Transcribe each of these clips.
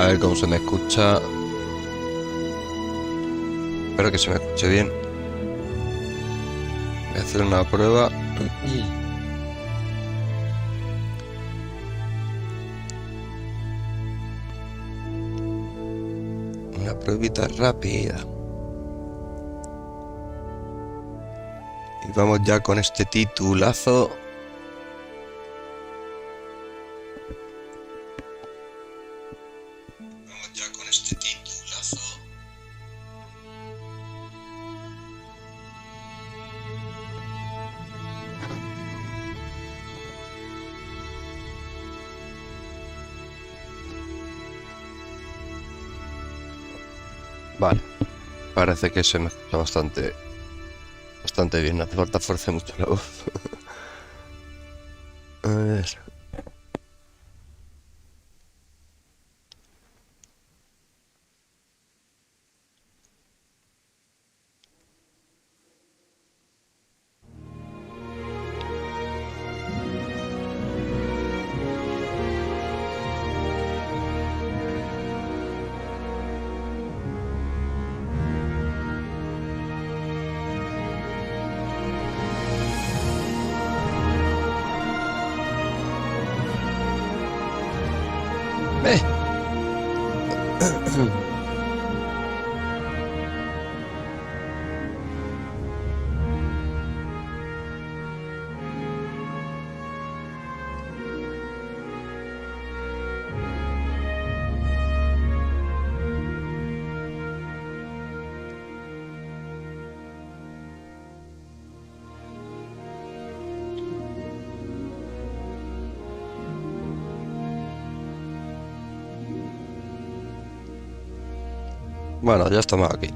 A ver cómo se me escucha. Espero que se me escuche bien. Voy a hacer una prueba. Una pruebita rápida. Y vamos ya con este titulazo. Vamos ya con este titulazo. Vale, parece que se me escucha bastante bien, no hace falta fuerza mucho la voz. A ver. ¡Eh! Bueno, ya estamos aquí.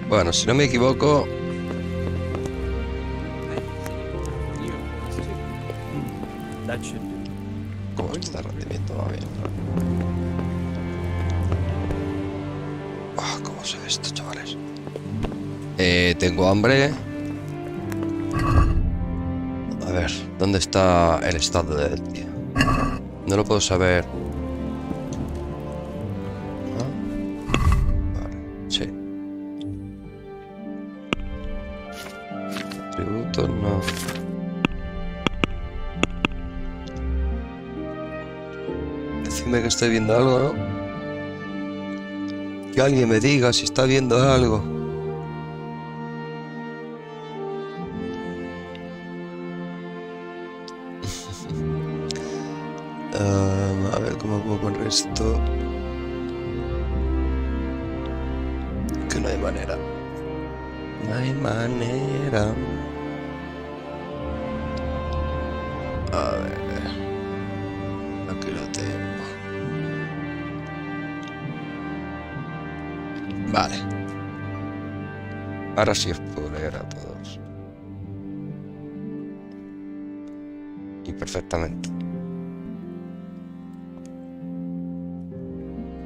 Bueno, si no me equivoco, ¿cómo está el rendimiento? Va bien. ¿Cómo se ve esto, chavales? Tengo hambre. A ver, ¿dónde está el estado del tío? No lo puedo saber. Vale, sí. Tributos, no. Decidme que estoy viendo algo, ¿no? Que alguien me diga si está viendo algo. A ver cómo puedo poner esto. Que no hay manera. No hay manera. A ver. Aquí lo tengo. Vale. Ahora sí os puedo leer a todos. Y perfectamente.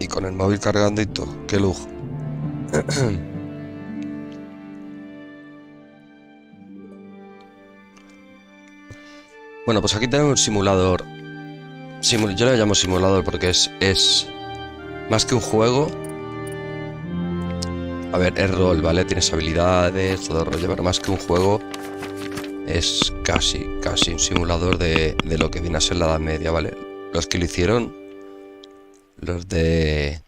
Y con el móvil cargando y todo. Qué lujo. Bueno, pues aquí tenemos un simulador. Yo le llamo simulador porque es más que un juego. A ver, es rol, ¿vale? Tienes habilidades, todo el rollo, pero más que un juego es casi un simulador de lo que viene a ser la Edad Media, ¿vale? Los que lo hicieron, los de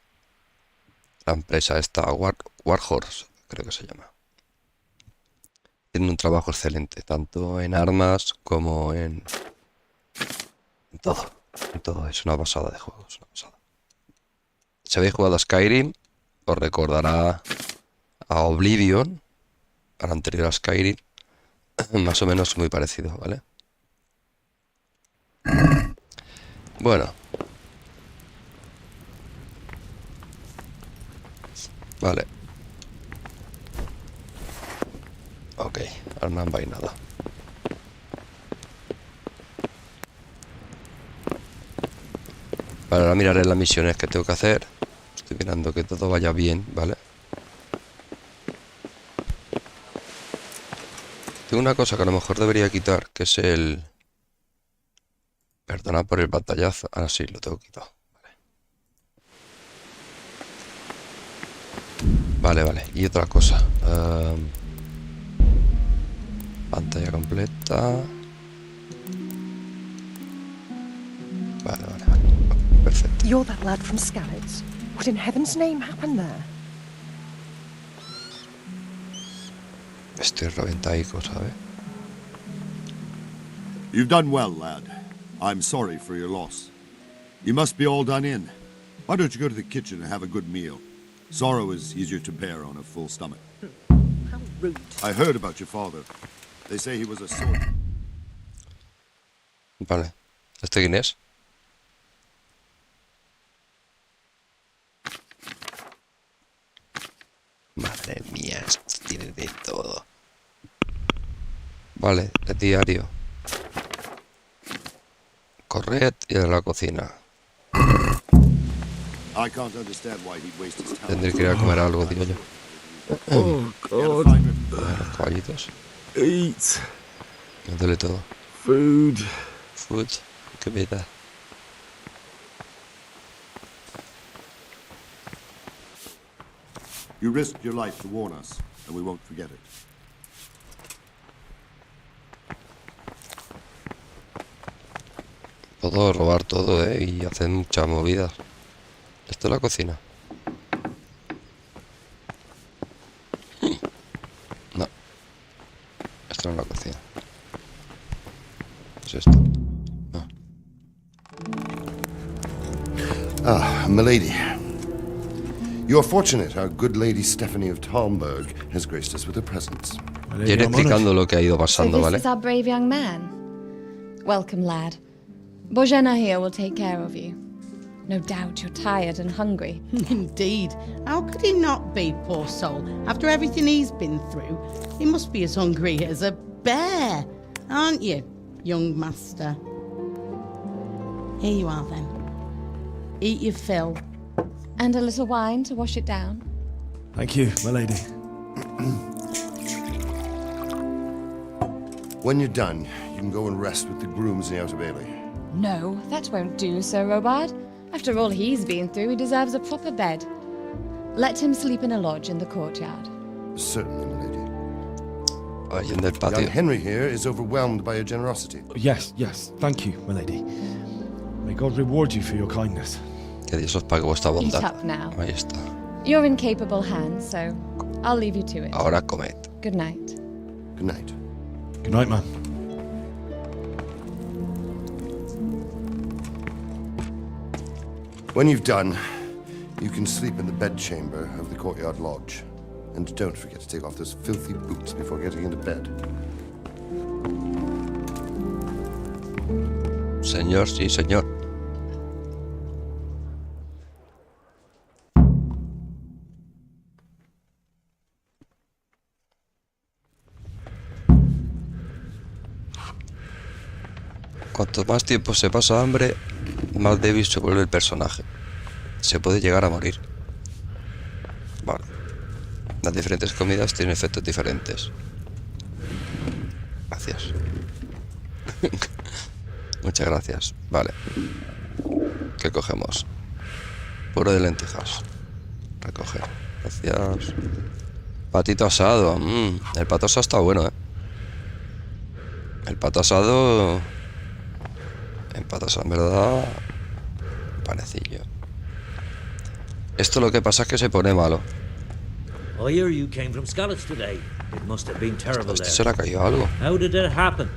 la empresa esta, Warhorse, creo que se llama. Tienen un trabajo excelente, tanto en armas como en todo. En todo, es una pasada de juego, es una pasada. Si habéis jugado a Skyrim, os recordará a Oblivion, al anterior a Skyrim, más o menos muy parecido, ¿vale? Bueno. Vale. Ok, ahora no hay nada. Vale, ahora miraré las misiones que tengo que hacer. Estoy mirando que todo vaya bien, ¿vale? Tengo una cosa que a lo mejor debería quitar, que es el... Perdona por el pantallazo. Ahora sí, lo tengo quitado. Vale, vale. Y otra cosa. Pantalla completa. Vale, vale, vale. Perfecto. You're that lad from Scouts? What in heaven's name happened there? Estoy reventaico, ¿sabes? You've done well, lad. I'm sorry for your loss. You must be all done in. Why don't you go to the kitchen and have a good meal? Sorrow is easier to bear on a full stomach. How rude. I heard about your father. They say he was a soldier. Vale. ¿Este quién es? Madre mía, esto tiene de todo. Vale, el diario. Corred y de la cocina. I can't understand why he'd waste his time. Tendré que ir a comer algo, digo yo. Oh, God. Los caballitos. Eat. Me duele todo. Food. Food. Comida. You risked your life to warn us, and we won't forget it. Puedo robar todo, y hacer muchas movidas. ¿Esto es la cocina? No. Esto no es la cocina. ¿Es esto? No. Ah, milady. You are fortunate our good lady Stephanie of Talmberg has graced us with her presence. Y iré explicando lo que ha ido pasando, So ¿vale? this is our brave young man. Welcome, lad. Bojena here will take care of you. No doubt you're tired and hungry. Indeed. How could he not be, poor soul? After everything he's been through, he must be as hungry as a bear, aren't you, young master? Here you are, then. Eat your fill. And a little wine to wash it down. Thank you, my lady. When you're done, you can go and rest with the grooms in the Outer Bailey. No, that won't do, Sir Robard. After all he's been through, he deserves a proper bed. Let him sleep in a lodge in the courtyard. Certainly, milady. Ahí en el Young patio. Henry here is overwhelmed by your generosity. Yes, yes. Thank you, my lady. May God reward you for your kindness. Que Dios os pague vuestra Eat bondad. up now. Ahí está. You're in capable hands, so I'll leave you to it. Ahora comed. Good night. Good night. Good night, man. When you've done, you can sleep in the bedchamber of the courtyard lodge. And don't forget to take off those filthy boots before getting into bed. Señor, sí, señor. Cuanto más tiempo se pasa hambre, más débil se vuelve el personaje. Se puede llegar a morir. Vale. Las diferentes comidas tienen efectos diferentes. Gracias. Muchas gracias. Vale. ¿Qué cogemos? Puro de lentejas. Recoger. Gracias. Patito asado. El pato asado está bueno, El pato asado... El pato asado, en verdad... Panecillo. Esto lo que pasa es que se pone malo. I hear you came from Scotland today. It must have been terrible Este there. se le ha caído algo. How did it happen?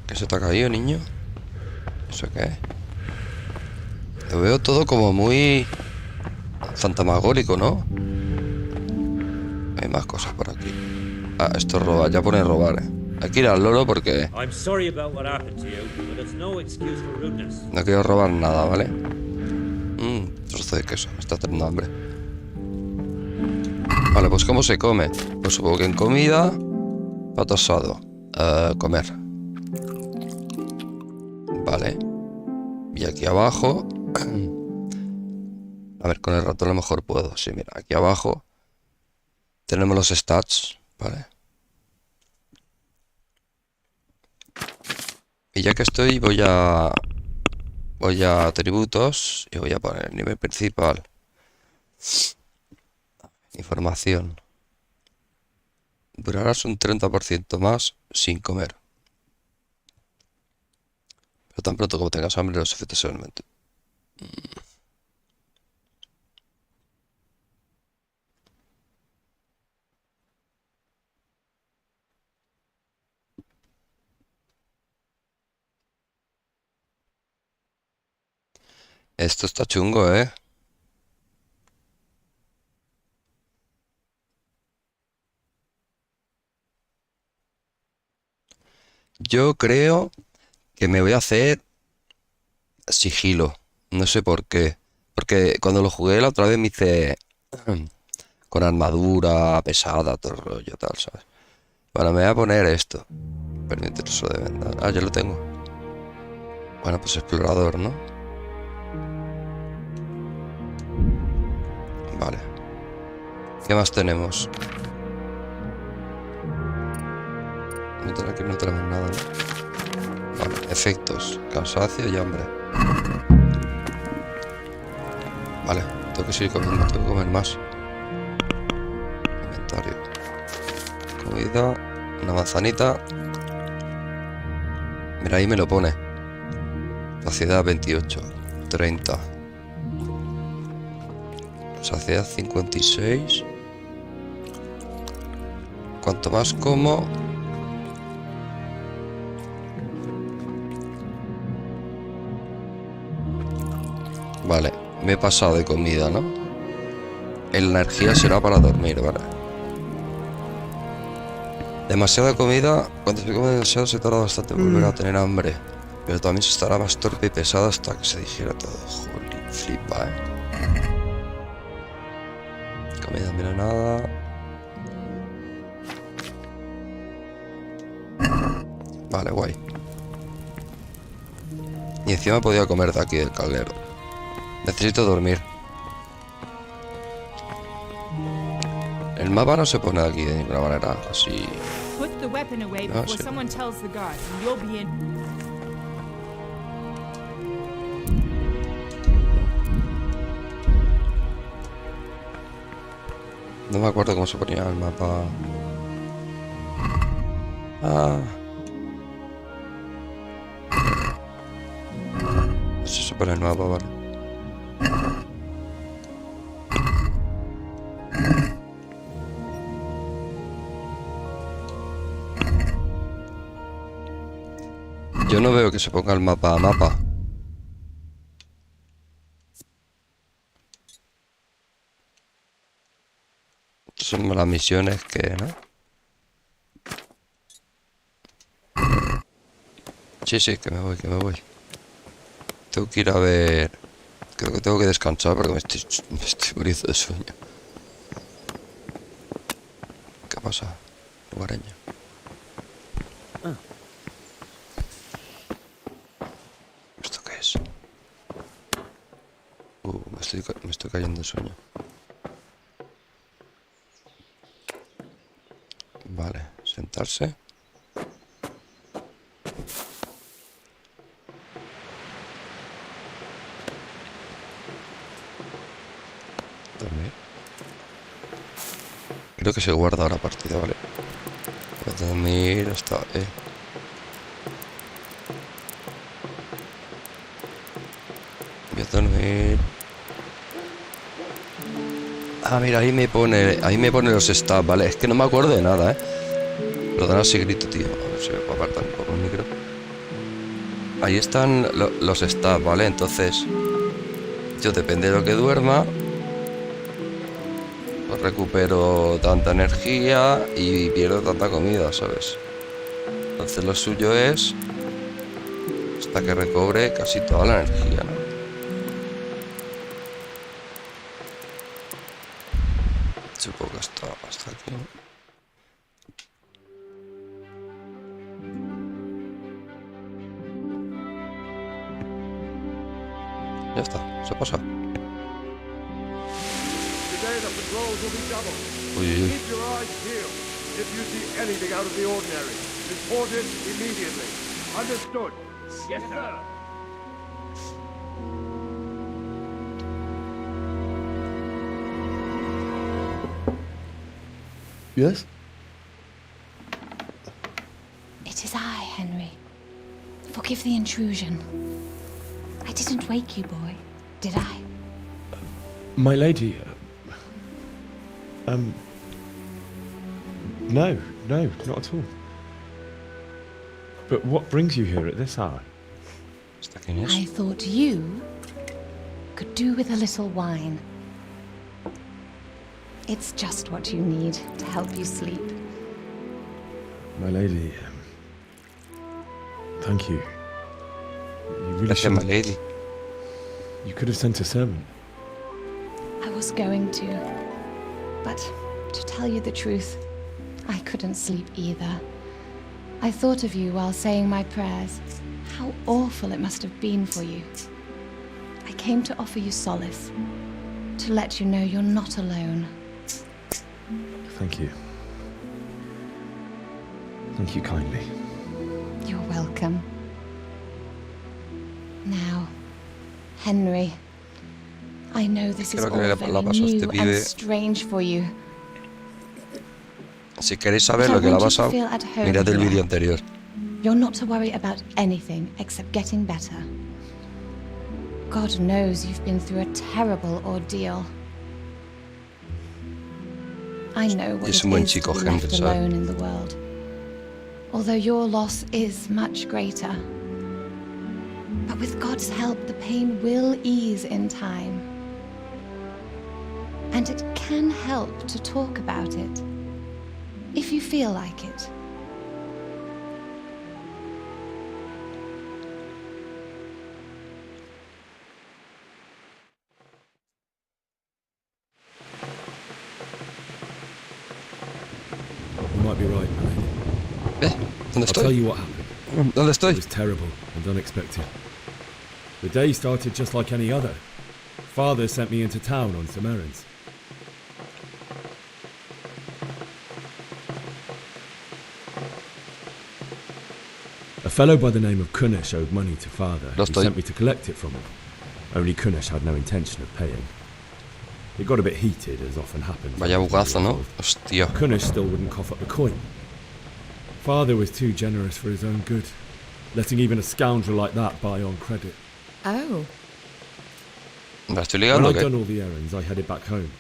¿Qué se te ha caído, niño? ¿Eso qué es? Lo veo todo como muy... fantasmagórico, ¿no? Hay más cosas por aquí. Ah, esto es robar, ya pone robar, Hay que ir al loro porque I'm sorry about what happened to you, but it's no excuse for rudeness. no quiero robar nada, ¿vale? Trozo de queso, me está teniendo hambre. Vale, pues ¿cómo se come? Pues supongo que en comida... Pato asado. Comer. Vale. Y aquí abajo... A ver, con el ratón a lo mejor puedo. Sí, mira, aquí abajo tenemos los stats, ¿vale? Y ya que estoy, voy a atributos y voy a poner nivel principal. Información. Durarás un 30% más sin comer. Pero tan pronto como tengas hambre, los efectos se aumentan. Esto está chungo, ¿eh? Yo creo que me voy a hacer sigilo. No sé por qué. Porque cuando lo jugué la otra vez me hice con armadura pesada, todo el rollo, tal, ¿sabes? Bueno, me voy a poner esto. Permite el uso de venda. Ah, ya lo tengo. Bueno, pues explorador, ¿no? Vale. ¿Qué más tenemos? Aquí no tenemos nada, ¿no? Vale, efectos. Cansancio y hambre. Vale, tengo que seguir comiendo, tengo que comer más. Inventario. Comida. Una manzanita. Mira, ahí me lo pone. Saciedad 28. 30. Saciedad 56. Cuanto más como... Vale, me he pasado de comida, ¿no? La energía será para dormir, ¿vale? Demasiada comida. Cuando se come demasiado se tarda bastante en volver a tener hambre. Pero también se estará más torpe y pesado hasta que se digiera todo. Holy flipa, Comida, mira nada. Vale, guay. Y encima podía comer de aquí del caldero. Necesito dormir. El mapa no se pone aquí de ninguna manera así. Put the weapon away No, before sí. someone tells the guards, and you'll be in. No me acuerdo cómo se ponía el mapa. Ah. Así se pone el mapa, vale. Yo no veo que se ponga el mapa a mapa. Son las misiones que, ¿no? Sí, sí, que me voy, que me voy. Tengo que ir a ver... Creo que tengo que descansar porque me estoy muriendo de sueño. ¿Qué pasa, lugareño? ¿Esto qué es? Me estoy cayendo de sueño. Vale, sentarse. Dormir. Creo que se guarda la partida, vale. Voy a dormir hasta... Voy a dormir... Ah, mira, ahí me pone los stats, vale. Es que no me acuerdo de nada, Perdona si grito, tío. A ver si me puedo apartar un poco el micro. Ahí están los stats, ¿vale? Entonces, yo depende de lo que duerma, pues recupero tanta energía y pierdo tanta comida, ¿sabes? Entonces lo suyo es hasta que recobre casi toda la energía, ¿no? Supongo que hasta aquí, ¿no? Ya está, se pasa. Today the patrols will be doubled. Uy, uy, uy. Keep your eyes peeled. If you see anything out of the ordinary, report it immediately. Understood? Yes, sir. Yes? It is I, Henry. Forgive the intrusion. I didn't wake you, boy, did I? My lady, no, not at all. But what brings you here at this hour? ¿Esta quién es? I thought you could do with a little wine. It's just what you need to help you sleep. My lady, thank you. You really Gracias, my shouldn't. lady. You could have sent a servant. I was going to, but to tell you the truth, I couldn't sleep either. I thought of you while saying my prayers. How awful it must have been for you. I came to offer you solace, to let you know you're not alone. Thank you. Thank you kindly. You're welcome. Now, Henry, I know this is Creo que all la very pasó este new pibe. and strange for you. Si queréis saber lo que le ha pasado, mirad el vídeo anterior. You're not to worry about anything except getting better. God knows you've been through a terrible ordeal. I know what Es it un buen is to chico, be Henry, left ¿sabes? alone in the world. Although your loss is much greater. But with God's help, the pain will ease in time. And it can help to talk about it, if you feel like it. You might be right, my lady. ¿Dónde I'll tell estoy? you what happened. ¿Dónde It estoy? was terrible and unexpected. The day started just like any other. Father sent me into town on some errands. A fellow by the name of Kunish owed money to father. Lo He estoy. sent me to collect it from him. Only Kunish had no intention of paying. It got a bit heated, as often happens. Vaya bugazo, ¿no? Hostia. Kunish still wouldn't cough up the coin. Father was too generous for his own good, letting even a scoundrel like that buy on credit. Oh. ¿Me la estoy When ligando o I'd qué? done all the errands, I headed back home.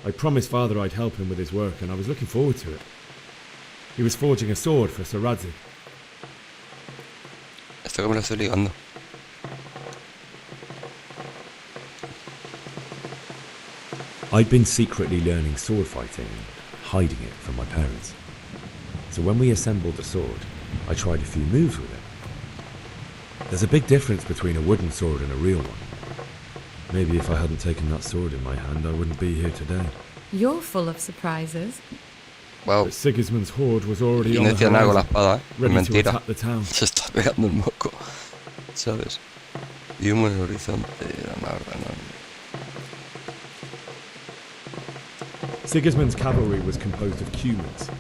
I promised Father I'd help him with his work, and I was looking forward to it. He was forging a sword for Sir Radzi. Esto que me la estoy ligando. I'd been secretly learning sword fighting and hiding it from my parents. So when we assembled the sword, I tried a few moves with it. There's a big difference between a wooden sword and a real one. Maybe if I hadn't taken that sword in my hand, I wouldn't be here today. You're full of surprises. Wow. But Sigismund's horde was already Y on no the decía nada con la horizon, espada, ¿eh? Es ready to mentira. attack the town. Se está pegando el moco. ¿Sabes? Y humo en el horizonte. La verdad, Sigismund's cavalry was composed of Cumans.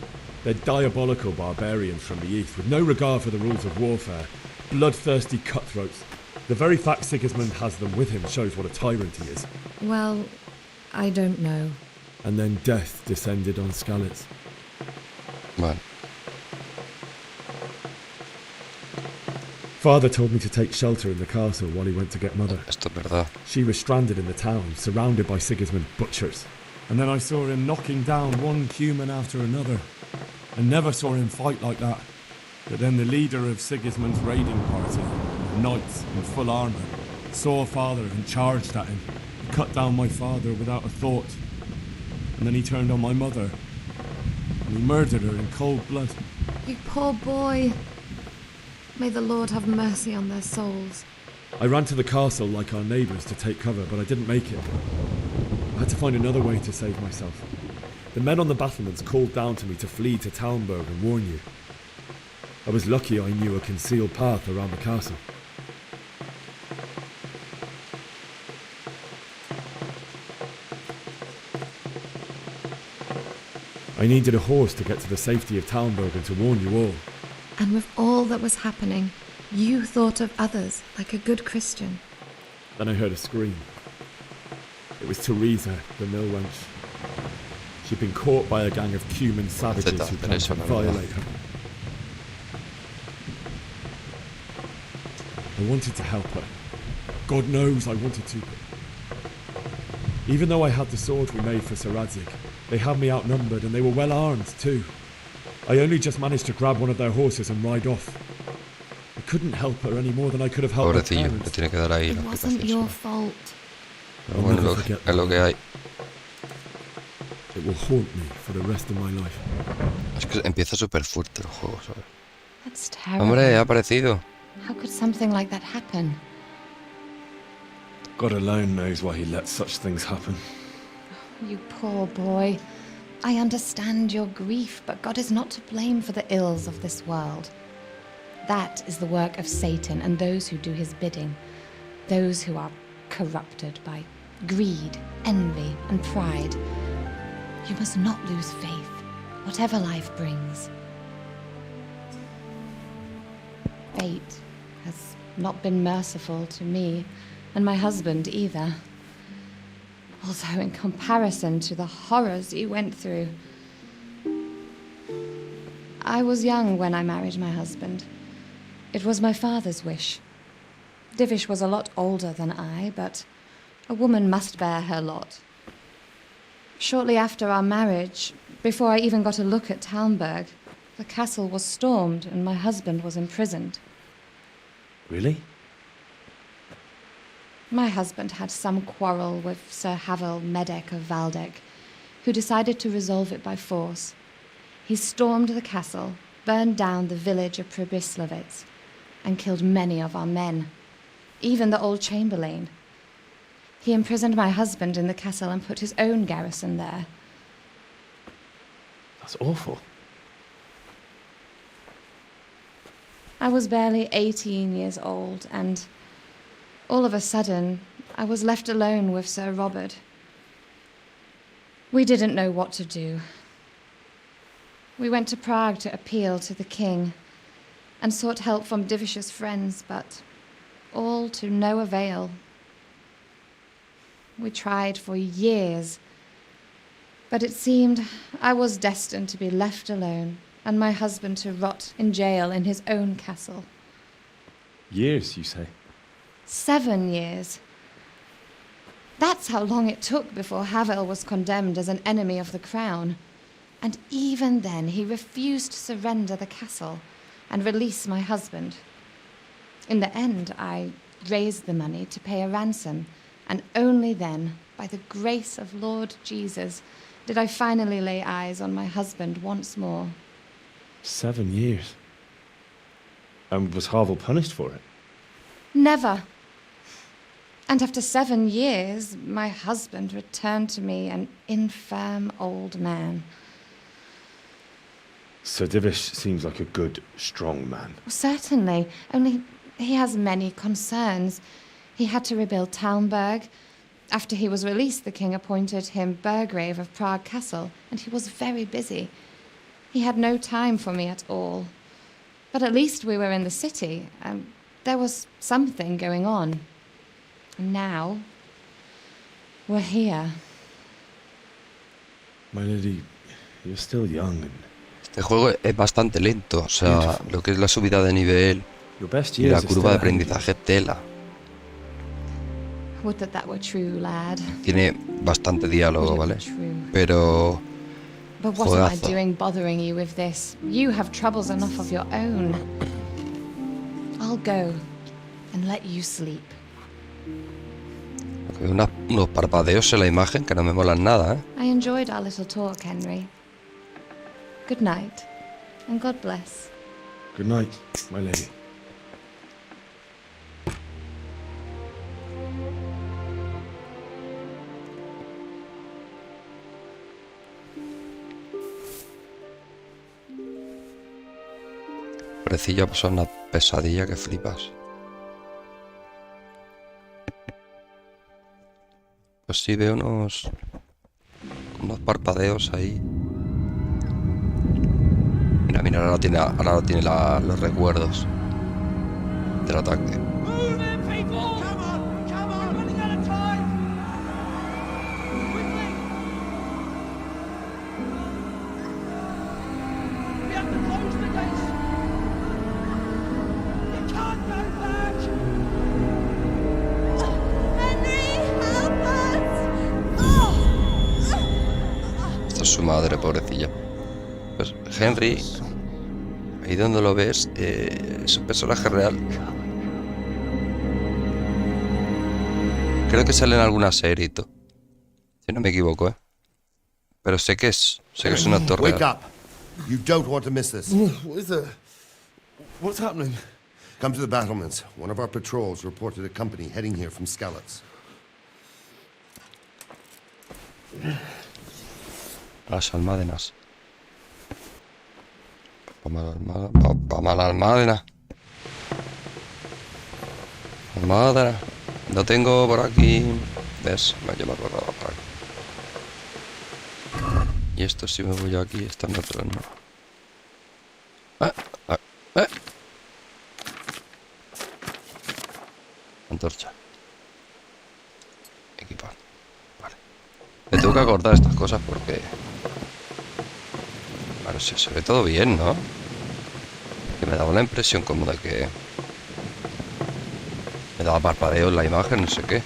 They're diabolical barbarians from the east, with no regard for the rules of warfare, bloodthirsty cutthroats. The very fact Sigismund has them with him shows what a tyrant he is. Well, I don't know. And then death descended on Skalitz. Vale. Father told me to take shelter in the castle while he went to get Mother. Esto es verdad. She was stranded in the town, surrounded by Sigismund butchers. And then I saw him knocking down one Cuman after another. I never saw him fight like that. But then the leader of Sigismund's raiding party, knights in full armour, saw Father and charged at him. He cut down my father without a thought. And then he turned on my mother. And he murdered her in cold blood. You poor boy. May the Lord have mercy on their souls. I ran to the castle like our neighbours to take cover, but I didn't make it. I had to find another way to save myself. The men on the battlements called down to me to flee to Talmberg and warn you. I was lucky I knew a concealed path around the castle. I needed a horse to get to the safety of Talmberg and to warn you all. And with all that was happening, you thought of others like a good Christian. Then I heard a scream. It was Teresa, the mill wench. She'd been caught by a gang of Cuman savages who planned to violate her. I wanted to help her. God knows I wanted to. Even though I had the sword we made for Sir Radzig, they had me outnumbered and they were well armed too. I only just managed to grab one of their horses and ride off. I couldn't help her any more than I could have helped my Pobrecillo, parents. le tiene que dar ahí It la wasn't explicación. your fault. Pero bueno, es lo que hay. It will haunt me for the rest of my life. Es que empieza súper fuerte el juego, ¿sabes? That's terrible. Hombre, ha aparecido. How could something like that happen? God alone knows why he lets such things happen. You poor boy. I understand your grief, but God is not to blame for the ills of this world. That is the work of Satan and those who do his bidding. Those who are corrupted by greed, envy, and pride. You must not lose faith, whatever life brings. Fate has not been merciful to me, and my husband either. Although in comparison to the horrors you went through. I was young when I married my husband. It was my father's wish. Divish was a lot older than I, but a woman must bear her lot. Shortly after our marriage, before I even got a look at Talmberg, the castle was stormed and my husband was imprisoned. Really? My husband had some quarrel with Sir Havel Medek of Valdek, who decided to resolve it by force. He stormed the castle, burned down the village of Pribyslavitz, and killed many of our men, even the old chamberlain. He imprisoned my husband in the castle and put his own garrison there. That's awful. I was barely 18 years old, and all of a sudden, I was left alone with Sir Robert. We didn't know what to do. We went to Prague to appeal to the king and sought help from Divish's friends, but all to no avail. We tried for years, but it seemed I was destined to be left alone and my husband to rot in jail in his own castle. Years, you say? 7 years. That's how long it took before Havel was condemned as an enemy of the crown. And even then, he refused to surrender the castle and release my husband. In the end, I raised the money to pay a ransom, and only then, by the grace of Lord Jesus, did I finally lay eyes on my husband once more. 7 years? And was Havel punished for it? Never. And after 7 years, my husband returned to me an infirm old man. Sir Divish seems like a good, strong man. Certainly, only he has many concerns. He had to rebuild Talmberg. After he was released, the king appointed him Burgrave of Prague Castle, and he was very busy. He had no time for me at all. But at least we were in the city, and there was something going on. And now, we're here. My lady, you're still young and... Este juego es bastante lento, o sea, lo que es la subida de nivel y la curva de aprendizaje tela. Would that were true, lad. Tiene bastante diálogo, ¿vale? Pero... But what am I doing bothering you with this? You have troubles enough of your own. I'll go and let you sleep. Unos parpadeos en la imagen que no me molan nada, ¿eh? I enjoyed our little talk, Henry. Good night, and God bless. Good night, my lady. Pobrecillo, pues es una pesadilla que flipas. Pues sí, veo unos parpadeos ahí. Mira, ahora tiene los recuerdos del ataque. Esta es su madre, pobrecilla. Pues Henry, ahí donde lo ves, es un personaje real. Creo que sale en alguna serie y todo. Si no me equivoco, Pero sé que es un actor Wake real. up. You don't want to miss this. What's happening? Come to the battlements. One of our patrols reported a company heading here from Skalitz. Las almadenas. Vamos a la almadena. Almadena. Lo tengo por aquí. ¿Ves? Yo me acuerdo por aquí. Y esto, si me voy yo aquí, están otros, ¿no? Antorcha. Equipar. Vale. Me tengo que acordar estas cosas porque... Vale, se ve todo bien, ¿no? Que me daba la impresión como de que... Me daba parpadeo en la imagen, no sé qué.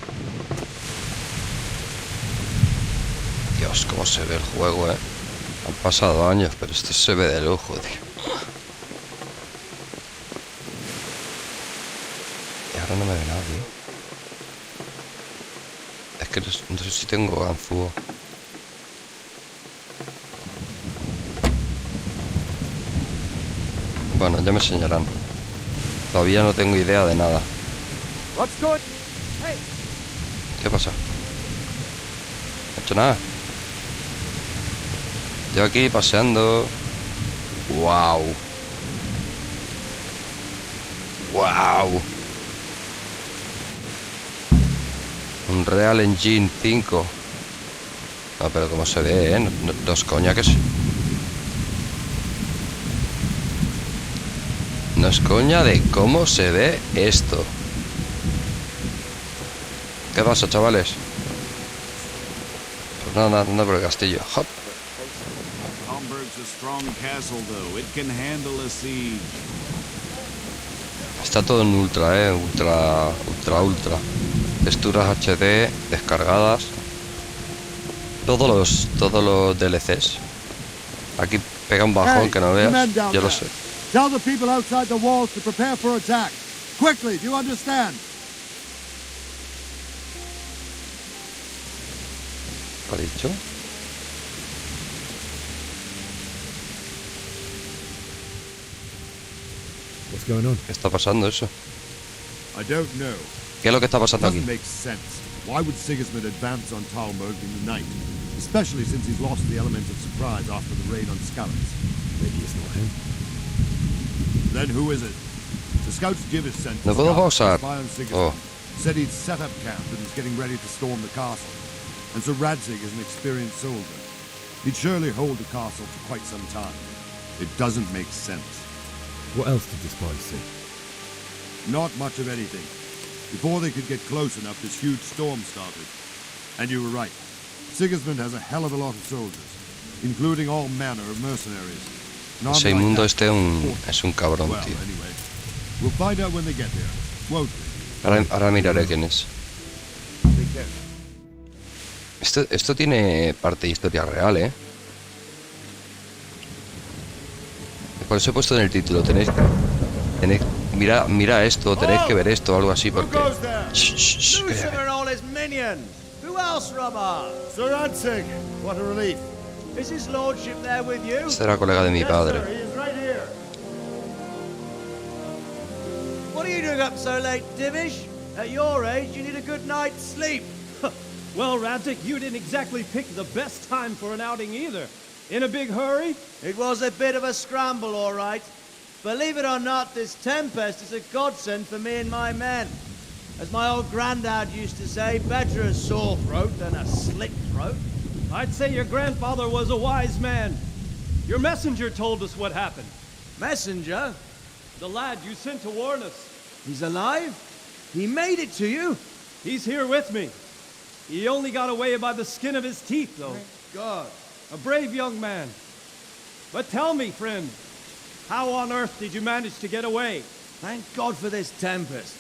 Dios, cómo se ve el juego, Han pasado años, pero esto se ve de lujo, tío. Y ahora no me ve nadie. Es que no sé si tengo ganzúo. Bueno, ya me enseñarán. Todavía no tengo idea de nada. ¿Qué pasa? No he hecho nada. Yo aquí paseando. ¡Wow! ¡Wow! Un Real Engine 5. No, pero cómo se ve, No es coña que sí. No es coña de cómo se ve esto. ¿Qué pasa, chavales? Pues nada, anda por el castillo. Hop. Está todo en ultra, ultra. Texturas HD descargadas. Todos los DLCs. Aquí pega un bajón que no veas. Yo lo sé. Tell the people outside the walls to prepare for attack. Quickly, do you understand? ¿Qué ha dicho? What's going on? ¿Qué está pasando eso? I don't know. ¿Qué es lo que está pasando aquí? Doesn't make sense. Why would Sigismund advance on Talmberg in the night? Especially since he's lost the element of surprise after the raid on Skalitz. Maybe it's not him. Then who is it? The scouts Jivis sent No puedo pausar. Oh. Said he'd set up camp and was getting ready to storm the castle. And so Radzig is an experienced soldier. He'd surely hold the castle for quite some time. It doesn't make sense. What else did the spies see? Not much of anything. Before they could get close enough, this huge storm started. And you were right. Sigismund has a hell of a lot of soldiers, including all manner of mercenaries. Ese inmundo este es un cabrón, tío. We'll find out when they get here, won't we? Ahora miraré quién es. Esto tiene parte de historia real, Por eso he puesto en el título. Mira esto, tenéis que ver esto o algo así porque... Lucifer and all his minions. Who else, Robert? Sir Radzig, what a relief. Is his lordship there with you? Este era colega de mi padre. He is right here. What are you doing up so late, Divish? At your age, you need a good night's sleep. Well, Radzig, you didn't exactly pick the best time for an outing either. In a big hurry? It was a bit of a scramble, all right. Believe it or not, this tempest is a godsend for me and my men. As my old granddad used to say, better a sore throat than a slit throat. I'd say your grandfather was a wise man. Your messenger told us what happened. Messenger? The lad you sent to warn us. He's alive? He made it to you? He's here with me. He only got away by the skin of his teeth, though. Thank God. A brave young man. But tell me, friend, how on earth did you manage to get away? Thank God for this tempest.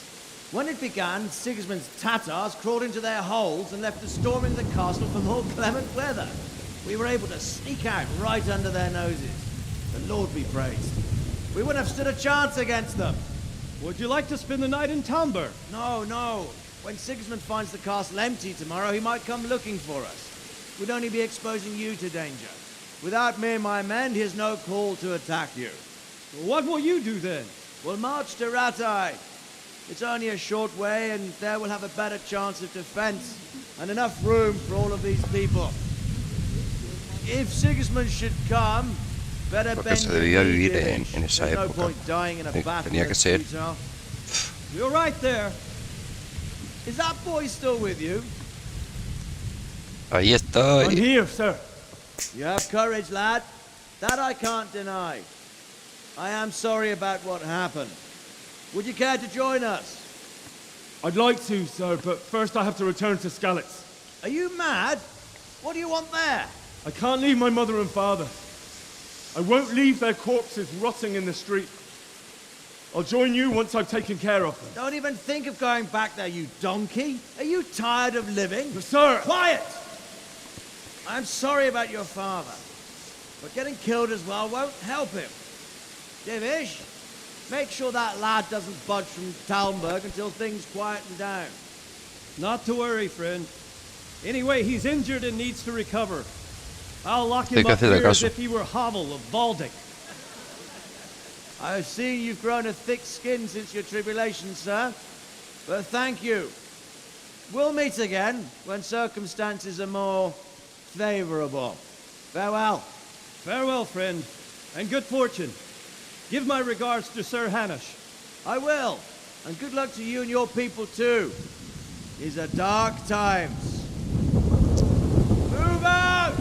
When it began, Sigismund's Tatars crawled into their holes and left us storming the castle for more clement weather. We were able to sneak out right under their noses. The Lord be praised. We wouldn't have stood a chance against them. Would you like to spend the night in Talmberg? No, no. When Sigismund finds the castle empty tomorrow, he might come looking for us. We'd only be exposing you to danger. Without me and my men, he has no call to attack you. What will you do then? We'll march to Ratai. It's only a short way, and there we'll have a better chance of defense and enough room for all of these people. If Sigismund should come, better Porque bend se your debía knee, vivir Divish. en esa There's no época. point dying in a battle Tenía que that's ser. futile. You're right there. Is that boy still with you? Ahí está. I'm here, sir. You have courage, lad. That I can't deny. I am sorry about what happened. Would you care to join us? I'd like to, sir, but first I have to return to Skalitz. Are you mad? What do you want there? I can't leave my mother and father. I won't leave their corpses rotting in the street. I'll join you once I've taken care of them. Don't even think of going back there, you donkey. Are you tired of living? But sir! Quiet! I'm sorry about your father, but getting killed as well won't help him. Divish, make sure that lad doesn't budge from Talmberg until things quieten down. Not to worry, friend. Anyway, he's injured and needs to recover. I'll lock him up here as if he were Havel of Valdic. I've seen you've grown a thick skin since your tribulation, sir. But thank you. We'll meet again when circumstances are more favorable. Farewell. Farewell, friend, and good fortune. Give my regards to Sir Hanush. I will. And good luck to you and your people too. These are dark times. Move out!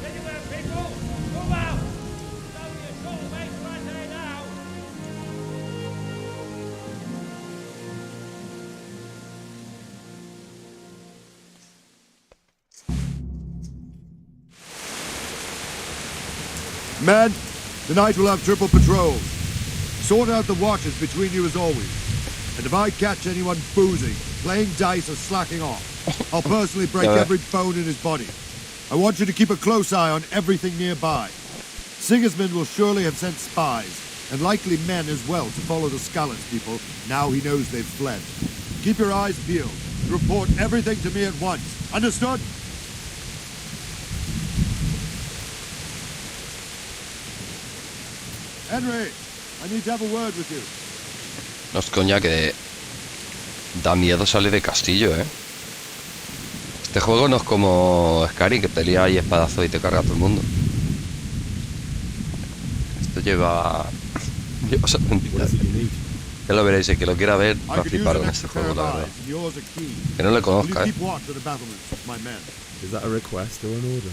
Anywhere, people! Move out! It's only a short way to right there now. Men, tonight we'll have triple patrols. Sort out the watches between you as always. And if I catch anyone boozing, playing dice or slacking off, I'll personally break every bone in his body. I want you to keep a close eye on everything nearby. Sigismund will surely have sent spies, and likely men as well, to follow the Skalitz people now he knows they've fled. Keep your eyes peeled. Report everything to me at once. Understood? Henry, I need to have a word with you. No es coña que da miedo salir de castillo, ¿eh? Este juego no es como Scary, que te lía ahí espadazo y te carga a todo el mundo. Esto lleva sorprendidas. Ya lo veréis, el que lo quiera ver, va a flipar con este juego, la verdad. Que no le conozca, ¿eh? Is that a request or an order?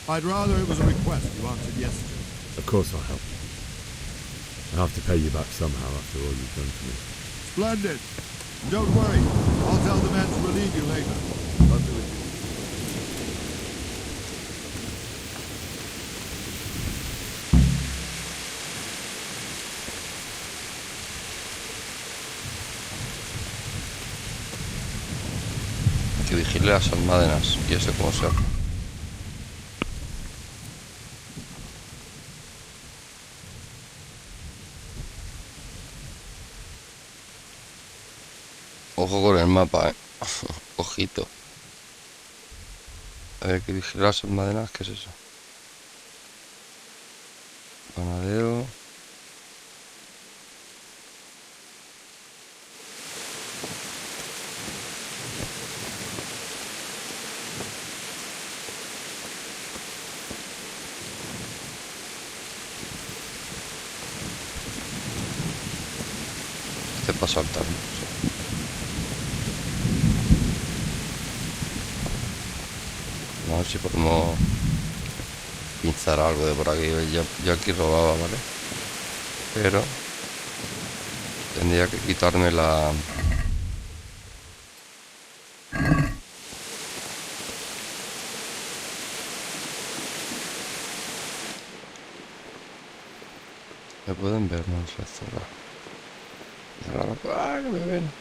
I'd rather it was a request you answered yesterday. Of course I'll help you. I'll have to pay you back somehow after all you've done for me. Splendid. Don't worry. I'll tell the men to relieve you later. I'll do it. Que vigile las almadenas. Y eso cómo se hace. Ojo con el mapa, ojito. A ver, que vigilar las almadenas, ¿qué es eso? Panadero. Este para saltar, ¿no? A ver si podemos pinzar algo de por aquí. Yo aquí robaba, ¿vale? Pero tendría que quitarme la... Me pueden ver, no sé, zorra. Y ahora... ¡Ah, que me ven!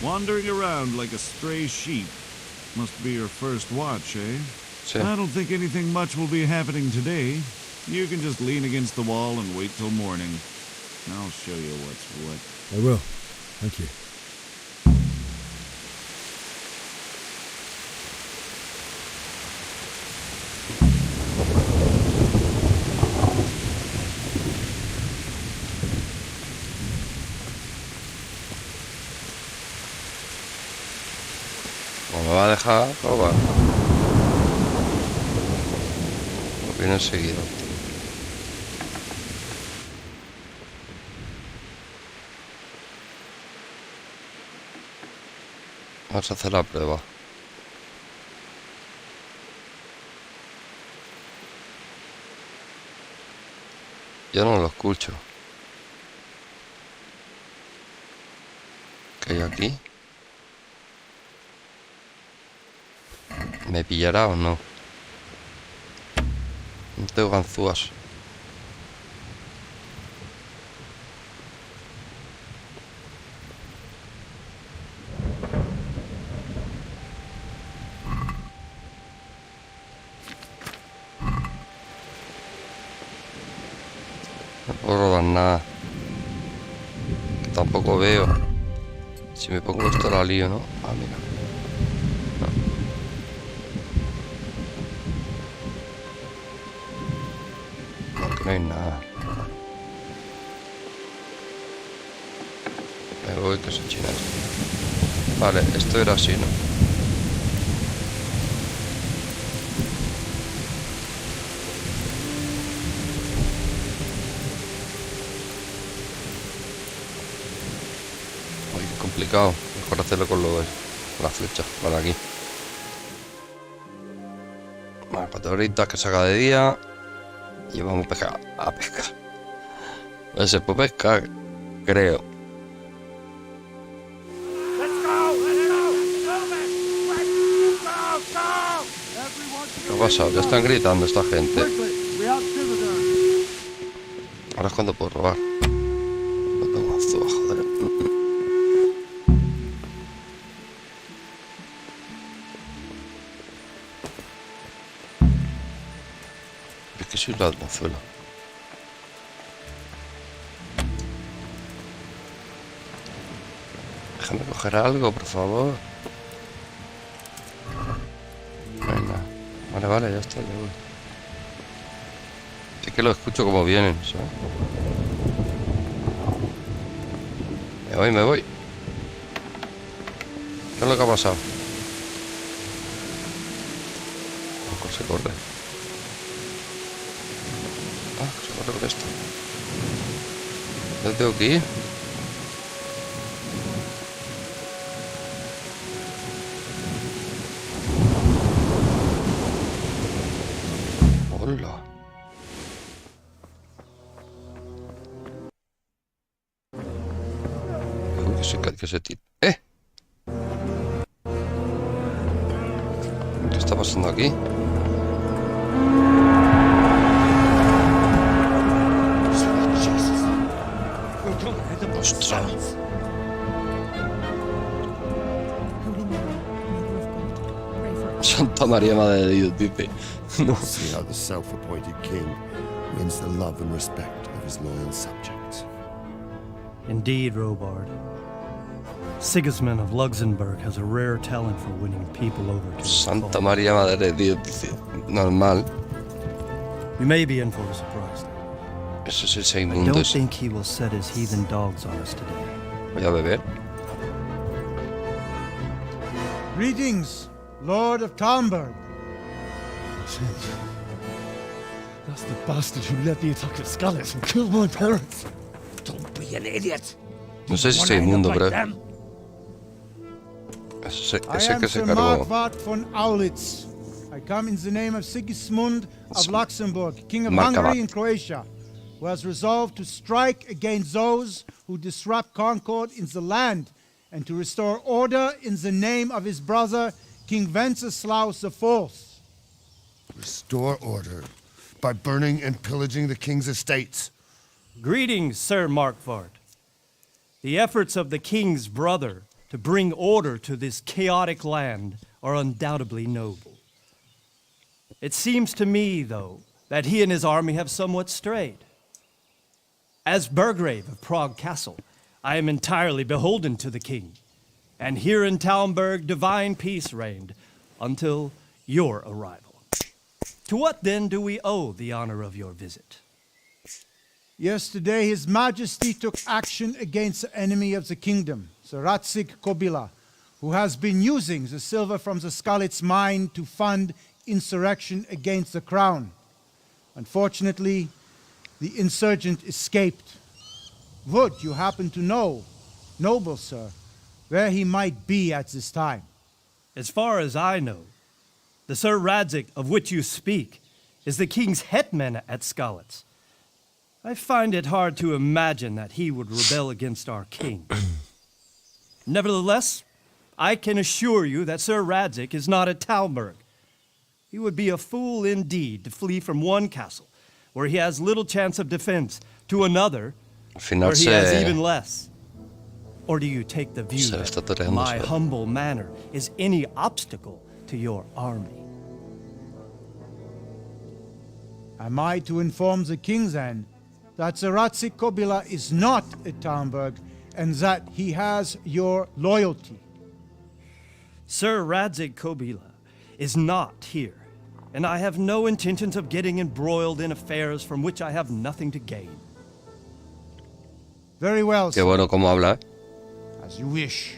Wandering around like a stray sheep. Must be your first watch, eh? Sí. I don't think anything much will be happening today. You can just lean against the wall and wait till morning. I'll show you what's what. I will. Thank you. Como me va a dejar robar. Lo viene enseguida. Vamos a hacer la prueba. Yo no lo escucho. ¿Qué hay aquí? ¿Me pillará o no? No tengo ganzúas. No puedo robar nada. Que tampoco veo. Si me pongo esto la lío, ¿no? Ah, mira. No hay nada. Me voy, que soy chino. Vale, esto era así, ¿no? Uy, qué complicado. Mejor hacerlo con las flechas. Vale, aquí. Vale, patoritas que saca de día. Y vamos a pescar. No se puede pescar, creo. ¿Qué ha pasado? Ya están gritando esta gente. Ahora es cuando puedo robar. No tengo azúcar, joder. Es que soy ladronzuelo. Déjame coger algo, por favor. Venga. Vale, vale, ya está, ya voy. Sí que lo escucho como vienen, ¿sabes? Me voy. ¿Qué es lo que ha pasado? ¿Cómo se corre? Ah, se corre por esto. ¿Dónde tengo que ir? Hola. Uy, que se tira. ¿Eh? ¿Qué está pasando aquí? ¡Ostras! Santa María, Madre de Dios, dice. No. See how the self-appointed king wins the love and respect of his loyal subjects. Indeed, Robard. Sigismund of Luxembourg has a rare talent for winning people over to his Santa cause. María, Madre de Dios, dice. Normal. We may be in for a surprise. Eso es el I segundo. don't think he will set his heathen dogs on us today. Voy a beber. Greetings, Lord of Talmberg. That's the bastard who led the attack at Scarlet and killed my parents. Don't be an idiot. No sé si soy inmundo, pero... ese I que am se Sir cargó. Markvart von Aulitz. I come in the name of Sigismund of Luxembourg, King of Markvart. Hungary and Croatia, who has resolved to strike against those who disrupt concord in the land and to restore order in the name of his brother, King Wenceslaus IV. Restore order by burning and pillaging the king's estates. Greetings, Sir Markvart. The efforts of the king's brother to bring order to this chaotic land are undoubtedly noble. It seems to me, though, that he and his army have somewhat strayed. As Burgrave of Prague Castle, I am entirely beholden to the king, and here in Talmberg divine peace reigned until your arrival. To what then do we owe the honor of your visit? Yesterday, His Majesty took action against the enemy of the kingdom, Sir Ratsig Kobila, who has been using the silver from the Skalitz mine to fund insurrection against the crown. Unfortunately, the insurgent escaped. Would you happen to know, noble sir, where he might be at this time? As far as I know, the Sir Radzic of which you speak is the king's hetman at Skalitz. I find it hard to imagine that he would rebel against our king. Nevertheless, I can assure you that Sir Radzic is not at Talmberg. He would be a fool indeed to flee from one castle, where he has little chance of defense, to another, where he has even less. Or do you take the view that my humble manner is any obstacle to your army? Am I to inform the king then that Sir Ratsig Kobila is not at Talmberg and that he has your loyalty? Sir Radzic Kobila is not here, and I have no intentions of getting embroiled in affairs from which I have nothing to gain. Very well, Qué bueno cómo habla. As you wish.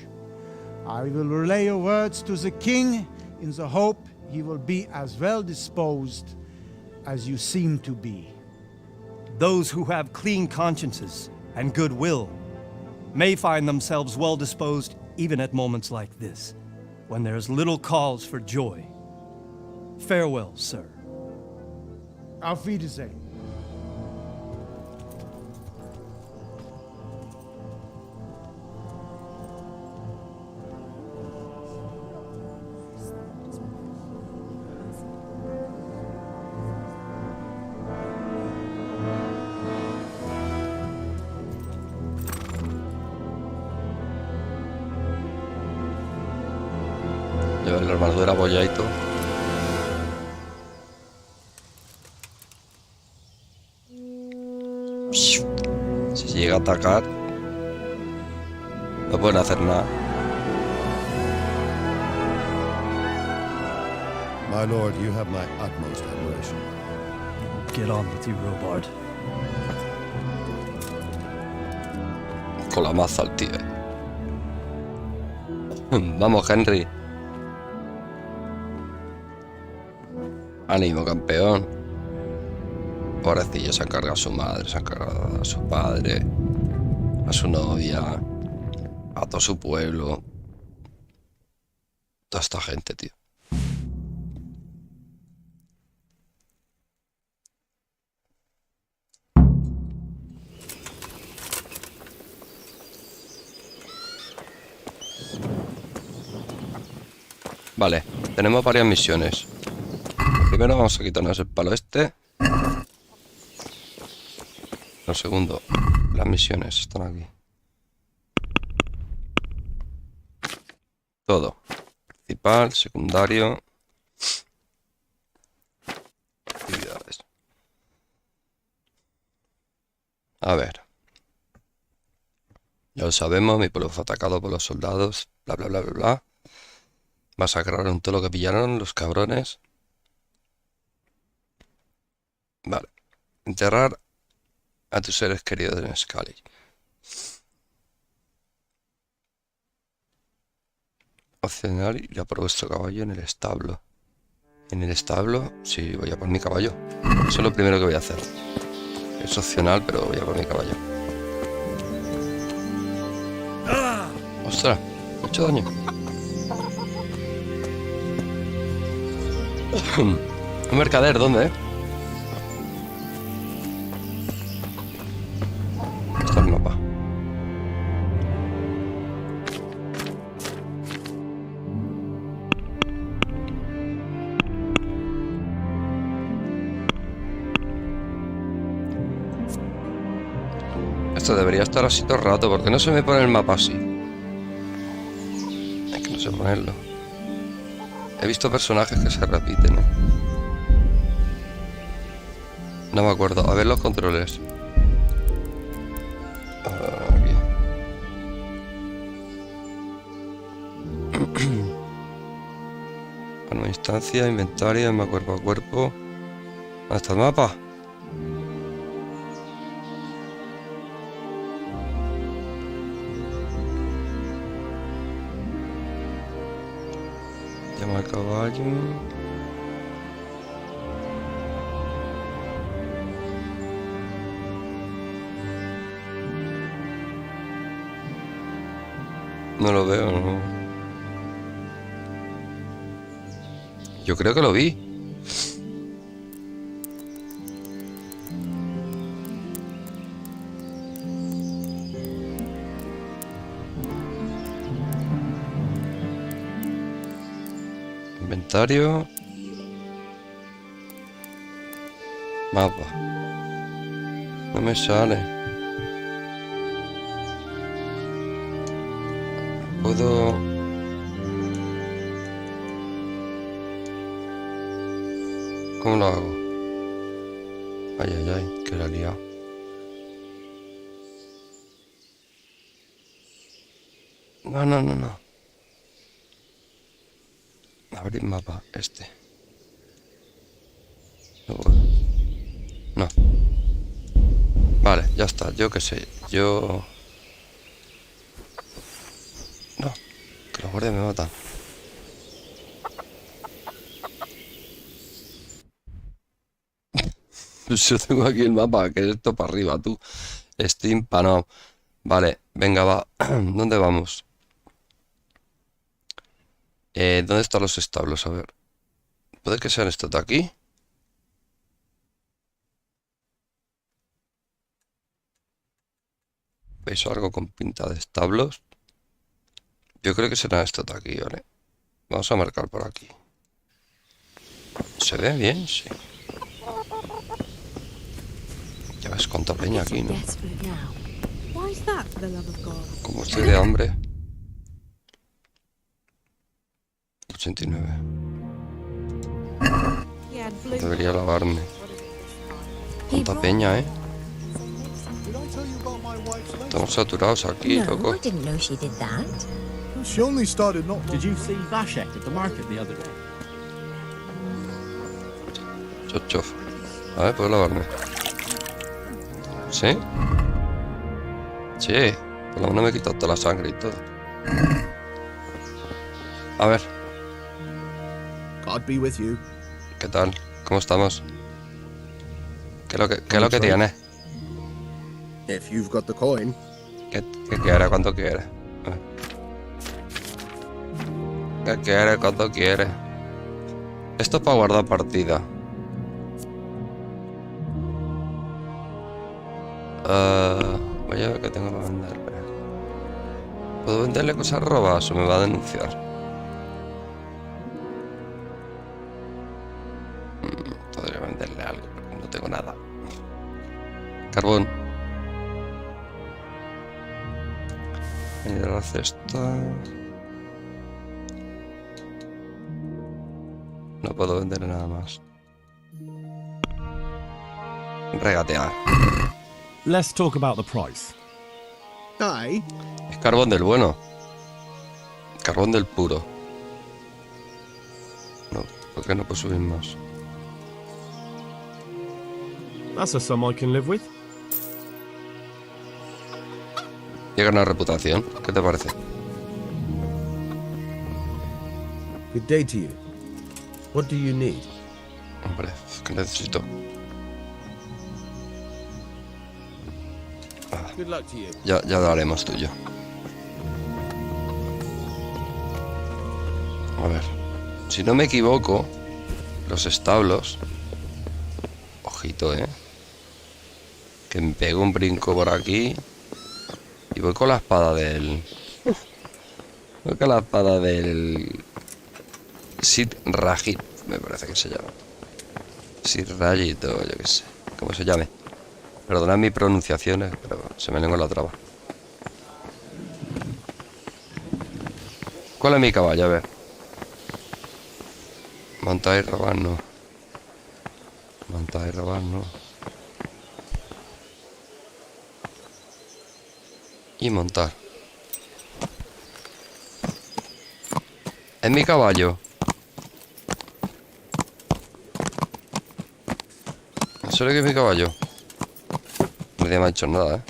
I will relay your words to the king in the hope he will be as well disposed as you seem to be. Those who have clean consciences and goodwill may find themselves well disposed even at moments like this, when there is little cause for joy. Farewell, sir. Auf Wiedersehen. Lleva la armadura bolladito. Si llega a atacar, no pueden hacer nada. My lord, you have my utmost admiration. Get on with you, Robard. Con la maza al tío. Vamos, Henry. Ánimo, campeón. Pobrecillo, se han cargado a su madre, se han cargado a su padre, a su novia, a todo su pueblo. Toda esta gente, tío. Vale, tenemos varias misiones. Primero vamos a quitarnos el palo este. Lo segundo, las misiones están aquí. Todo. Principal, secundario. Actividades. A ver. Ya lo sabemos, mi pueblo fue atacado por los soldados. Bla, bla, bla, bla, bla. Masacraron todo lo que pillaron, los cabrones. Vale. Enterrar a tus seres queridos en Scully. Opcional, ir a por vuestro caballo en el establo. ¿En el establo? Sí, voy a por mi caballo. Eso es lo primero que voy a hacer. Es opcional, pero voy a por mi caballo. ¡Ostras! ¿Me he hecho daño? ¿Un mercader dónde? Está el mapa. Esto debería estar así todo el rato. ¿Por qué no se me pone el mapa así? Es que no sé ponerlo. He visto personajes que se repiten, ¿eh? No me acuerdo. A ver los controles. Aquí. Bueno, instancia, inventario, más cuerpo a cuerpo. ¿Dónde está el mapa? Llama al caballo. No lo veo, no. Yo creo que lo vi. Inventario. Mapa. No me sale. Puedo... ¿Cómo lo hago? Ay, ay, ay, que la he liado. No, no, no, no. Abrir mapa, este. No puedo. No. Vale, ya está, yo qué sé. Yo... No, que los guardias me matan. Yo tengo aquí el mapa, que es esto para arriba, tú. Estoy empanado. Vale, venga, va. ¿Dónde vamos? ¿Dónde están los establos? A ver. ¿Puede que sean estos de aquí? ¿Veis algo con pinta de establos? Yo creo que serán estos de aquí, ¿vale? Vamos a marcar por aquí. ¿Se ve bien? Sí. Ya ves cuánta peña aquí, ¿no? Como estoy de hambre. 89. Debería lavarme. Cuánta peña, ¿eh? Estamos saturados aquí, loco. She only started not. Did you see Vashek at the market the other day? Chof. A ver, puedo lavarme. ¿Sí? Sí. Por lo menos me he quitado toda la sangre y todo. A ver. God be with you. ¿Qué tal? ¿Cómo estamos? ¿Qué es lo que tienes? If you've got the coin. ¿Qué quiere? ¿Cuánto quiere? ¿Qué quiere? ¿Cuánto quiere? Esto es para guardar partida. Voy a ver qué tengo para vender. ¿Puedo venderle cosas robadas o me va a denunciar? Podría venderle algo, pero no tengo nada. Carbón. Añadir a la cesta. No puedo venderle nada más. Regatear. Let's talk about the price. Aye. Es carbón del bueno. Carbón del puro. No, ¿por qué no puedo subir más? That's a sum I can live with. Llega una reputación. ¿Qué te parece? Good day to you. What do you need? Hombre, ¿qué necesito? Good luck to you. Ya lo haremos tú y yo. A ver. Si no me equivoco, los establos. Ojito, que me pego un brinco por aquí. Y voy con la espada del... Voy con la espada del... Sid Rajit, me parece que se llama. Sid Rajit o yo qué sé. ¿Cómo se llame? Perdonad mis pronunciaciones, pero se me lengua la traba. ¿Cuál es mi caballo? A ver. Montar y robar, no. Montar y robar, no. Y montar. Es mi caballo. ¿En serio que es mi caballo? Nadie me ha hecho nada,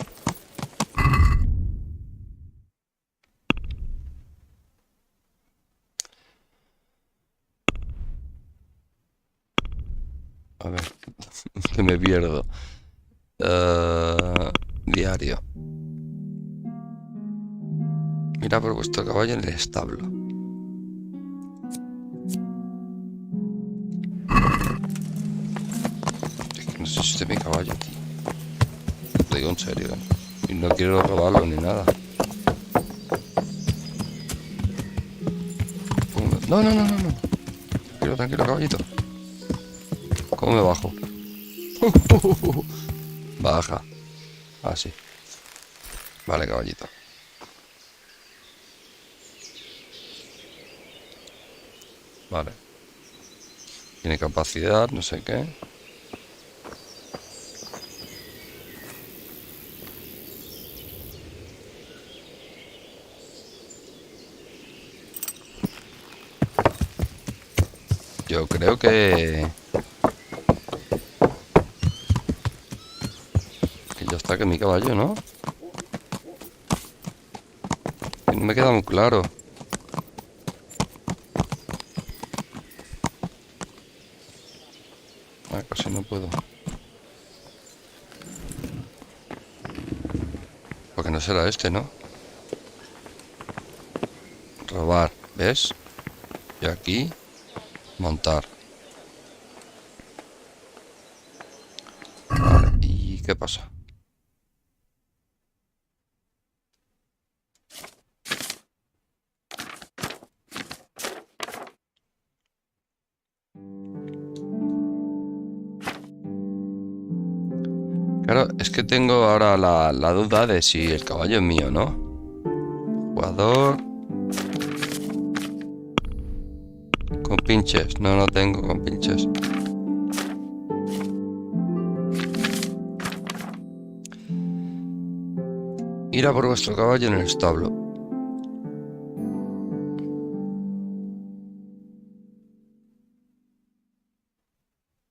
A ver, que me pierdo. Diario. Mira por vuestro caballo en el establo. Es que no sé si este es mi caballo, tío. Lo digo en serio, Y no quiero robarlo ni nada. No. Tranquilo, tranquilo, caballito. ¿Cómo me bajo? Baja. Así. Vale, caballito. Vale. Tiene capacidad, no sé qué. Yo creo que ya está, que mi caballo, ¿no? Que no me queda muy claro. Ah, casi no puedo. Porque no será este, ¿no? Robar, ¿ves? Y aquí montar. Vale, ¿y qué pasa? Claro, es que tengo ahora la duda de si el caballo es mío, ¿no? Jugador. Con pinches. No tengo con pinches. Ir a por vuestro caballo en el establo.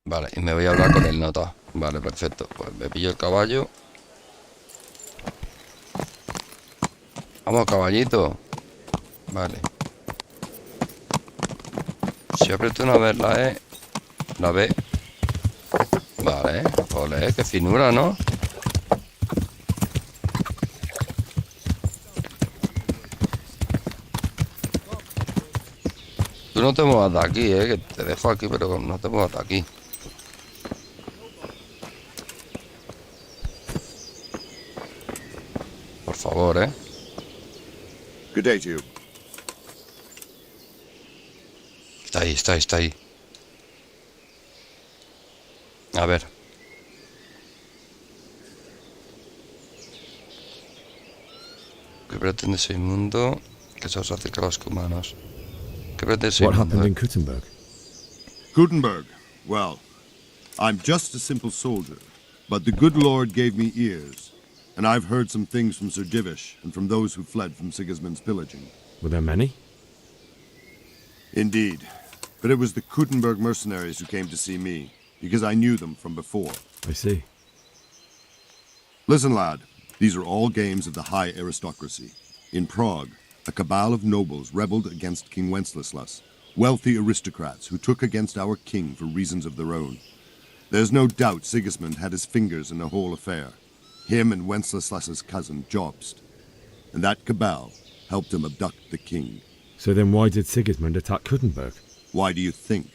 Vale, y me voy a hablar con el nota. Vale, perfecto. Pues me pillo el caballo. Vamos, caballito. Vale. Si aprieto una vez la E, la B. Vale, ole, qué finura, ¿no? Tú no te muevas de aquí, que te dejo aquí, pero no te muevas de aquí. Por favor, Good day to you. Está ahí. A ver. ¿Qué pretende ese inmundo que se os acerca a los humanos? ¿Qué pretende ese What inmundo? happened in Kuttenberg? Gutenberg. Well, I'm just a simple soldier, but the good Lord gave me ears, and I've heard some things from Sir Divish and from those who fled from Sigismund's pillaging. Were there many? Indeed, but it was the Kuttenberg mercenaries who came to see me, because I knew them from before. I see. Listen, lad, these are all games of the high aristocracy. In Prague, a cabal of nobles rebelled against King Wenceslas, wealthy aristocrats who took against our king for reasons of their own. There's no doubt Sigismund had his fingers in the whole affair, him and Wenceslas's cousin Jobst, and that cabal helped him abduct the king. So then why did Sigismund attack Kuttenberg? Why do you think?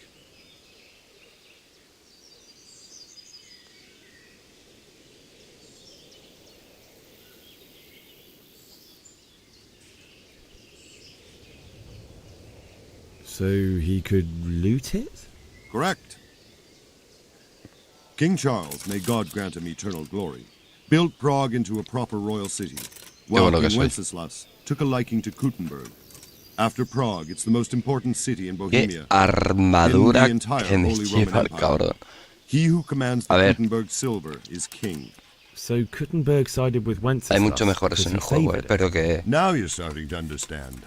So he could loot it? Correct. King Charles, may God grant him eternal glory, built Prague into a proper royal city, while King Wenceslas took a liking to Kuttenberg. After Prague, it's the most important city in Bohemia. Armadura in the entire que me Holy Roman lleva el Empire. cabrón. He who commands the Kuttenberg silver is king. So Kuttenberg sided with Wenceslas. Hay mucho mejores en el juego, pero que... Now you're starting to understand.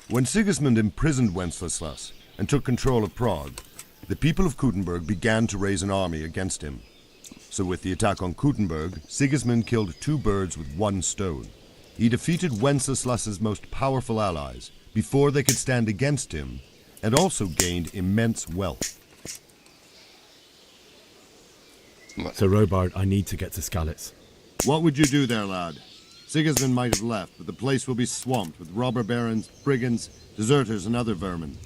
When Sigismund imprisoned Wenceslas and took control of Prague, the people of Kuttenberg began to raise an army against him. So with the attack on Kuttenberg, Sigismund killed 2 birds with 1 stone. He defeated Wenceslas's most powerful allies before they could stand against him, and also gained immense wealth. So Robard, I need to get to Skalitz. What would you do there, lad? Sigismund might have left, but the place will be swamped with robber barons, brigands, deserters, and other vermin.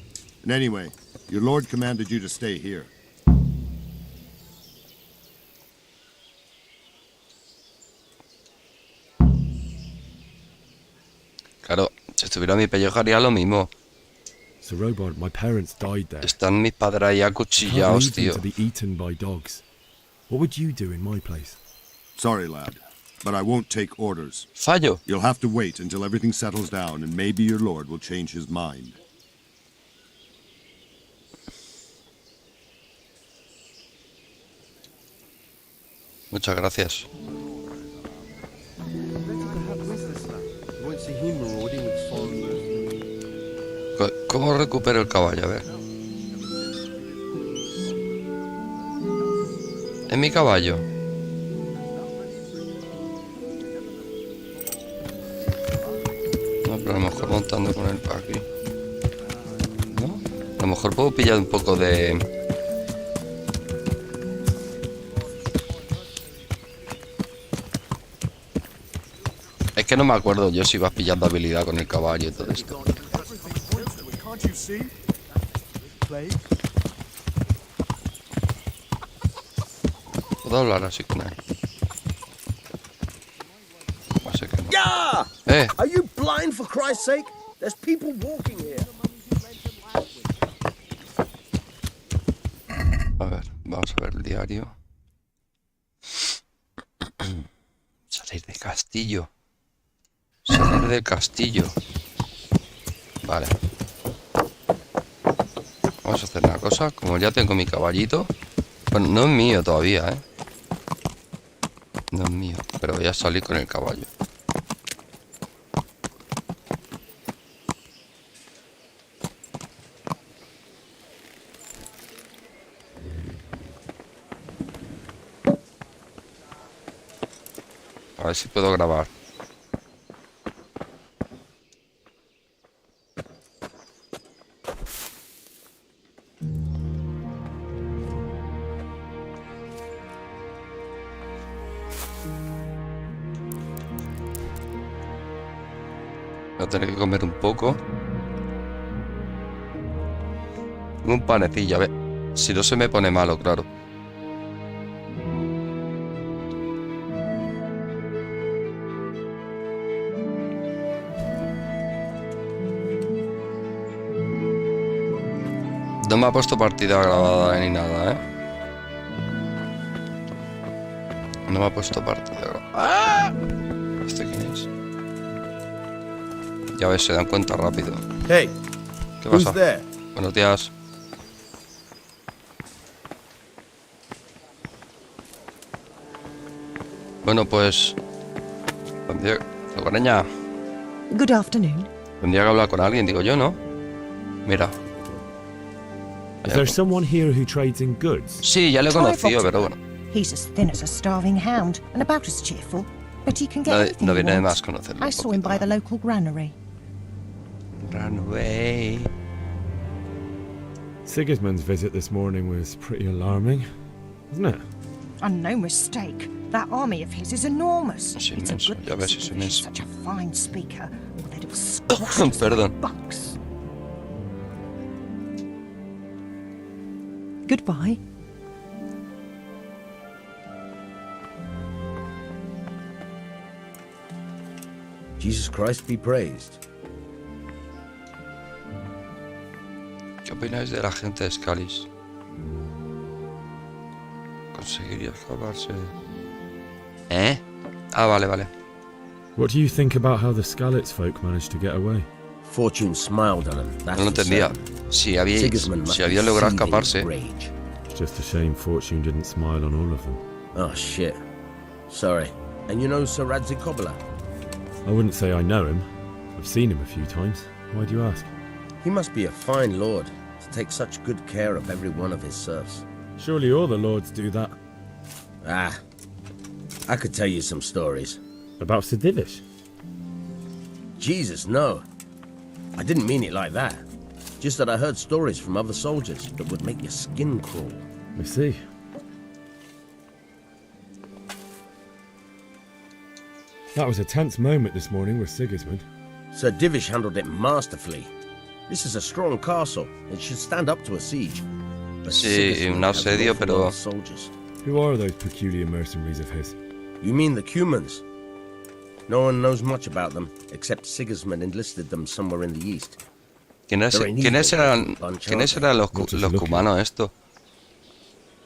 And anyway, your lord commanded you to stay here. Claro, si estuviera mi pellejo haría lo mismo. So Robard, my parents died there. Están mis padres ahí acuchillados, tío. To be eaten by dogs. What would you do in my place? Sorry, lad, but I won't take orders. Fallo. You'll have to wait until everything settles down, and maybe your lord will change his mind. Muchas gracias. ¿Cómo recupero el caballo? A ver. ¿Es mi caballo? No, pero a lo mejor montando con él para aquí. ¿No? A lo mejor puedo pillar un poco de... Es que no me acuerdo yo si vas pillando habilidad con el caballo y todo esto. Puedo hablar así con él. Así que no. Yeah! Are you blind for Christ's sake? There's people walking here. A ver, vamos a ver el diario. Salir del castillo. Salir del castillo. Vale. Vamos a hacer una cosa. Como ya tengo mi caballito. Bueno, no es mío todavía, ¿eh? No es mío. Pero voy a salir con el caballo. A ver si puedo grabar. Voy a tener que comer un poco. Un panecillo, a ver. Si no se me pone malo, claro. No me ha puesto partida grabada ni nada, ¿eh? No me ha puesto partida grabada. ¡Ah! ¿Este quién es? Ya ves, se dan cuenta rápido. Hey, ¿Qué pasa? who's there? Buenos días. Bueno, pues... Buen día, Locoreña. Good afternoon. Tendría que hablar con alguien, digo yo, ¿no? Mira. Is there someone here who trades in goods? Sí, ya lo he conocido, pero bueno. He's as thin as a starving hound and about as cheerful, but he can get anything No he viene de wants. más conocerlo. I saw him by the local granary. Runaway. Sigismund's visit this morning was pretty alarming, wasn't it? And no mistake, that army of his is enormous. Es It's a inmenso, good ya ves, thing es he's inmenso. such a fine speaker, or they'd have squashed us Perdón. like bucks. Goodbye. Jesus Christ be praised. opináis de la gente de Scalis? Conseguiría escaparse. ¿Eh? Ah, vale, vale. What do you think about how the Skalitz folk managed to get away? Fortune smiled on him. No lo entendía. Si había logrado escaparse. Just a shame Fortune didn't smile on all of them. Oh shit. Sorry. And you know Sir Radzig Kobyla? I wouldn't say I know him. I've seen him a few times. Why do you ask? He must be a fine lord to take such good care of every one of his serfs. Surely all the lords do that. Ah. I could tell you some stories. About Sir Divish? Jesus, no. I didn't mean it like that. Just that I heard stories from other soldiers that would make your skin crawl. I see. That was a tense moment this morning with Sigismund. Sir Divish handled it masterfully. This is a strong castle. It should stand up to a siege. But Sí, un asedio, pero... Who are those peculiar mercenaries of his? You mean the Cumans? No one knows much about them, except Sigismund enlisted them somewhere in the east. ¿Quiénes eran los cumanos esto?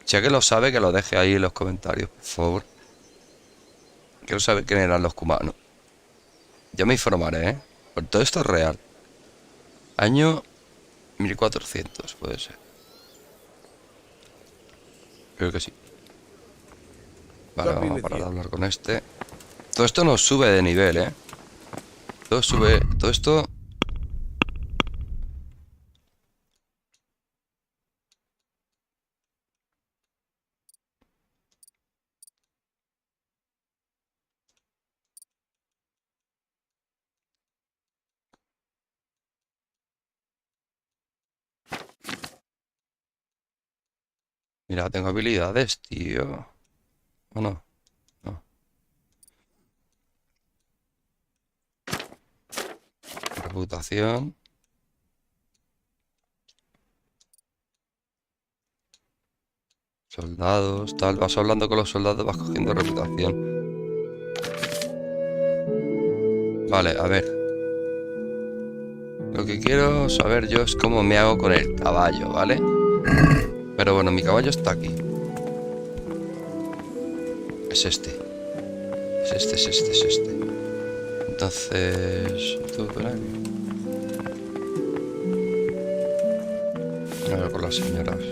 Si alguien lo sabe, que lo deje ahí en los comentarios, por favor. Quiero saber quién eran los cumanos. Yo me informaré, ¿eh? Porque todo esto es real. Año 1400, puede ser. Creo que sí. Vale, vamos a parar de hablar con este. Todo esto nos sube de nivel, ¿eh? Todo sube... Todo esto... Mira, tengo habilidades, tío. ¿O no? No. Reputación. Soldados, tal. Vas hablando con los soldados, vas cogiendo reputación. Vale, a ver. Lo que quiero saber yo es cómo me hago con el caballo, ¿vale? Pero bueno, mi caballo está aquí. Es este. Es este, es este, es este. Entonces... ¿tú por ahí? A ver con las señoras.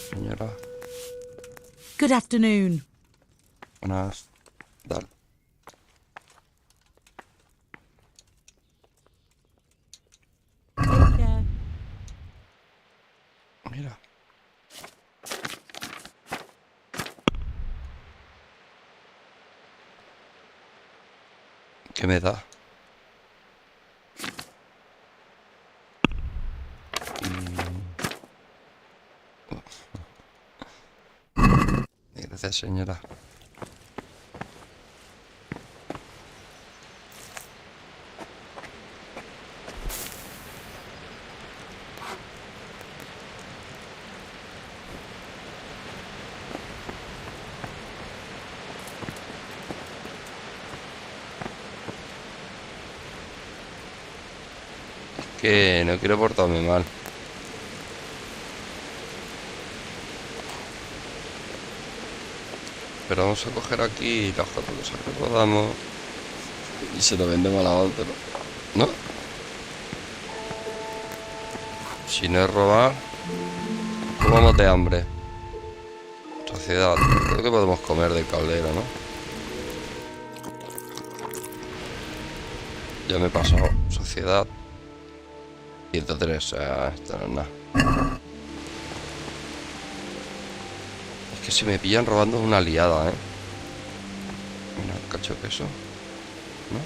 Señora. Good afternoon. Buenas. Dale. Mira. ¿Qué me da? Gracias, señora. Que no quiero portarme mal. Pero vamos a coger aquí las cuatro cosas que podamos y se lo vendemos a la otra, ¿no? Si no es robar, comamos de hambre. Sociedad, creo que podemos comer del caldero, ¿no? Ya me he pasado. Sociedad 103, o sea, esto no es nada. Es que si me pillan robando es una liada, ¿eh? Mira, un cacho de queso. ¿No?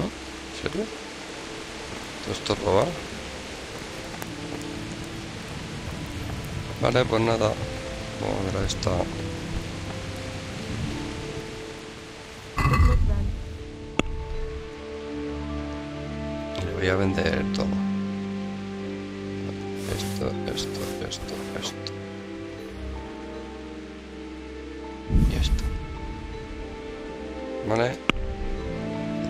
¿No? ¿En serio? ¿Todo esto es robar? Vale, pues nada. Vamos a ver a esta. Le voy a vender todo. Esto. Y esto. Vale.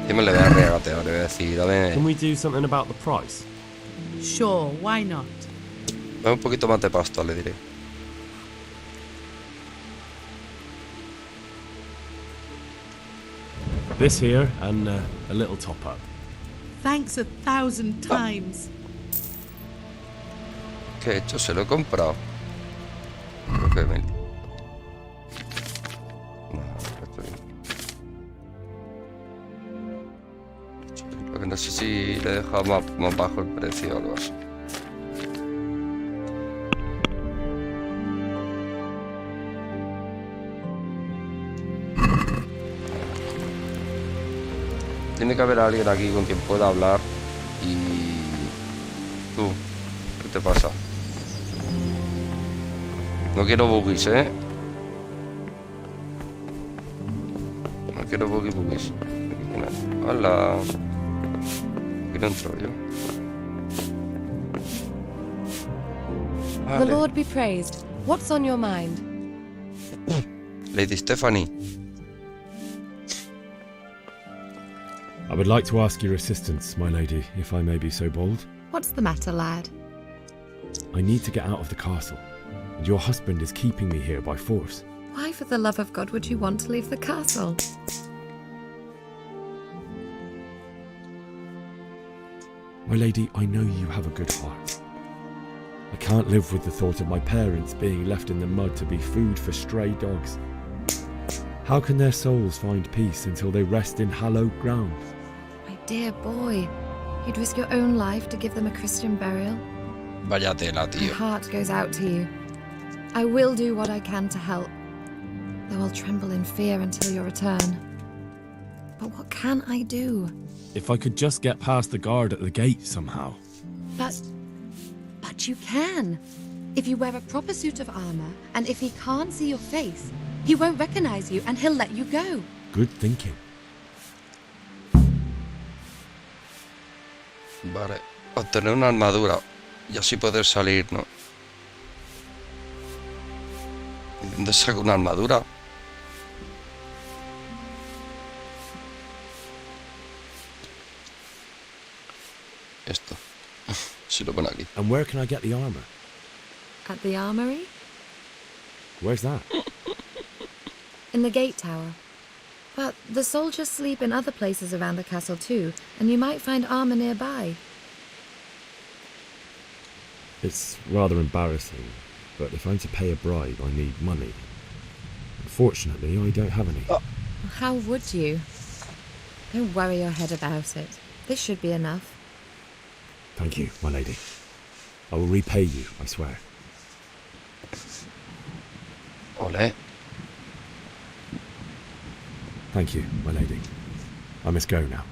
Encima le voy a regatear, le voy a decir, a ver. Can we do something about the price? Sure, why not? Dame un poquito más de pasta, le diré. This here and a little top up. Thanks 1,000 times. ¿Qué he hecho? Se lo he comprado. Creo que me... Lo que no sé si le he dejado más bajo el precio o algo así. Tiene que haber alguien aquí con quien pueda hablar. Y... Tú, ¿qué te pasa? No quiero buggies, ¿eh? No quiero buggies. Hola. Aquí no entro yo. The Lord be praised. What's on your mind? Lady Stephanie. I would like to ask your assistance, my lady, if I may be so bold. What's the matter, lad? I need to get out of the castle, and your husband is keeping me here by force. Why, for the love of God, would you want to leave the castle? My lady, I know you have a good heart. I can't live with the thought of my parents being left in the mud to be food for stray dogs. How can their souls find peace until they rest in hallowed ground? My dear boy, you'd risk your own life to give them a Christian burial? Vaya tela, My tío. heart goes out to you. I will do what I can to help, though I'll tremble in fear until your return. But what can I do? If I could just get past the guard at the gate somehow. But you can. If you wear a proper suit of armor, and if he can't see your face, he won't recognize you and he'll let you go. Good thinking. Vale. Obtener una armadura. Y así poder salir, ¿no? ¿Y dónde saco una armadura? Esto. Si lo pone aquí. And where can I get the armor? At the armory? Where's that? In the gate tower. But the soldiers sleep in other places around the castle too, and you might find armor nearby. It's rather embarrassing, but if I'm to pay a bribe, I need money. Unfortunately, I don't have any. How would you? Don't worry your head about it. This should be enough. Thank you, my lady. I will repay you, I swear. Ole. Thank you, my lady. I must go now.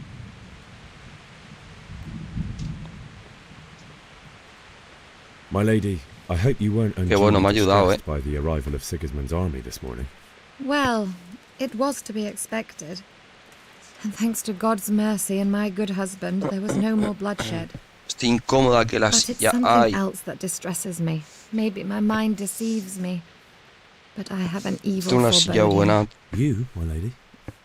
My lady, I hope you weren't distressed by the arrival of Sigismund's army this morning. Well, it was to be expected. And thanks to God's mercy and my good husband, there was no more bloodshed. Estoy incómoda que la But it's silla. something else that distresses me. Maybe my mind deceives me. But I have an evil foreboding. You, my lady?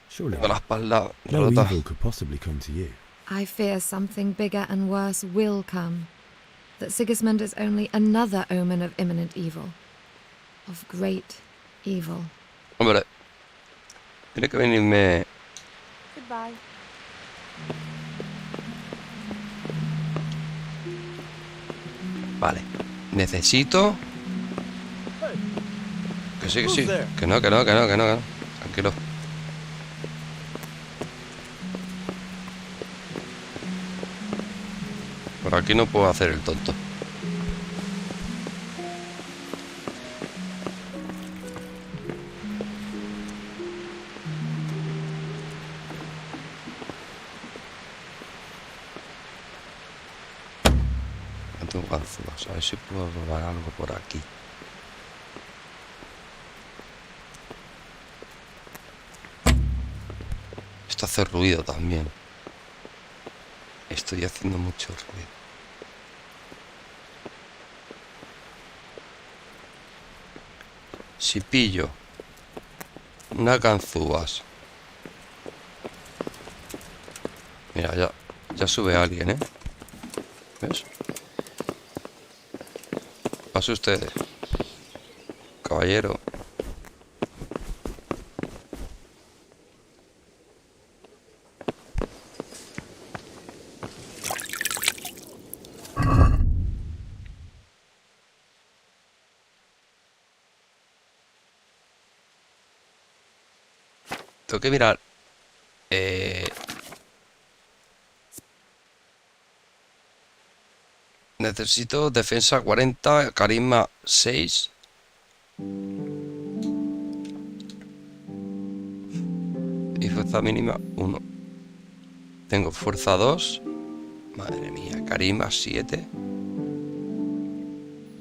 Surely la espalda no rota. evil could possibly come to you. I fear something bigger and worse will come. That Sigismund is only another omen of imminent evil. Of great evil. Hombre. Tiene que venirme. Goodbye. Vale. Necesito. Que sí, que sí. Que no. Tranquilo. Por aquí no puedo hacer el tonto. No tengo ganzúas. A ver si puedo robar algo por aquí. Esto hace ruido también. Estoy haciendo mucho ruido. Si pillo unas ganzúas. Mira, ya sube alguien, ¿eh? ¿Ves? Pase usted, caballero. Tengo que mirar. Necesito defensa 40, carisma 6. Y fuerza mínima 1. Tengo fuerza 2. Madre mía, carisma 7.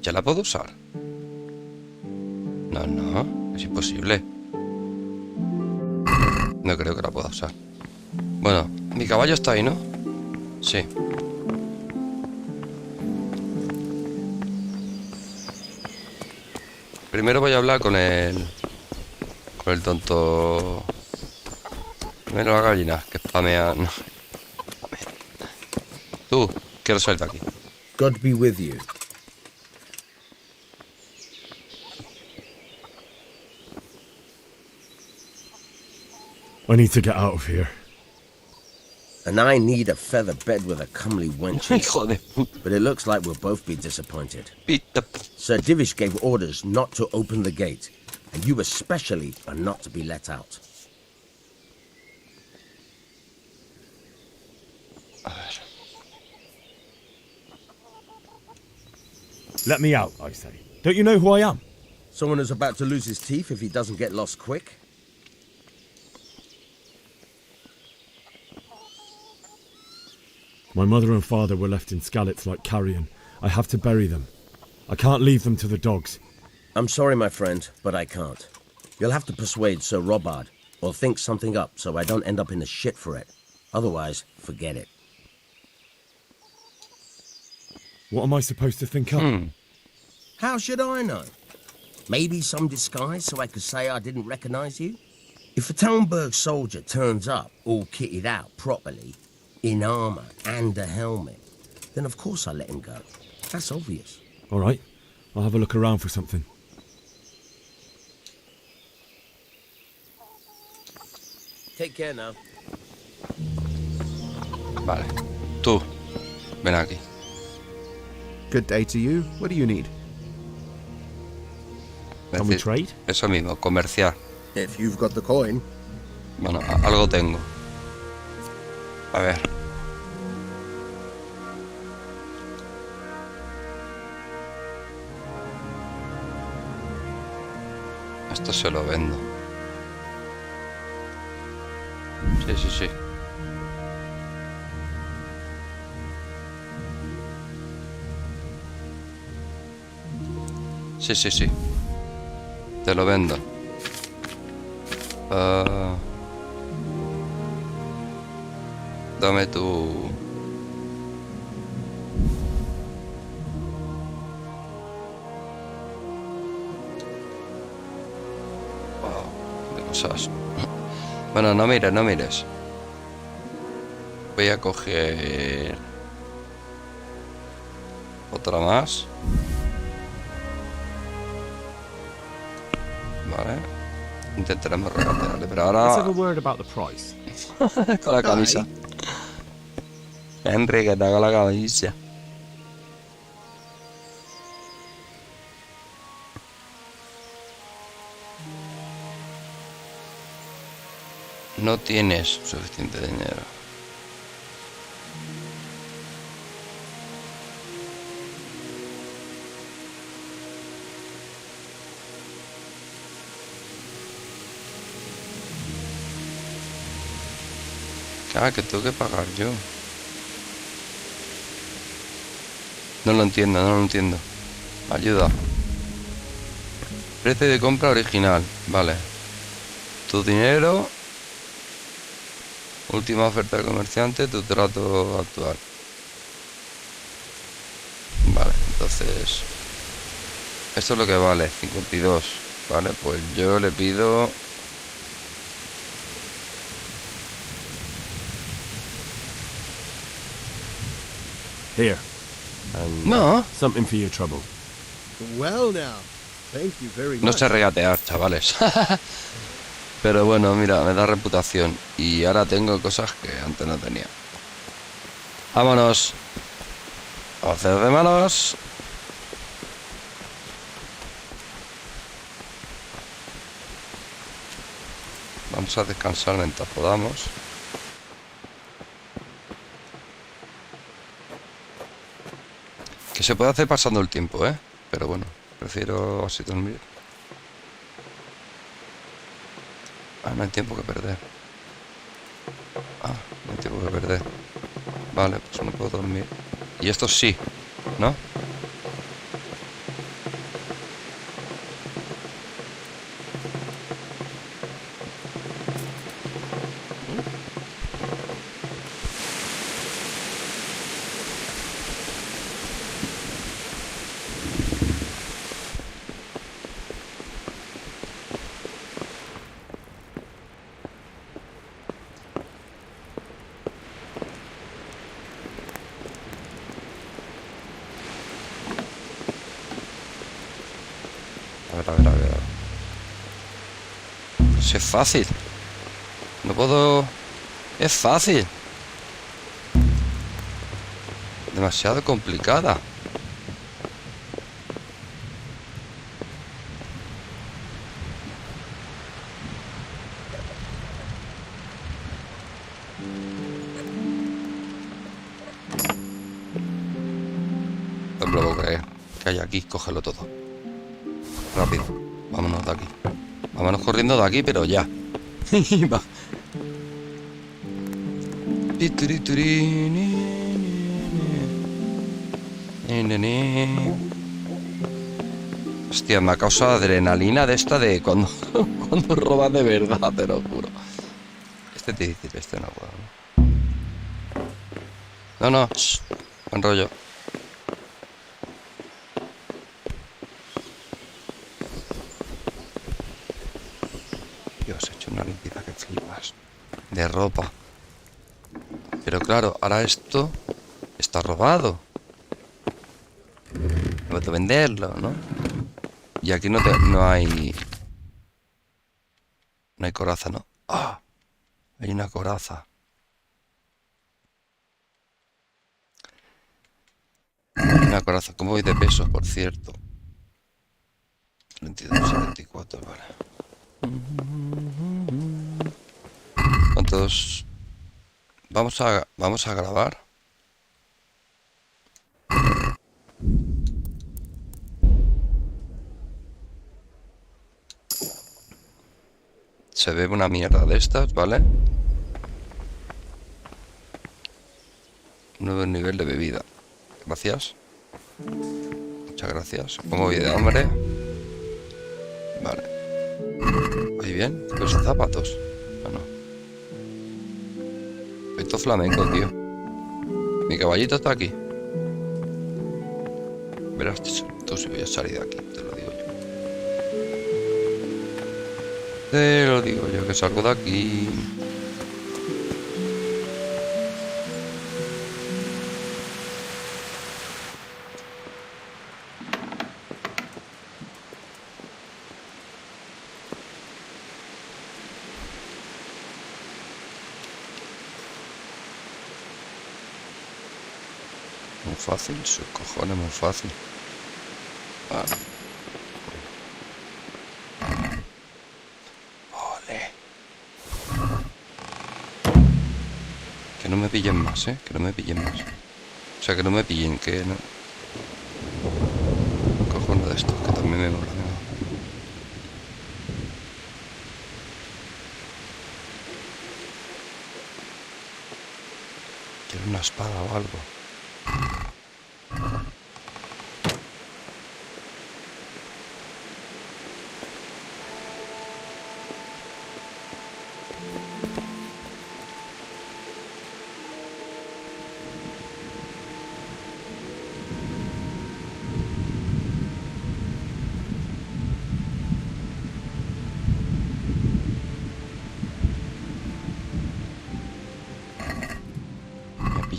¿Ya la puedo usar? No, es imposible. No creo que la pueda usar. Bueno, mi caballo está ahí, ¿no? Sí. Primero voy a hablar con el tonto. Primero la gallina, que spamea. No. Tú, quiero salir de aquí. God be with you. I need to get out of here. And I need a feather bed with a comely wench. But it looks like we'll both be disappointed. Sir Divish gave orders not to open the gate, and you especially are not to be let out. Let me out, I say. Don't you know who I am? Someone who's about to lose his teeth if he doesn't get lost quick? My mother and father were left in Skalitz like carrion. I have to bury them. I can't leave them to the dogs. I'm sorry, my friend, but I can't. You'll have to persuade Sir Robard, or think something up so I don't end up in the shit for it. Otherwise, forget it. What am I supposed to think up? How should I know? Maybe some disguise so I could say I didn't recognize you? If a Talmberg soldier turns up all kitted out properly, in armor and a helmet, then of course I let him go. That's obvious. All right, I'll have a look around for something. Take care now. Vale, tú, ven aquí. Good day to you. What do you need? Can we trade? Eso mismo, comerciar. If you've got the coin. Bueno, algo tengo. A ver. Esto se lo vendo. Sí. Sí. Te lo vendo. Dame tu... de cosas. Bueno, no mires. Voy a coger... otra más. Vale. Intentaremos regatearle, pero ahora... Let's have a word about the price. Con la camisa. Henry, que te haga la camisa. No tienes suficiente dinero. Ah, que tengo que pagar yo. No lo entiendo. Ayuda. Precio de compra original. Vale. Tu dinero. Última oferta del comerciante. Tu trato actual. Vale, entonces... esto es lo que vale. 52. Vale, pues yo le pido... Here. No. Something for your trouble. Well now, thank you very much. No sé regatear, chavales. Pero bueno, mira, me da reputación. Y ahora tengo cosas que antes no tenía. Vámonos. Vamos a hacer de manos. Vamos a descansar mientras podamos. Que se puede hacer pasando el tiempo, ¿eh? Pero bueno, prefiero así dormir. Ah, no hay tiempo que perder. Ah, no hay tiempo que perder. Vale, pues no puedo dormir. Y esto sí, ¿no? A ver. Pues es fácil. No puedo... Es fácil. Demasiado complicada. No me lo puedo creer. Que hay aquí, cógelo todo. Rápido, vámonos de aquí. Vámonos corriendo de aquí, pero ya. Hostia, me ha causado adrenalina de esta de cuando robas de verdad, te lo juro. Este te dice, este no puedo. No, buen rollo. Dios, he hecho una limpieza que flipas. De ropa. Pero claro, ahora esto está robado. No puedo venderlo, ¿no? Y aquí no hay... No hay coraza, ¿no? ¡Ah! Hay una coraza. Una coraza. ¿Cómo voy de peso, por cierto? 22, 74, vale. ¿Cuántos? Vamos a grabar. Se bebe una mierda de estas, ¿vale? Nuevo nivel de bebida. Gracias. Muchas gracias. ¿Cómo voy de hambre? Vale. ¿Voy bien? ¿Los zapatos? No. Esto es flamenco, tío. Mi caballito está aquí. Verás tú si voy a salir de aquí, te lo digo yo. Te lo digo yo, que salgo de aquí. Muy fácil, sus cojones, muy fácil. Vale. Ole. Que no me pillen más, que no me pillen más. O sea, que no me pillen, que no. Cojo uno de estos, que también me mola. Quiero una espada o algo.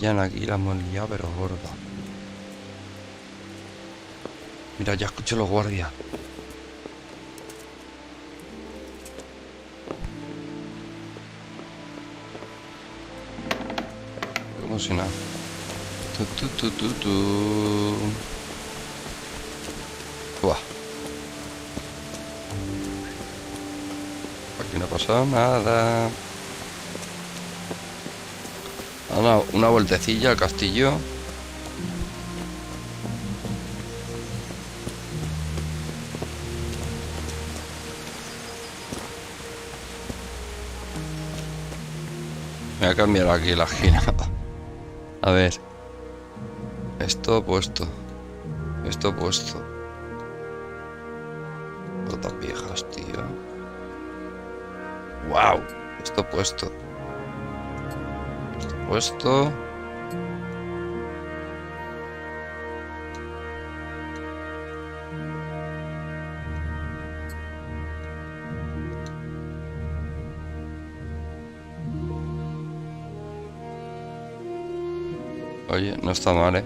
Aquí la hemos liado, pero gorda. Mira, ya escucho los guardias. Como si nada. Buah. Aquí no ha pasado nada. Una vueltecilla al castillo. Me voy a cambiar aquí la gira. A ver. Esto puesto. Esto puesto. Botas viejas, tío. ¡Wow! Esto puesto. Esto puesto. Oye, no está mal, ¿eh?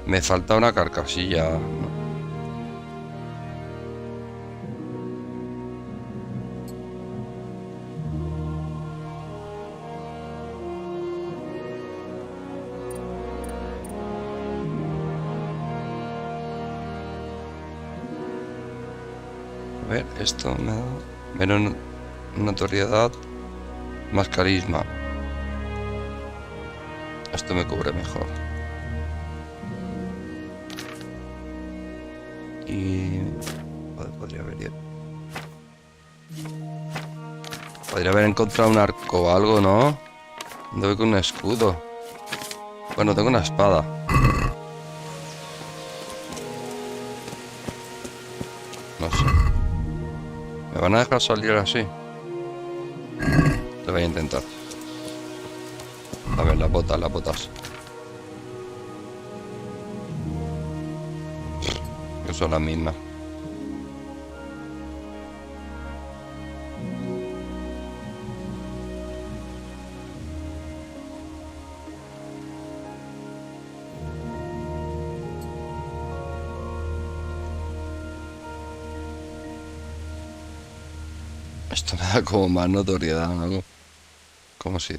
Me falta una carcasilla. A ver, esto me da menos notoriedad, más carisma. Esto me cubre mejor. Y podría haber encontrado un arco o algo, ¿no? ¿Dónde voy con un escudo? Bueno, tengo una espada. No sé. ¿Me van a dejar salir así? Lo voy a intentar. A ver, las botas. Que son las mismas. Esto me da como más notoriedad, ¿no? Como si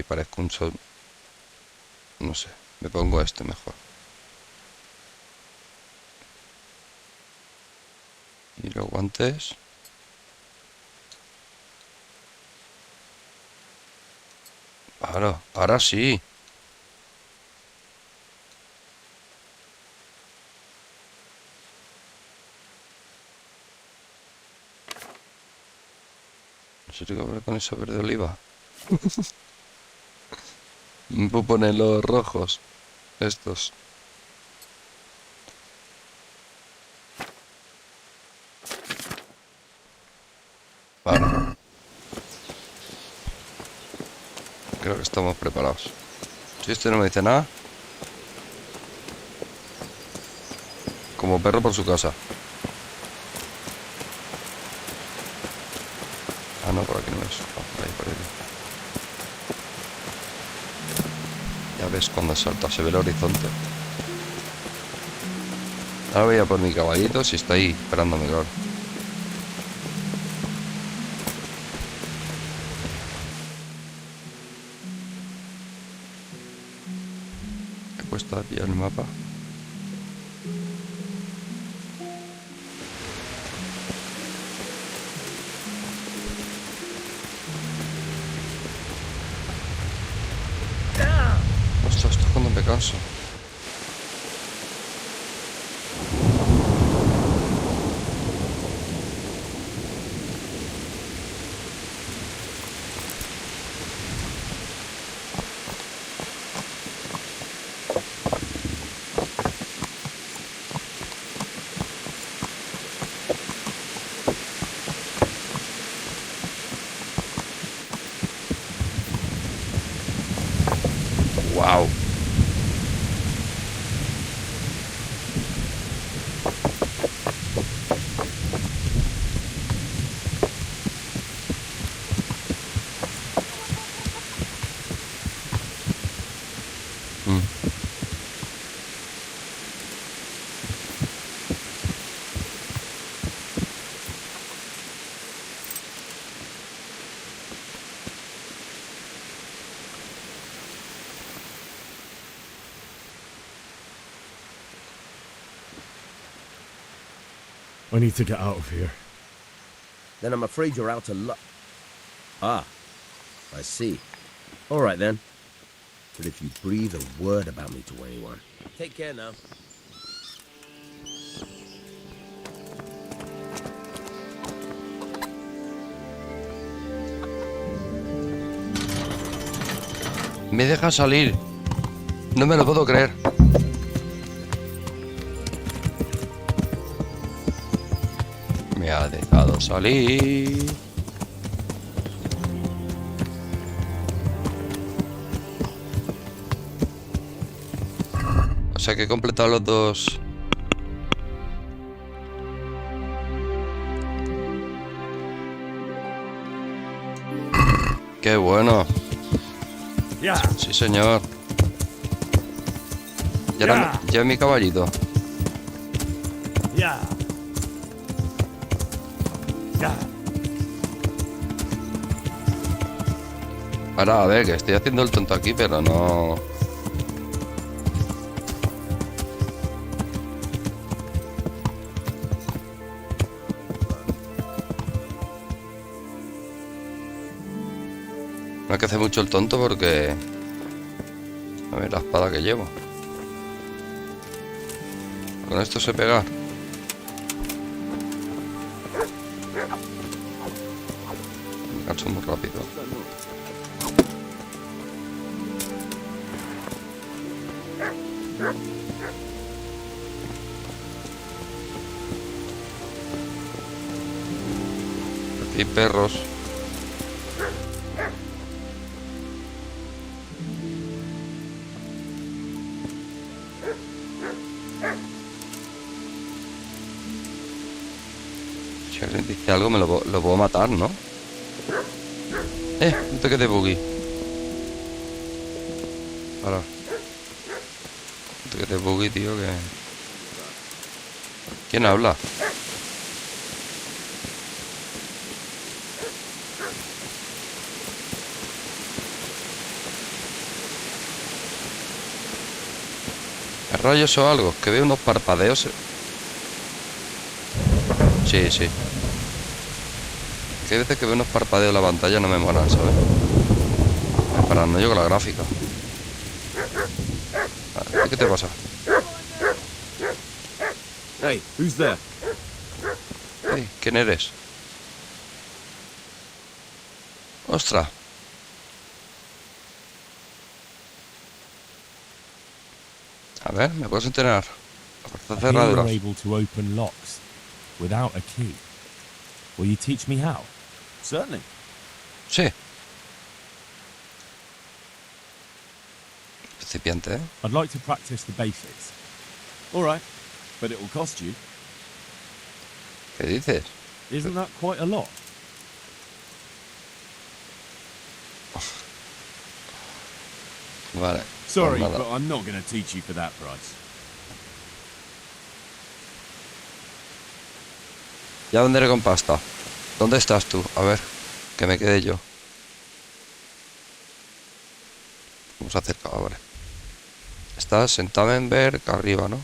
parezco un sol. No sé, me pongo este mejor. Y los guantes. Claro, ahora sí. ¿En serio que habrá con esa verde oliva? Me puedo poner los rojos. Estos. Vale. Creo que estamos preparados. Si este no me dice nada. Como perro por su casa. Ah, no, por aquí no es. Por ahí, por ahí. Ya ves cuando salta, se ve el horizonte. Ahora voy a por mi caballito si está ahí esperándome, claro. Me cuesta pillar el mapa. Ostras, esto es cuando me canso. Wow. I need to get out of here. Then I'm afraid you're out of luck. Ah, I see. All right then. But if you breathe a word about me to anyone, take care now. Me deja salir. No me lo puedo creer. Me ha dejado salir. O sea que he completado los dos. ¡Qué bueno! Sí, señor. Ya mi caballito. Ahora, a ver, que estoy haciendo el tonto aquí, pero no... No hay que hacer mucho el tonto porque... A ver la espada que llevo. Con esto sé pegar. Me canso muy rápido. Aquí hay perros. Si alguien dice algo me lo puedo matar, ¿no? No te quedes buggy. Ahora. No te quedes buggy, tío, que... ¿Quién habla? ¿Es rayos o algo? Que veo unos parpadeos. Sí, sí. Que hay veces que veo unos parpadeos en la pantalla no me molan, ¿sabes? Me paranoio con la gráfica. ¿Qué te pasa? Hey, who's there? Hey, ¿quién eres? ¡Ostras! A ver, ¿me puedes entrenar? La cerradura. Able to open locks without a key. Will you teach me how? Certainly. Sí. Principiante, ¿eh? I'd like to practice the basics. All right, but it will cost you. ¿Qué dices? Isn't that quite a lot? Vale. Sorry, but I'm not going to teach you for that price. ¿Ya dónde con pasta? ¿Dónde estás tú? A ver, que me quede yo. Vamos a acercar, vale. Estás en Tamenberg, arriba, ¿no?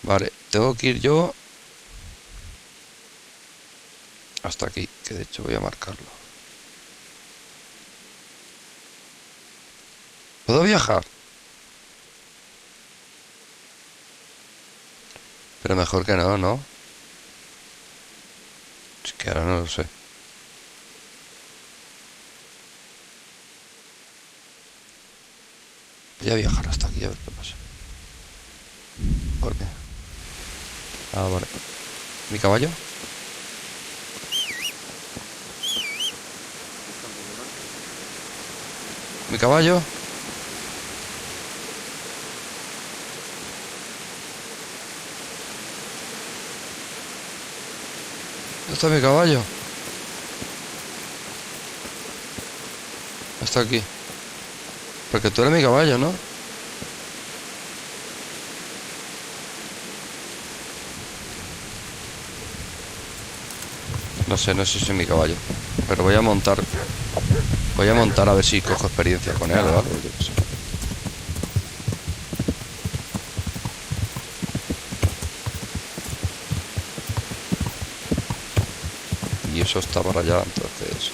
Vale, tengo que ir yo hasta aquí, que de hecho voy a marcarlo. ¿Puedo viajar? Pero mejor que no, ¿no? Es que ahora no lo sé. Voy a viajar hasta aquí a ver qué pasa. ¿Por qué? Ah, vale. ¿Mi caballo? ¿Mi caballo? ¿Dónde está mi caballo? Está aquí. Porque tú eres mi caballo, ¿no? No sé si es mi caballo. Pero voy a montar. Voy a montar a ver si cojo experiencia con él o algo. Yo qué sé. eso está para allá, entonces...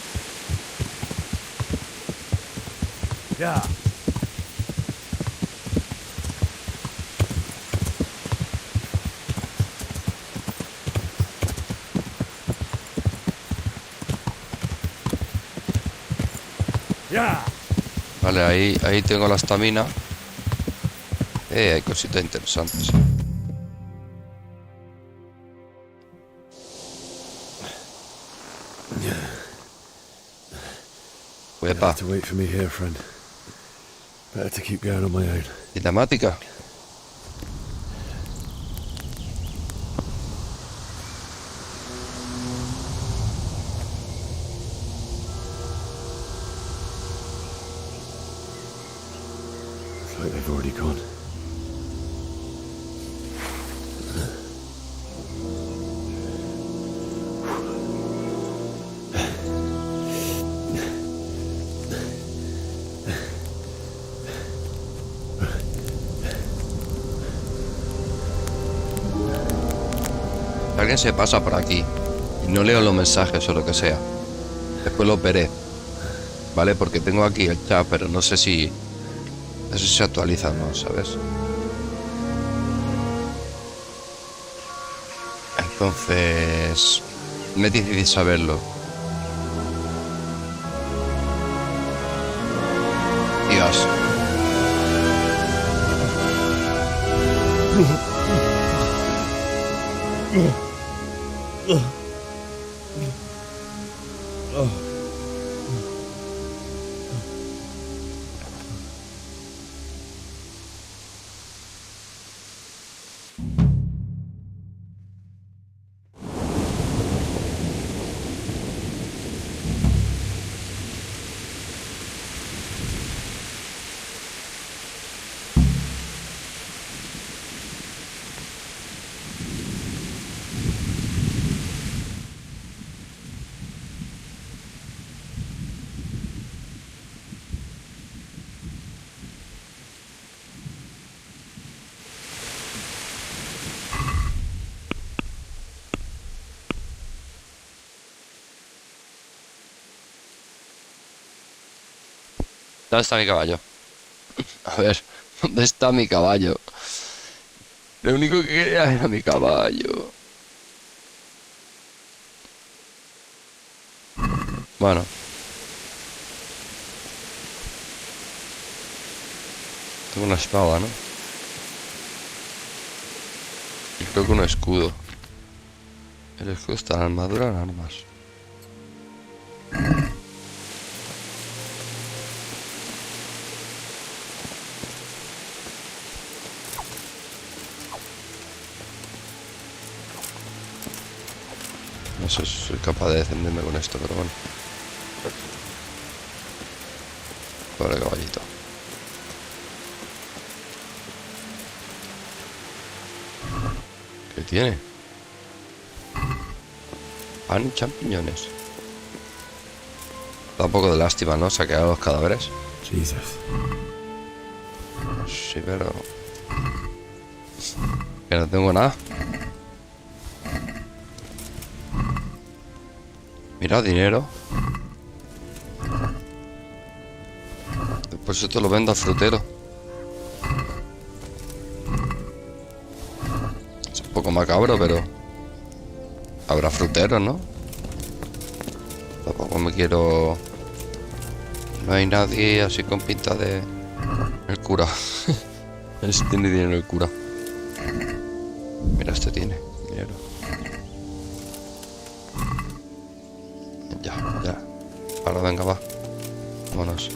Ya. Ya. Vale, ahí tengo la estamina. Hay cositas interesantes. You'll have to wait for me here, friend. Better to keep going on my own. Cinemática. Looks like they've already gone. Alguien se pasa por aquí y no leo los mensajes o lo que sea, después lo veré, ¿vale? Porque tengo aquí el chat, pero no sé si se actualiza o no, ¿sabes? Entonces me es difícil saberlo. Dios. ¿Dónde está mi caballo? A ver, ¿dónde está mi caballo? Lo único que quería era mi caballo. Bueno. Tengo una espada, ¿no? Y creo que un escudo. El escudo está en armadura en armas. No sé si soy capaz de defenderme con esto, pero bueno. Pobre caballito. ¿Qué tiene? Pan y champiñones. Da un poco de lástima, ¿no? Saquear los cadáveres. Jesus. Sí, pero... que no tengo nada. Mira, dinero. Después esto lo vendo al frutero. Es un poco macabro, pero... habrá fruteros, ¿no? Tampoco me quiero... No hay nadie así con pinta de... El cura. Este tiene dinero el cura. Mira, este tiene dinero. Ya. Ahora venga, va. Vámonos.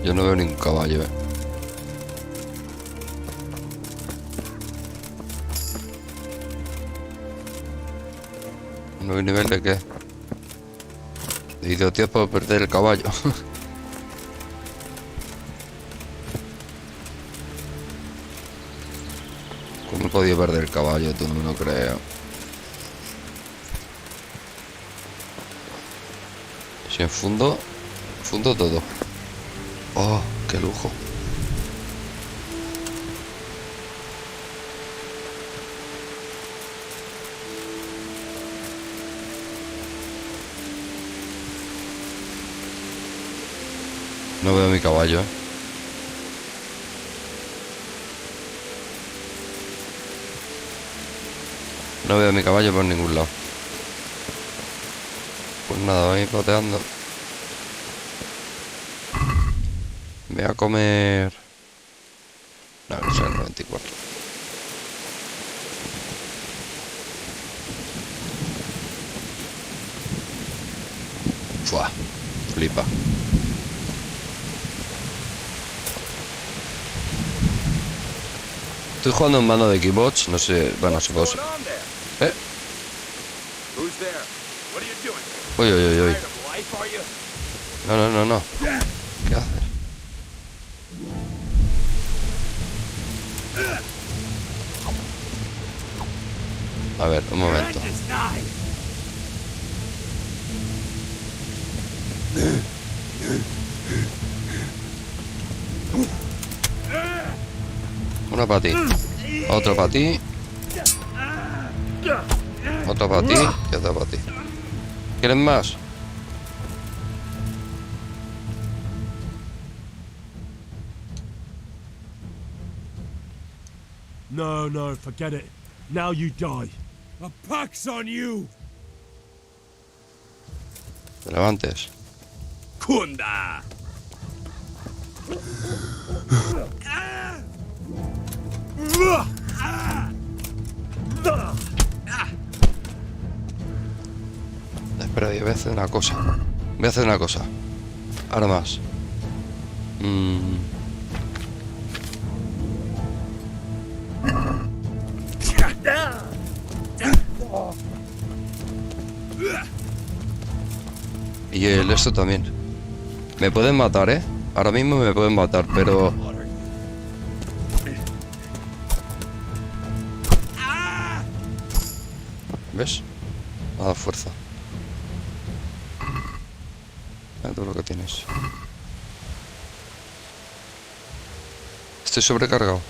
Yo no veo ningún caballo, ¿No hay nivel de qué? De idiotía para perder el caballo. ¿Cómo he podido perder el caballo? Tú no me lo creas. Si enfundo todo. Oh, qué lujo. No veo mi caballo, ¿eh? No veo mi caballo por ningún lado. Pues nada, voy poteando. Me voy a comer... No, no sé, el 94. Fua, flipa. Estoy jugando en mano de Xbox, no sé, bueno, supongo. Uy, uy, uy, uy. No, no, no, no. ¿Qué haces? A ver, un momento. Una para ti. Otro para ti. Otro para ti y otro para ti. ¿Quieren más? No, no, forget it. Now you die. A pox on you! Te levantes. Kunda! Espera, yo voy a hacer una cosa. Voy a hacer una cosa. Ahora más. Y el esto también. Me pueden matar, ¿eh? Ahora mismo me pueden matar, pero... ¿Ves? Nada, fuerza. Mira todo lo que tienes. Estoy sobrecargado.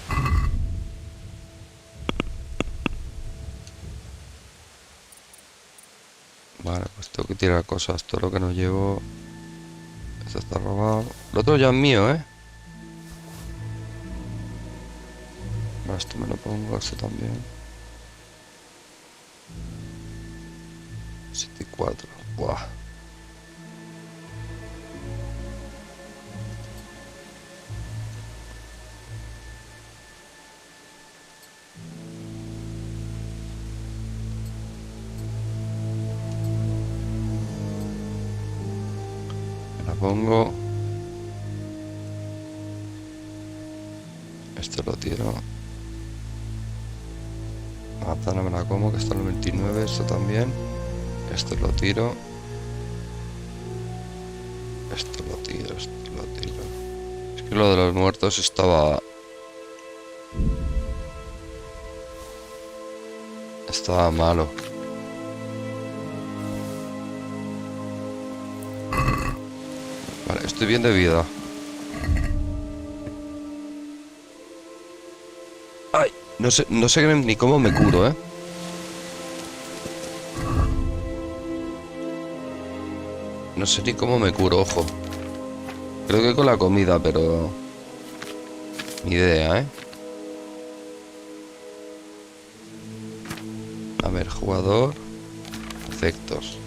Vale, pues tengo que tirar cosas. Todo lo que no llevo. Esto está robado. Lo otro ya es mío, ¿eh? Ahora esto me lo pongo, esto también. 74. Buah. Me la pongo. Esto lo tiro. Esta no me la como, que está en el 29. Esto también. Esto lo tiro. Esto lo tiro, esto lo tiro. Es que lo de los muertos estaba... Estaba malo. Vale, estoy bien de vida. Ay, no sé ni cómo me curo, ¿eh? No sé ni cómo me curo, ojo. Creo que con la comida, pero... Ni idea, ¿eh? A ver, jugador... Efectos.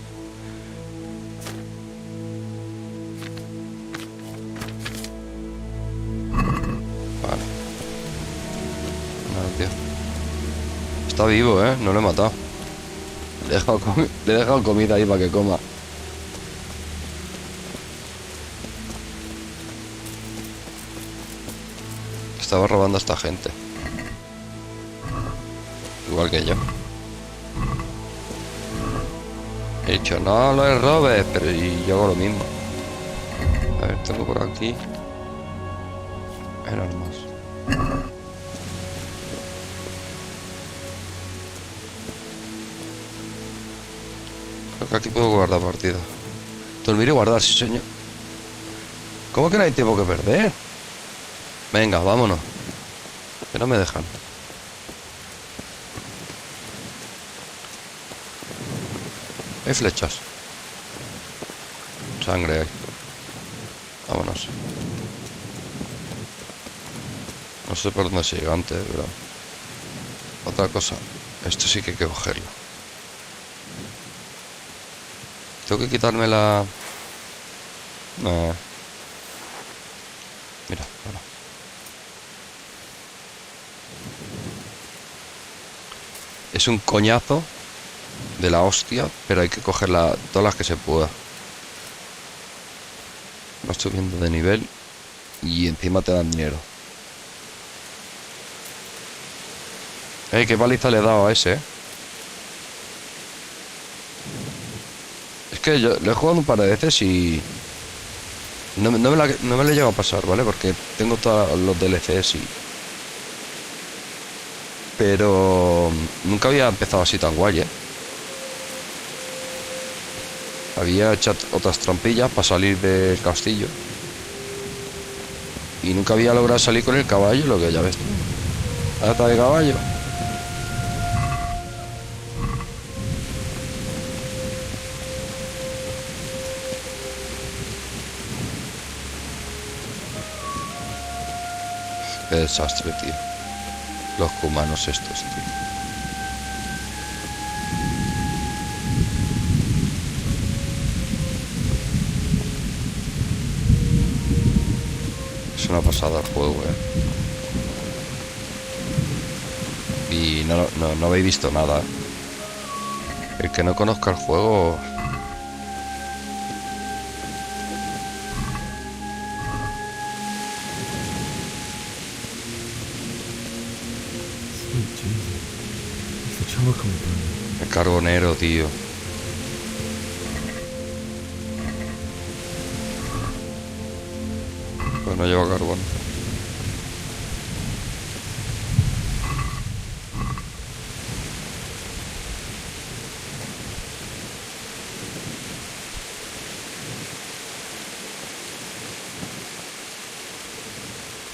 Vale. Nada, tío. Está vivo, ¿eh? No lo he matado. Le he dejado comida ahí para que coma. Estaba robando a esta gente. Igual que yo. He dicho, no lo robes, pero y yo hago lo mismo. A ver, tengo por aquí el armas. Creo que aquí puedo guardar partida. Dormir y guardar, sí señor. ¿Cómo que no hay tiempo que perder? Venga, vámonos. Que no me dejan. Hay flechas. Sangre hay. Vámonos. No sé por dónde se llega antes, pero... Otra cosa. Esto sí que hay que cogerlo. Tengo que quitarme la... Mira, bueno. Es un coñazo de la hostia, pero hay que cogerla todas las que se pueda. Vas subiendo de nivel y encima te dan dinero. Qué paliza le he dado a ese, Es que yo lo he jugado un par de veces y no me la he llegado a pasar, ¿vale? Porque tengo todos los DLCs y... Pero nunca había empezado así tan guay, Había hecho otras trampillas para salir del castillo y nunca había logrado salir con el caballo, lo que ya ves. Ata de caballo. Qué desastre, tío. Los humanos estos, tío. Es una pasada el juego, Y no habéis visto nada. El que no conozca el juego... El carbonero, tío. Pues no lleva carbón.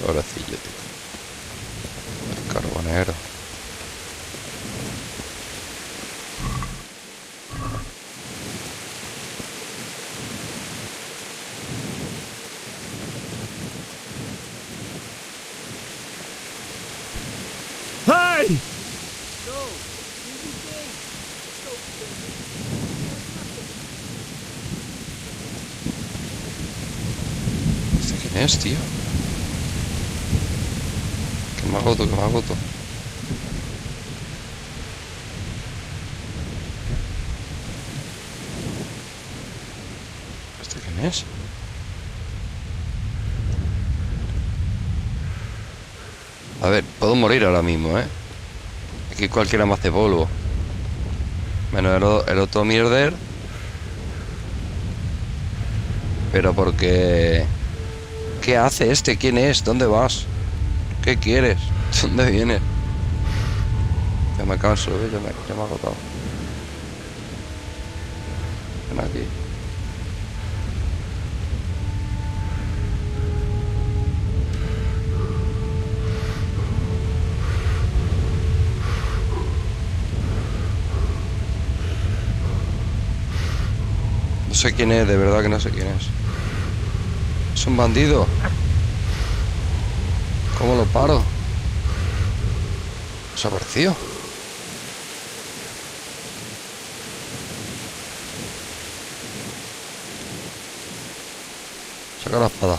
Pobrecillo, tío. El carbonero. Hey! ¿Este quién es, tío? Que me agoto, que me agoto. ¿Este quién es? A ver, puedo morir ahora mismo, Aquí cualquiera me hace polvo. Menos el otro mierder. Pero porque... ¿Qué hace este? ¿Quién es? ¿Dónde vas? ¿Qué quieres? ¿Dónde vienes? Ya me canso, ya me he agotado. Ven aquí. No sé quién es, de verdad que no sé quién es. Es un bandido. ¿Cómo lo paro? Se ha aparecido. Saca la espada.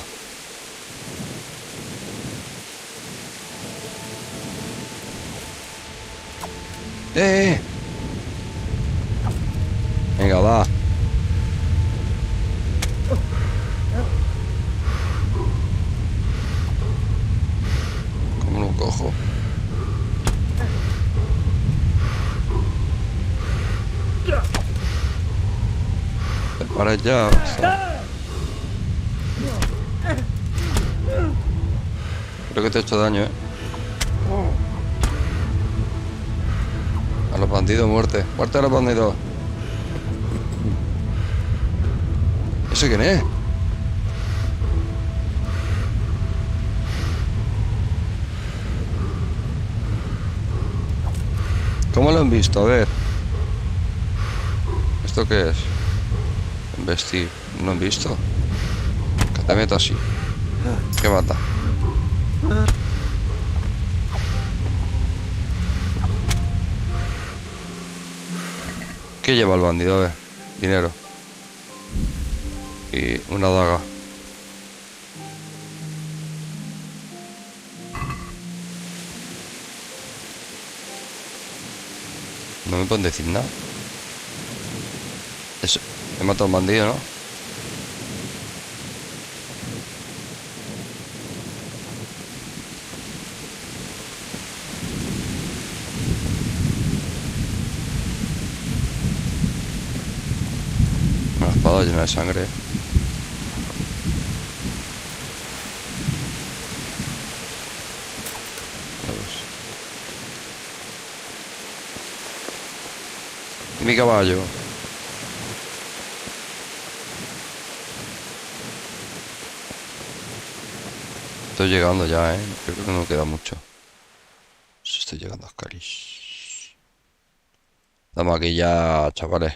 Venga, va. ¿Cómo lo cojo? Para allá. Creo que te he hecho daño, A los bandidos, muerte. Muerte a los bandidos. ¿Ese quién es? ¿Cómo lo han visto? A ver. ¿Esto qué es? Vestir. ¿No lo han visto? Que te meto así. ¿Qué mata? ¿Qué lleva el bandido? A ver. Dinero. Y una daga. No me pueden decir nada. Eso. He matado a un bandido, ¿no? Una espada llena de sangre. Mi caballo. Estoy llegando ya, creo que no queda mucho. Estoy llegando a Caris. Estamos aquí ya, chavales.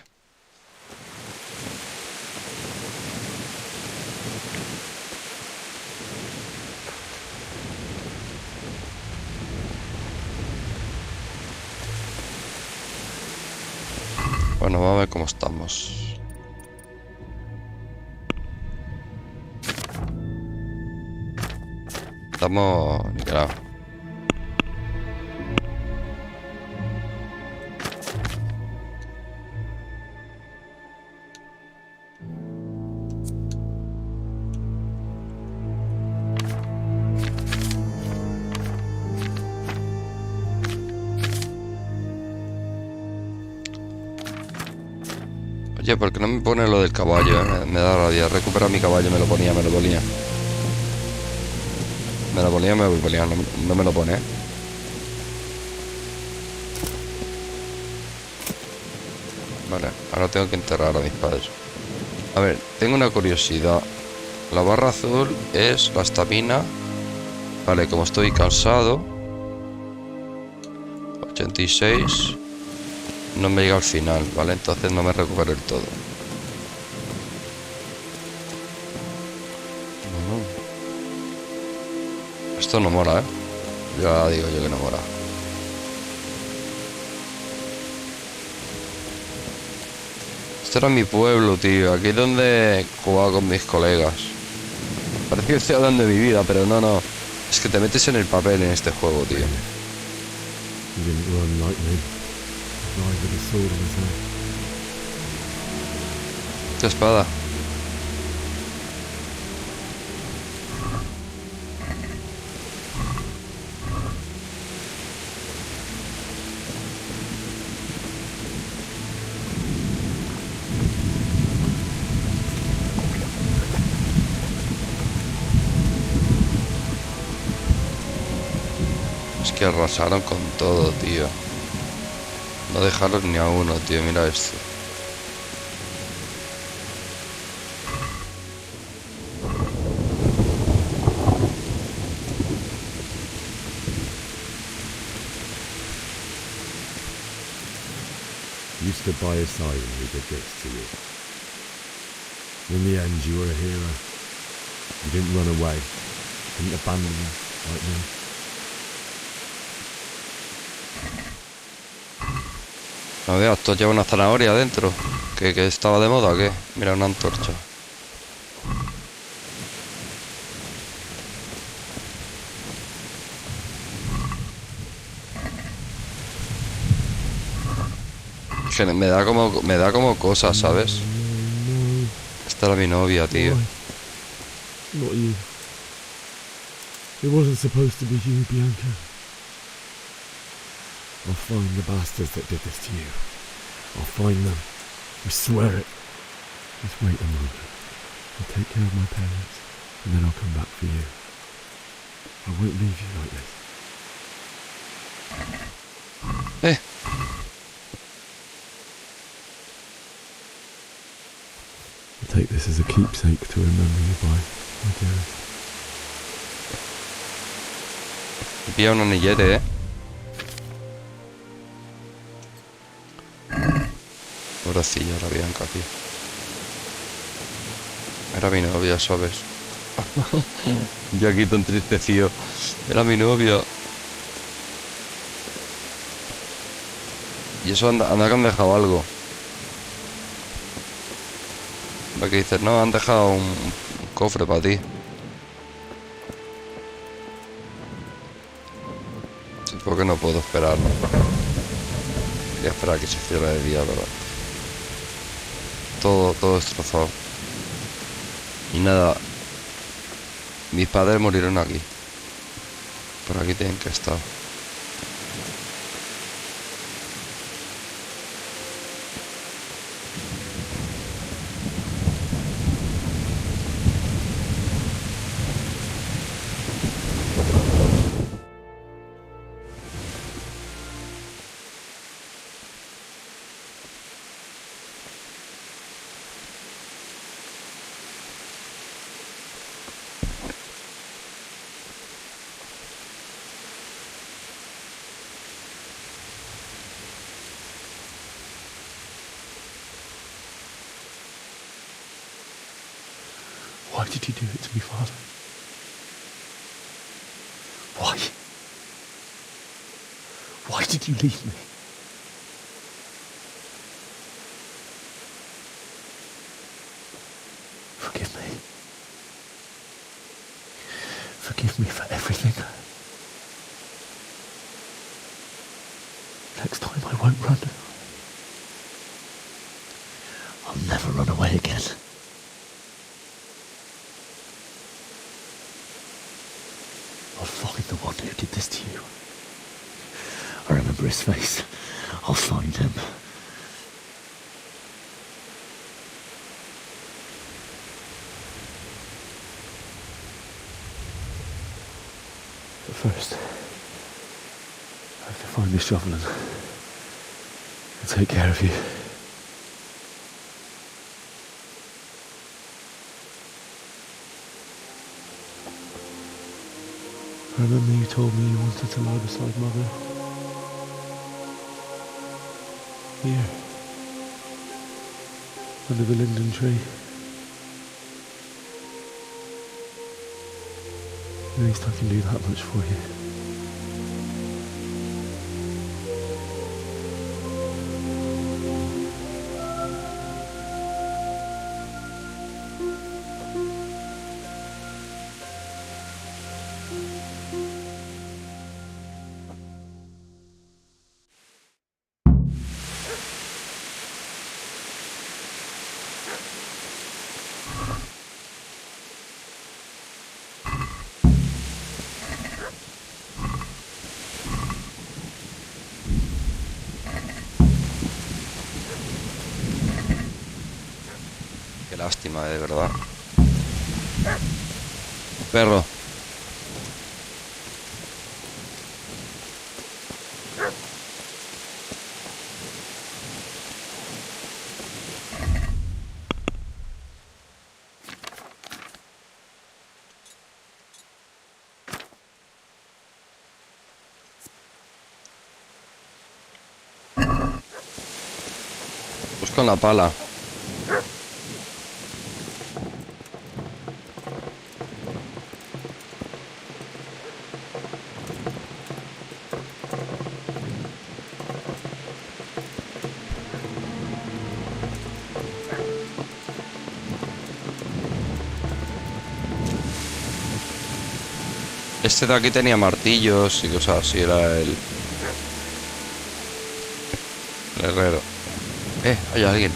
Bueno, vamos a ver cómo estamos. Estamos niquelados. Oye, ¿por qué no me pone lo del caballo? Me da rabia. Recupera mi caballo, me lo ponía, me lo ponía. Me lo ponía, me lo ponía, no me lo pone, Vale, ahora tengo que enterrar a mis padres. A ver, tengo una curiosidad. La barra azul es la estamina. Vale, como estoy cansado. 86. No me llega al final, ¿vale? Entonces no me recupero el todo. Esto no mola, Ya digo yo que no mola. Este era mi pueblo, tío. Aquí es donde jugaba con mis colegas. Parece que estoy hablando de mi vida, pero no. Es que te metes en el papel en este juego, tío. ¿Qué espada? Es que arrasaron con todo, tío. No dejaron ni a uno, tío. Mira esto. You stood by his side when he did this to you. In the end, you were a hero. You didn't run away. Didn't abandon him like me. No veo, esto lleva una zanahoria adentro. ¿Que estaba de moda o qué? Mira, una antorcha. Que me da como cosas, ¿sabes? Esta era mi novia, tío. Not you. It wasn't supposed to be you, Bianca. I'll find the bastards that did this to you. I'll find them. I swear it. Just wait a moment. I'll take care of my parents, and then I'll come back for you. I won't leave you like this. I'll take this as a keepsake to remember you by, my dearest. Pilla un anillete, Pobrecilla la Bianca, tío. Era mi novia, ¿sabes? Yo aquí tan entristecido. Era mi novia. Y eso anda que han dejado algo. Lo que dices, no, han dejado un cofre para ti. Sí, porque no puedo esperar. Voy a esperar a que se cierre de día, ¿verdad? Todo destrozado. Y nada. Mis padres murieron aquí. Por aquí tienen que estar. Why did you do it to me, Father? Why? Why did you leave me? Forgive me. Forgive me for everything. Next time I won't run. I'll never run away again. I'll find the one who did this to you. I remember his face. I'll find him. But first, I have to find this shovel and take care of you. I remember you told me you wanted to lie beside Mother. Here. Under the linden tree. At least I can do that much for you. Lástima, de verdad. Perro. Pues con la pala. Este de aquí tenía martillos y cosas así, era el herrero. Hay alguien.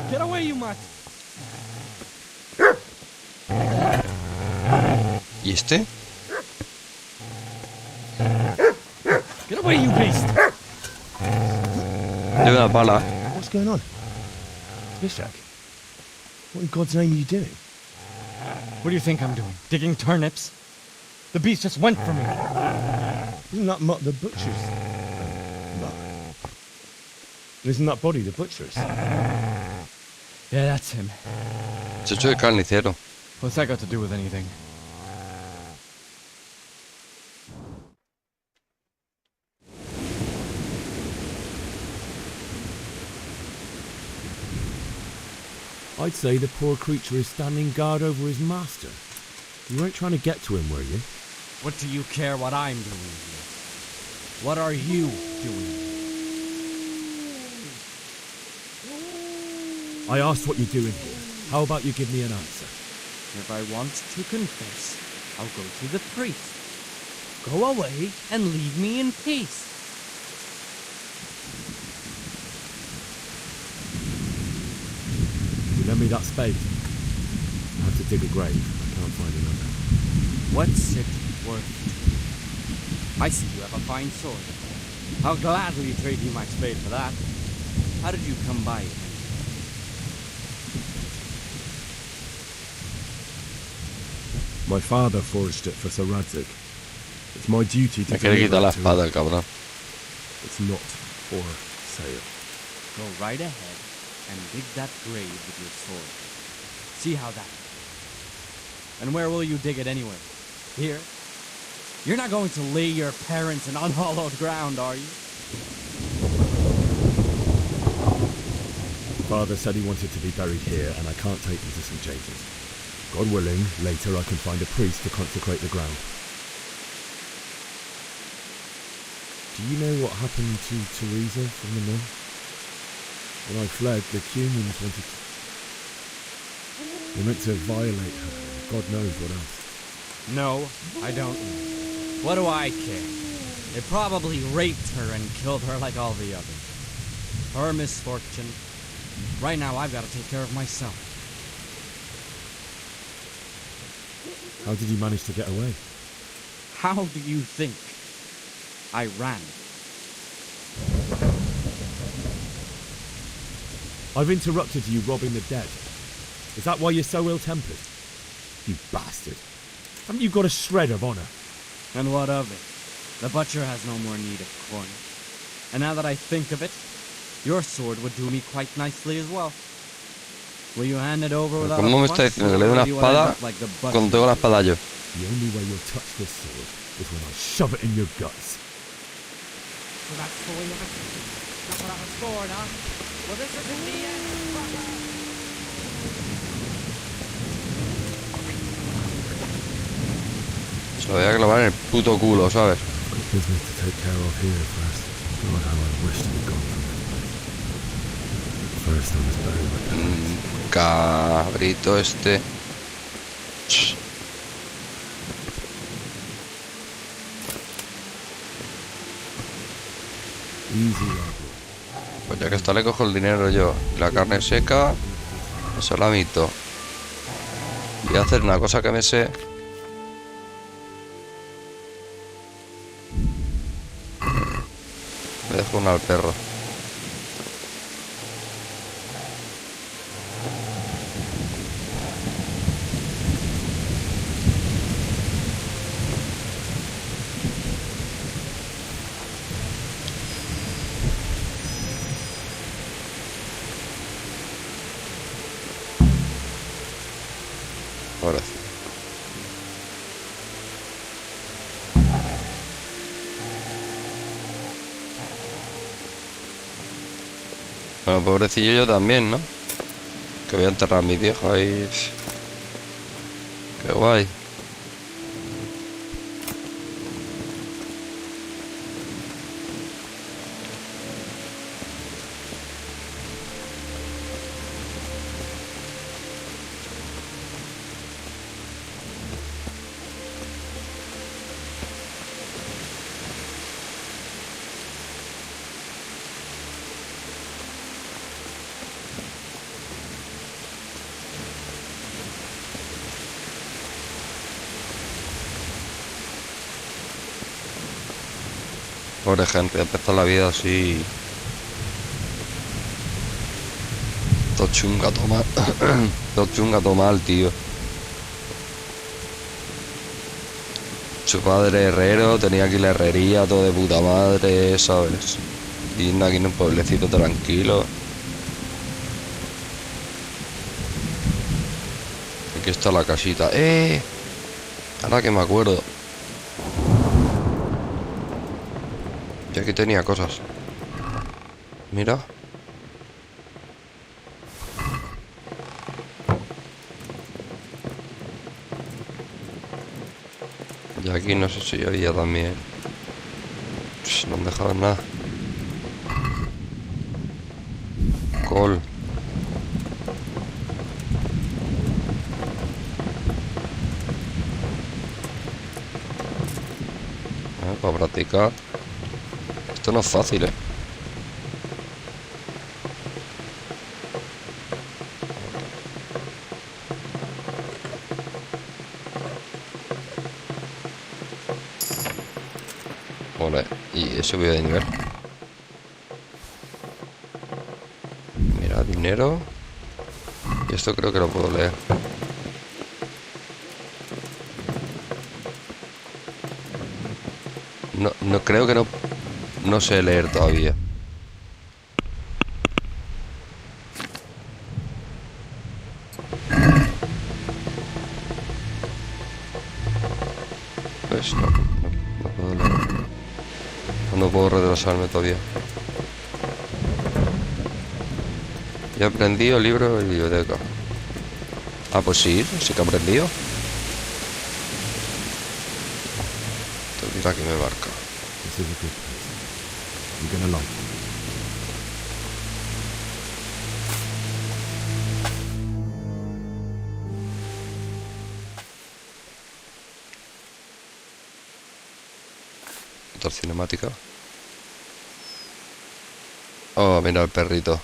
Get away, you mutt! ¿Y este? Get away, you beast! una pala. What's going on? Bishak, what in God's name are you doing? What do you think I'm doing? Digging turnips? The beast just went for me. Isn't that Mutt the butcher's? No. Isn't that body the butcher's? Yeah, that's him. Chucho el carnicero. What's that got to do with anything? I'd say the poor creature is standing guard over his master. You weren't trying to get to him, were you? What do you care what I'm doing here? What are you doing? I asked what you're doing here. How about you give me an answer? If I want to confess, I'll go to the priest. Go away and leave me in peace. You lend me that spade. I have to dig a grave. I can't find another. What's it worth? I see you have a fine sword. I'll gladly trade you my spade for that. How did you come by it? My father forged it for Sir Radzig. It's my duty to Me quiere quitar la deliver it to espada, him. el cabrón. It's not for sale. Go right ahead and dig that grave with your sword. See how that is. And where will you dig it anyway? Here? You're not going to lay your parents in unhallowed ground, are you? Father said he wanted to be buried here, and I can't take him to St. James's. God willing, later I can find a priest to consecrate the ground. Do you know what happened to Teresa from the mill? When I fled, the Cumans wanted to... They meant to violate her, God knows what else. No, I don't. What do I care? They probably raped her and killed her like all the others. Her misfortune. Right now, I've got to take care of myself. How did you manage to get away? How do you think? I ran. I've interrupted you robbing the dead. Is that why you're so ill-tempered? You bastard. Haven't you got a shred of honor? And what of it? The butcher has no more need of corn. And now that I think of it, your sword would do me quite nicely as well. Will you hand it over without ¿Cómo me a está fuss, diciendo que le dé or una do you want to end espada up like the butcher? cuando tengo la espada yo? The only way you'll touch this sword is when I shove it in your guts. So that's the way you have to. That's what I was scoring, huh? Well, this isn't the end. Se lo voy a clavar en el puto culo, ¿sabes? Business to take care of here first. God, how I wish to be gone from it. First I must bury my parents. Cabrito este. Easy, Robbie. Pues ya que está le cojo el dinero yo. La carne seca, eso la mito. Voy a hacer una cosa que me sé. Le dejo una al perro. Ahora sí. Bueno, pobrecillo yo también, ¿no? Que voy a enterrar a mi viejo ahí. Qué guay. Pobre gente, empezó la vida así. Todo chunga, toma. Todo chunga, toma al tío. Su padre herrero, tenía aquí la herrería, todo de puta madre, ¿sabes? Y aquí en un pueblecito tranquilo. Aquí está la casita. Ahora que me acuerdo. Y aquí tenía cosas. Mira. Y aquí no sé si había también. No han dejado nada. Col. Para practicar. Esto no es fácil, ¿eh? Vale, y he subido de nivel. Mira, dinero. Y esto creo que lo puedo leer. No creo que no sé leer todavía. Pues no puedo leer. No puedo retrasarme todavía. Ya he aprendido libro de biblioteca. Ah, pues sí que he aprendido. Mira que me marca. This is a good place. You're gonna like it. Otra cinemática. Oh, mira el perrito.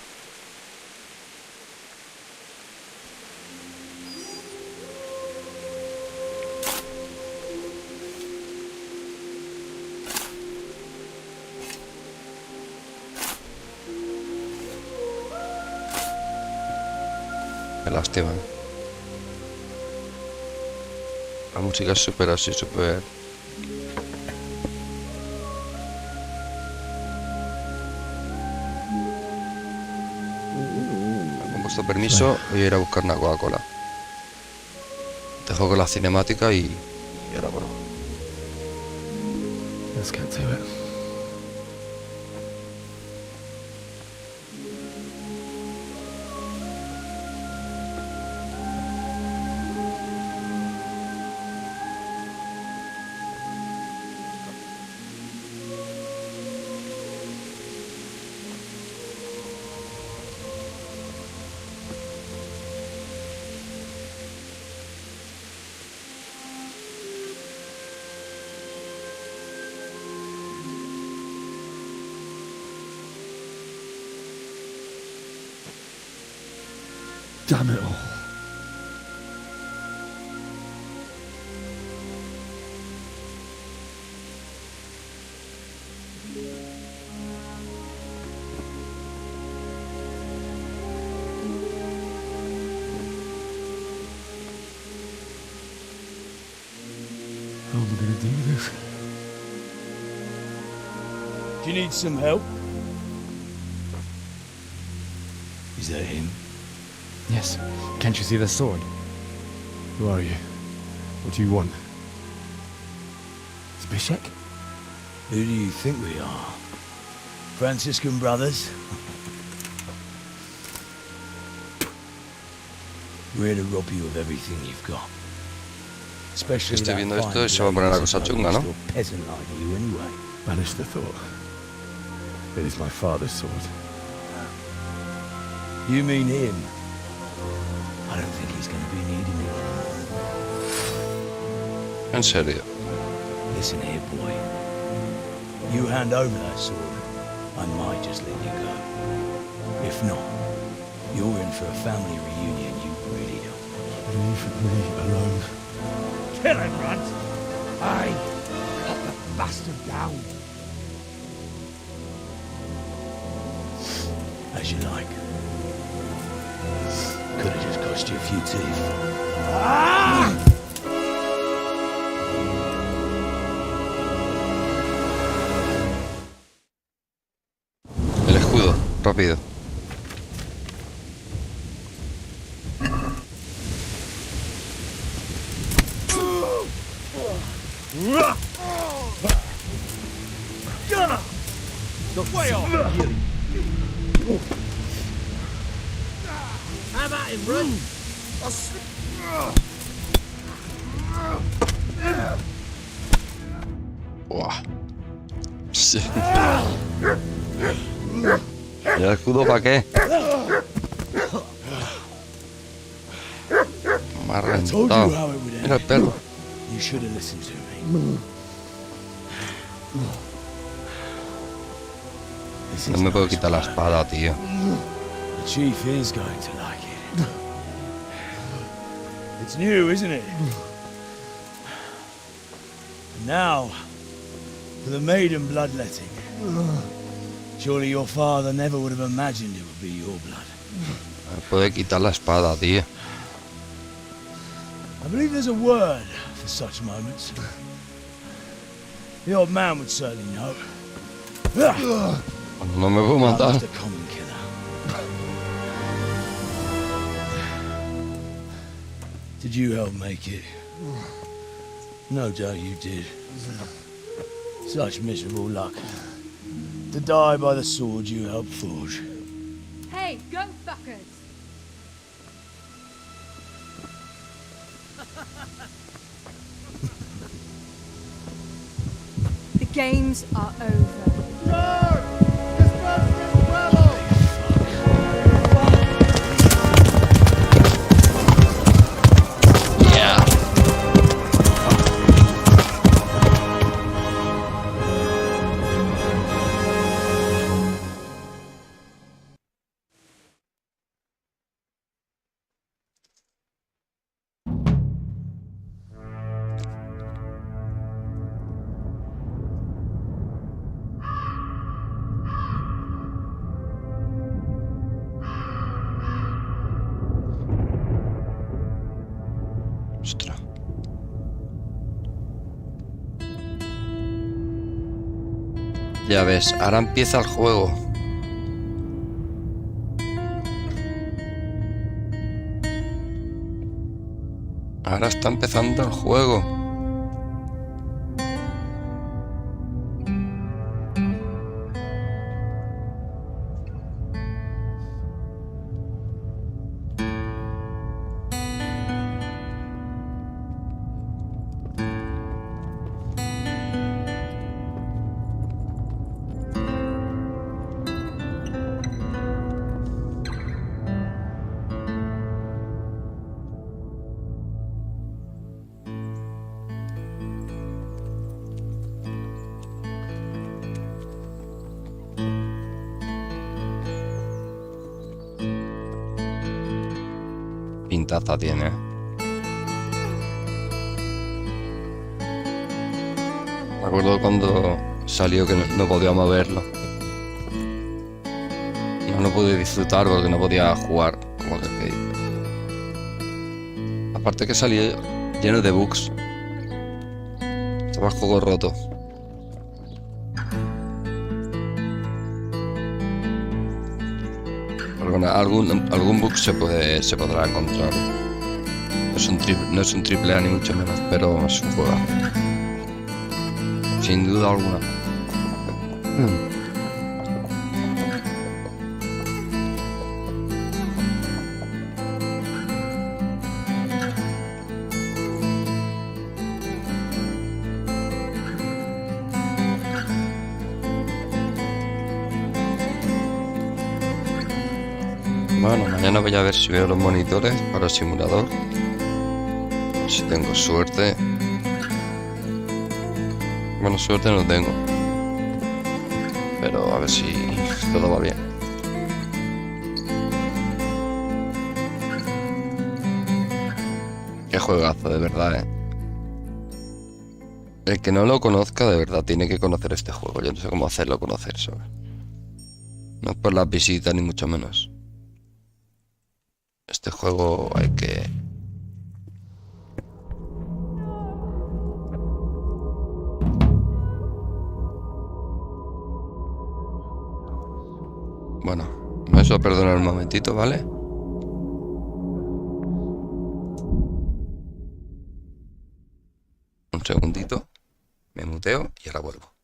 Qué lástima. La música es súper así, súper... Con vuestro permiso, voy a ir a buscar una Coca-Cola. Dejo con la cinemática y ahora bueno. Let's get to it. Damn it all. How am I going to do this? Do you need some help? Is that him? Yes. Can't you see the sword? Who are you? What do you want? Zbyszek? Who do you think we are? Franciscan brothers? We're here to rob you of everything you've got. Especially Estoy that viendo fine esto y se va a poner la cosa blood chunga, ¿no? to a peasant like you anyway. Banish the thought. It is my father's sword. You mean him? I don't think he's going to be needing it. En serio. Listen here, boy. You hand over that sword, I might just let you go. If not, you're in for a family reunion you really don't. Leave me alone. Kill him, Runt! Aye! Cut the bastard down! As you like. Could have just cost you a few teeth. El escudo, rápido. Way off. How about him, run? Buah. Sí. ¿Y el escudo para qué? Me ha reventado. Mira el perro. You should have listened to me. No me puedo quitar la espada, tío. The chief is going to like it. It's new, isn't it? And now, for the maiden bloodletting. Surely your father never would have imagined it would be your blood. Me puede quitar la espada, tío. I believe there's a word for such moments. The old man would certainly know. No me puedo matar. Just a common killer. Did you help make it? No doubt you did. Such miserable luck. To die by the sword you helped forge. Hey, go fuckers! The games are over. Ostras. Ya ves, ahora empieza el juego. Ahora está empezando el juego. Pintaza tiene. Me acuerdo cuando salió que no podía moverlo. No pude disfrutar porque no podía jugar como que quería. Aparte que salió lleno de bugs. Estaba el juego roto. Algún bug se podrá encontrar. No es un triple A ni mucho menos, pero es un juego. Sin duda alguna. Bueno, mañana voy a ver si veo los monitores para el simulador. Si tengo suerte. Bueno, suerte no tengo. Pero a ver si todo va bien. Qué juegazo, de verdad, El que no lo conozca, de verdad, tiene que conocer este juego. Yo no sé cómo hacerlo conocer, ¿sabes? No es por las visitas, ni mucho menos. Este juego hay que... Bueno, me vais a perdonar un momentito, ¿vale? Un segundito. Me muteo y ahora vuelvo.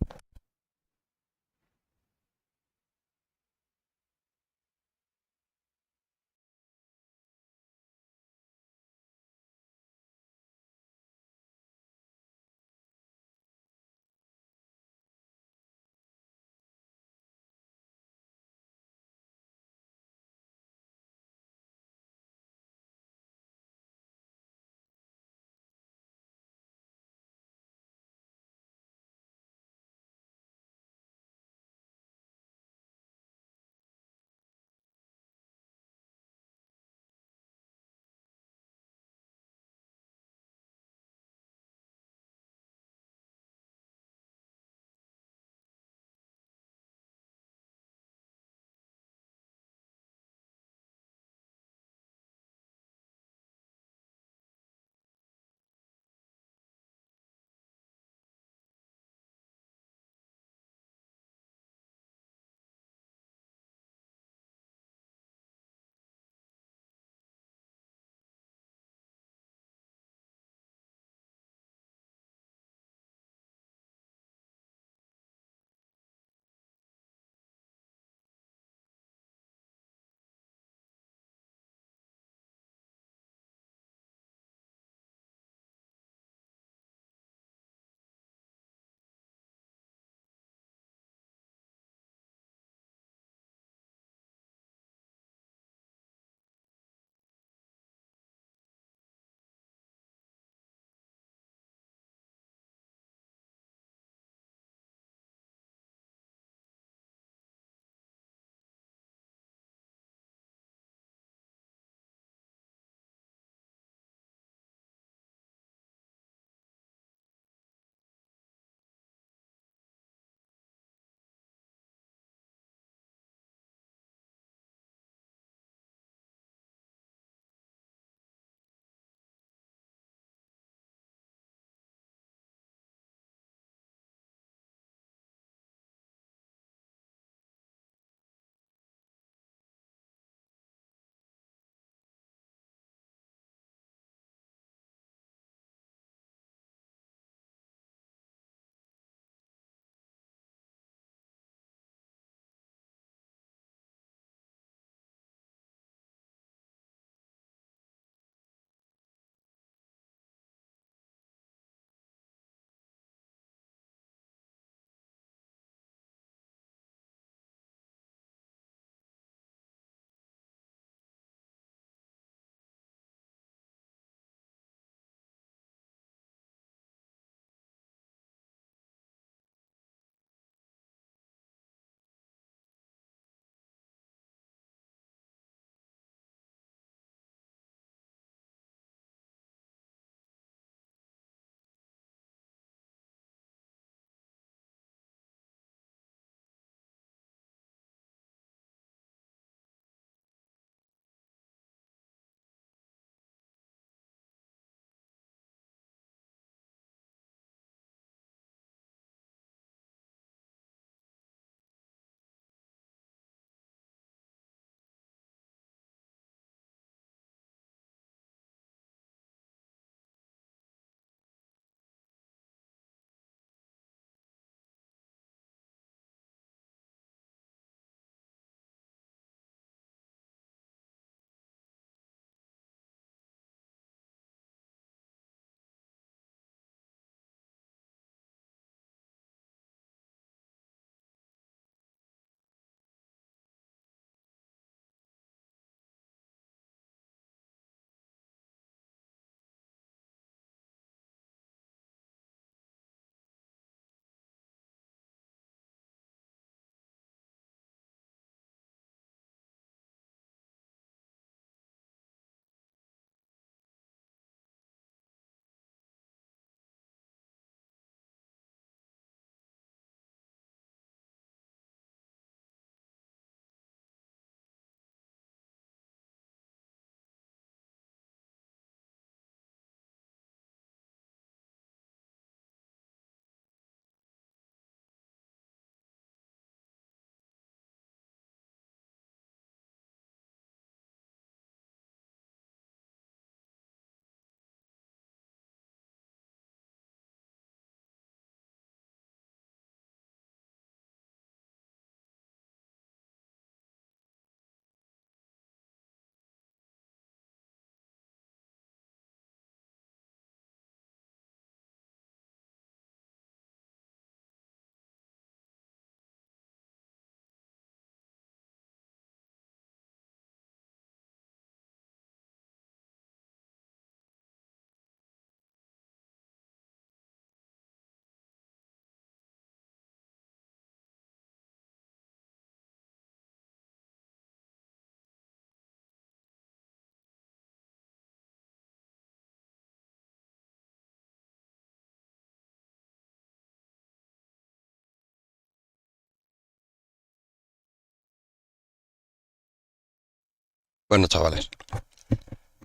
Bueno, chavales,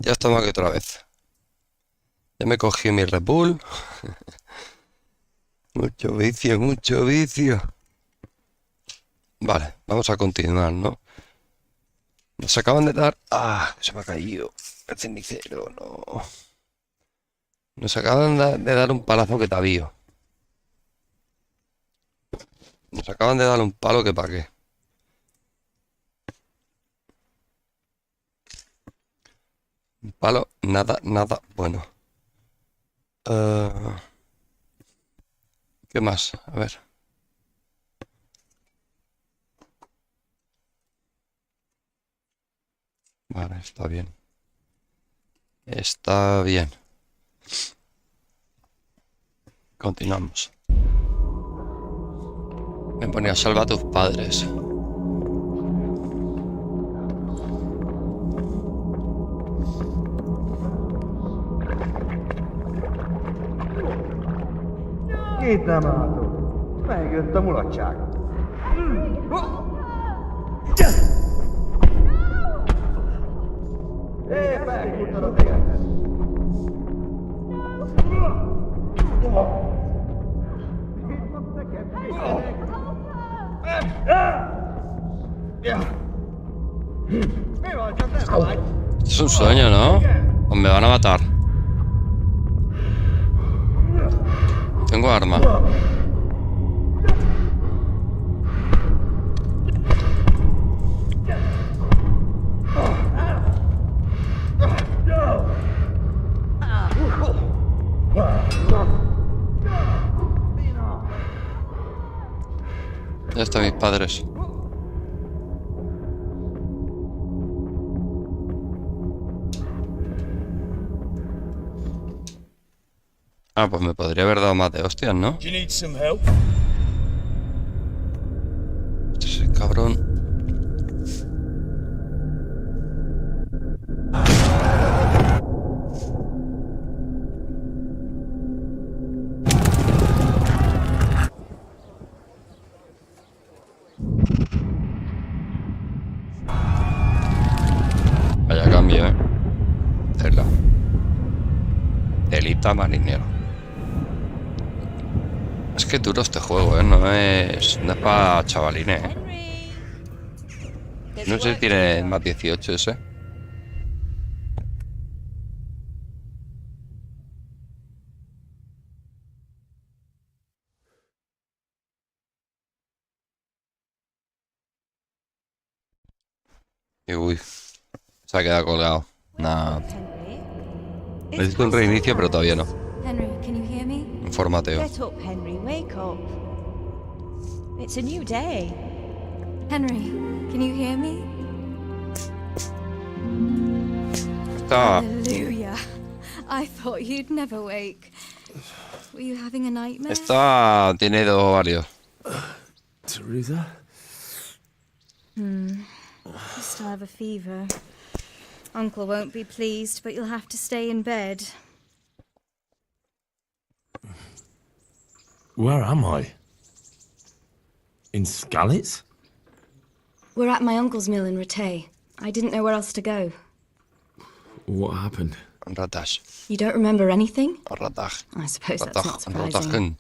ya estamos aquí otra vez. Ya me cogí mi Red Bull. Mucho vicio, mucho vicio. Vale, vamos a continuar, ¿no? Nos acaban de dar... ¡Ah! Se me ha caído el cenicero, no. Nos acaban de dar un palazo que tavío. Nos acaban de dar un palo que pa' qué. Un palo, nada, nada bueno. ¿Qué más? A ver. Vale, está bien. Está bien. Continuamos. Me ponía salva a tus padres. Kiitä maatu. Meikö että mulla tjak? Ei päin kuuntelu tiedä. Es un sueño, ¿no? O me van a matar. Tengo arma. Ya están mis padres. Ah, pues me podría haber dado más de hostias, ¿no? Do you need some help? Ese cabrón. Vaya cambio, Tela. Telita marinero. Es que duro este juego, no es para chavalines, No sé si tiene más 18 ese. Y uy, se ha quedado colgado. Nah. Necesito un reinicio, pero todavía no. Henry, can you hear me? Un formateo. Get up, Henry, wake up. It's a new day. Henry, can you hear me? Está... Hallelujah. I thought you'd never wake. Were you having a nightmare? Está... tiene dos varios. Teresa? You still have a fever. Uncle won't be pleased, but you'll have to stay in bed. Where am I? In Skalitz? We're at my uncle's mill in Rattay. I didn't know where else to go. What happened? Ratash. You don't remember anything? Ratach. I suppose that's not surprising. Ratachen.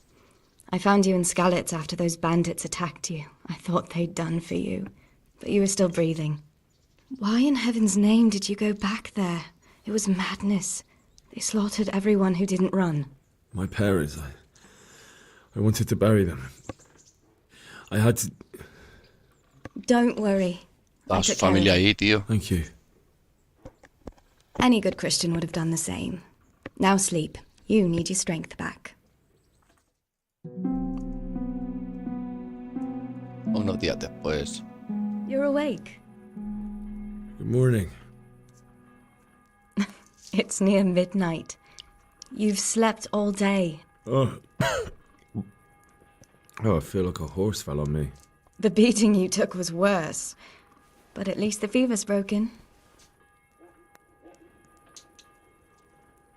I found you in Skalitz after those bandits attacked you. I thought they'd done for you, but you were still breathing. Why in heaven's name did you go back there? It was madness. They slaughtered everyone who didn't run. My parents, I wanted to bury them. I had to... Don't worry. I Las took care of familia it. ahí, tío. Thank you. Any good Christian would have done the same. Now sleep. You need your strength back. Unos días después. You're awake. Good morning. It's near midnight. You've slept all day. Oh. I feel like a horse fell on me. The beating you took was worse. But at least the fever's broken.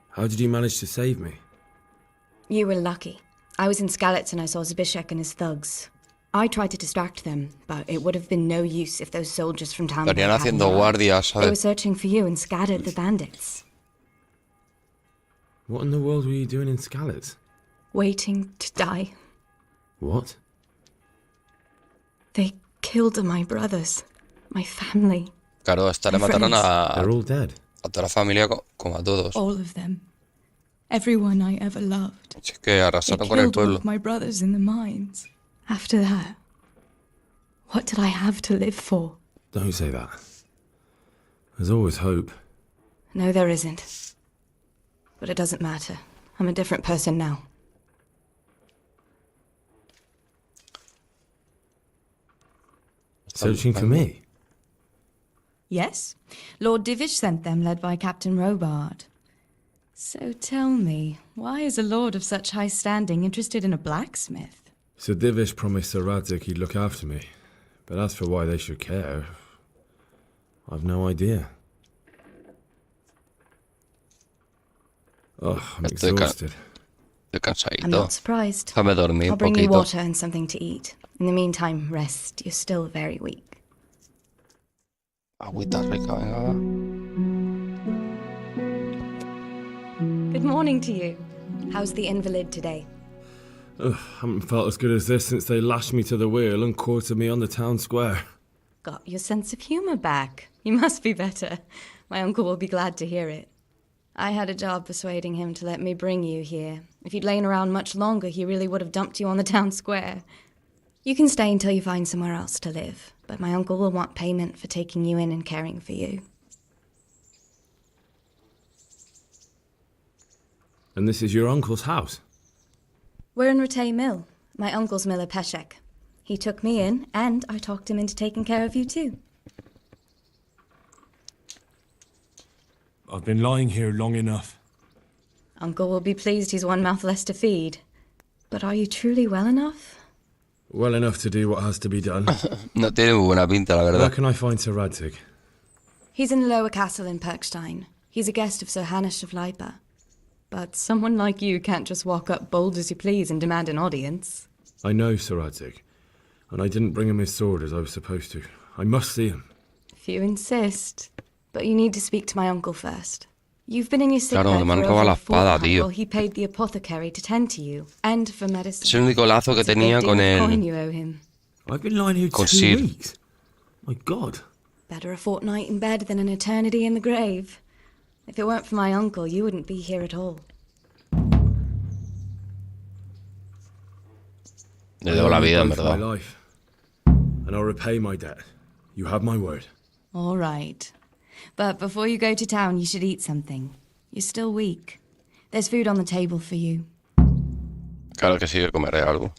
How did you manage to save me? You were lucky. I was in Skalitz and I saw Zbyszek and his thugs. I tried to distract them, but it would have been no use if those soldiers from town Estarían haciendo guardias, They were ¿sabes? searching for you and scattered the bandits. What in the world were you doing in Skalitz? Waiting to die. What? They killed my brothers, my family. Claro, esta le My mataron friends. They're all dead. a toda la familia como a todos. All of them. Everyone I ever loved. Si es que arrasaron They con el killed all pueblo. of my brothers in the mines. After that, what did I have to live for? Don't say that. There's always hope. No, there isn't. But it doesn't matter. I'm a different person now. Searching for me? Yes. Lord Divish sent them, led by Captain Robard. So tell me, why is a lord of such high standing interested in a blacksmith? Sir Divish promised Sir Radzig he'd look after me. But as for why they should care, I've no idea. Oh, I'm exhausted. Estoy cansadito. I'm not surprised. Déjame dormir I'll un bring you poquito. water and something to eat. In the meantime, rest. You're still very weak. Agüita rica, venga, va. Good morning to you. How's the invalid today? Ugh, haven't felt as good as this since they lashed me to the wheel and quartered me on the town square. Got your sense of humor back. You must be better. My uncle will be glad to hear it. I had a job persuading him to let me bring you here. If you'd lain around much longer, he really would have dumped you on the town square. You can stay until you find somewhere else to live, but my uncle will want payment for taking you in and caring for you. And this is your uncle's house? We're in Ratay Mill, my uncle's mill at Peshek. He took me in, and I talked him into taking care of you too. I've been lying here long enough. Uncle will be pleased he's one mouth less to feed. But are you truly well enough? Well enough to do what has to be done. No tiene muy buena pinta, la Where verdad. can I find Sir Radzig? He's in the lower castle in Perkstein. He's a guest of Sir Hanush of Leipa. But someone like you can't just walk up bold as you please and demand an audience. I know Sir Radzig, and I didn't bring him his sword as I was supposed to. I must see him. If you insist. But you need to speak to my uncle first. You've been in your sick Claro, bed me han for robado over la a espada, fortnight tío. while he paid the apothecary to tend to you, and for medicine. Es el único lazo que It's a tenía big con deal of coin el... you owe him. I've been lying here Con 2 Sir. weeks. My God. Better a fortnight in bed than an eternity in the grave. If it weren't for my uncle, you wouldn't be here at all. Le debo la vida, en My verdad. life. And I'll repay my debt. You have my word. All right. But before you go to town, you should eat something. You're still weak. There's food on the table for you. Claro que sí, que comeré algo.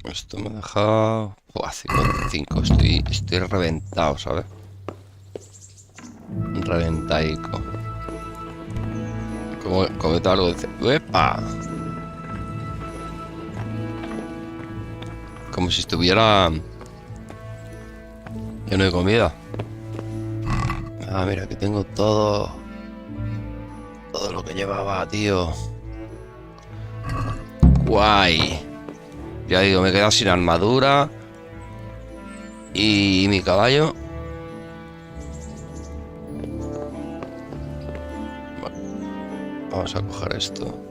Esto me deja... Buah, 5. Estoy reventado, ¿sabes? Reventaico. Como comete algo, dice... ¡Uepa! Como si estuviera... lleno de comida. Ah, mira, que tengo todo... todo lo que llevaba, tío. Guay. Ya digo, me he quedado sin armadura. Y mi caballo. Vale. Vamos a coger esto.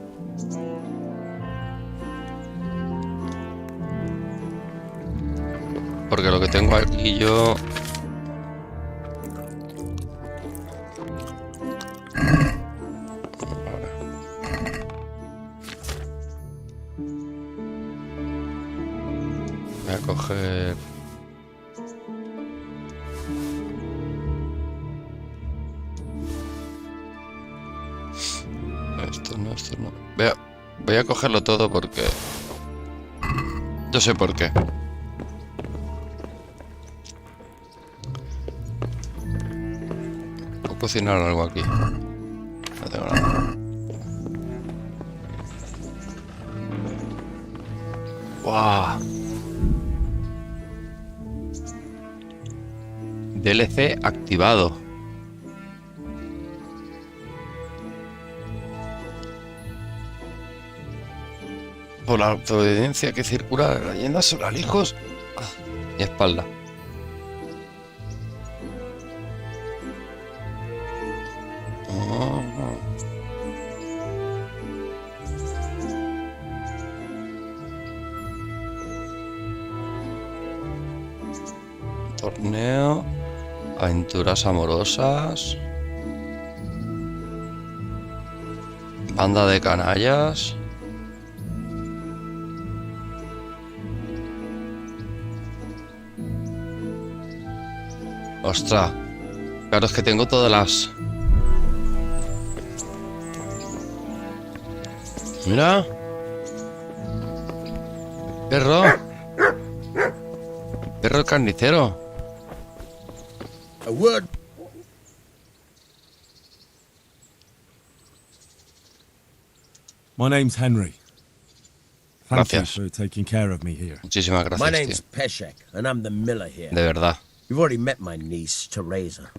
Porque lo que tengo aquí yo... Voy a coger... Esto no. Voy a cogerlo todo porque... Yo sé por qué. Voy a cocinar algo aquí. No tengo nada. ¡Wow! DLC activado. Por la providencia que circula la leyenda sobre alijos y espalda. Torneo, aventuras amorosas, banda de canallas. Ostras, claro, es que tengo todas las... Mira. Perro. Perro el carnicero. A word. My name's Henry. Thank Gracias. you for taking care of me here. Muchísimas gracias, My name's tío. Peshek, and I'm the miller here. De verdad. You've already met my niece, Teresa.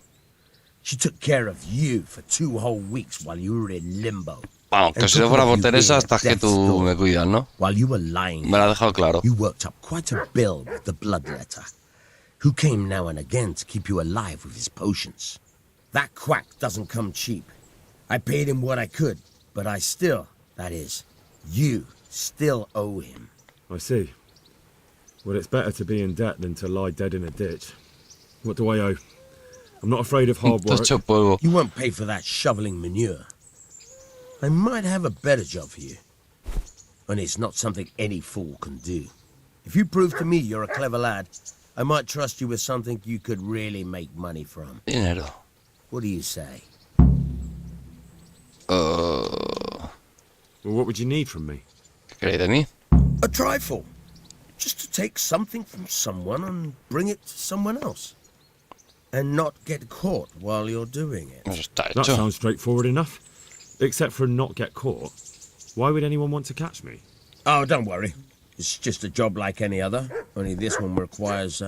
She took care of you for 2 whole weeks while you were in limbo. Vamos, que si no fuera por Teresa, hasta que tú me cuidas, ¿no? While you were lying, Me lo ha dejado claro. you worked up quite a bill with the bloodletter, who came now and again to keep you alive with his potions. That quack doesn't come cheap. I paid him what I could, but I still, that is, you still owe him. I see. Well, it's better to be in debt than to lie dead in a ditch. What do I owe? I'm not afraid of hard work. You won't pay for that shoveling manure. I might have a better job for you. And it's not something any fool can do. If you prove to me you're a clever lad, I might trust you with something you could really make money from. Dinero. What do you say? Well, what would you need from me? ¿Qué queréis de mí? A trifle. Just to take something from someone and bring it to someone else. And not get caught while you're doing it. That sounds straightforward enough. Except for not get caught. Why would anyone want to catch me? Oh, don't worry. It's just a job like any other. Only this one requires,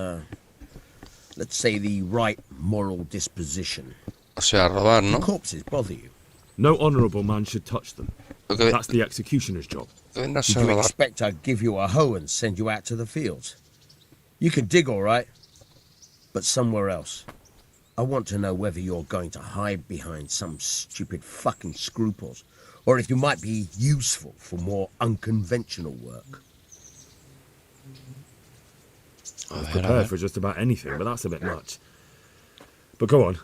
let's say, the right moral disposition. O sea, robar, ¿no? The corpses bother you. No honourable man should touch them. Okay. That's the executioner's job. Did you expect I'd give you a hoe and send you out to the fields? You can dig all right, but somewhere else. I want to know whether you're going to hide behind some stupid fucking scruples, or if you might be useful for more unconventional work. I was prepared for just about anything, but that's a bit much. But go on.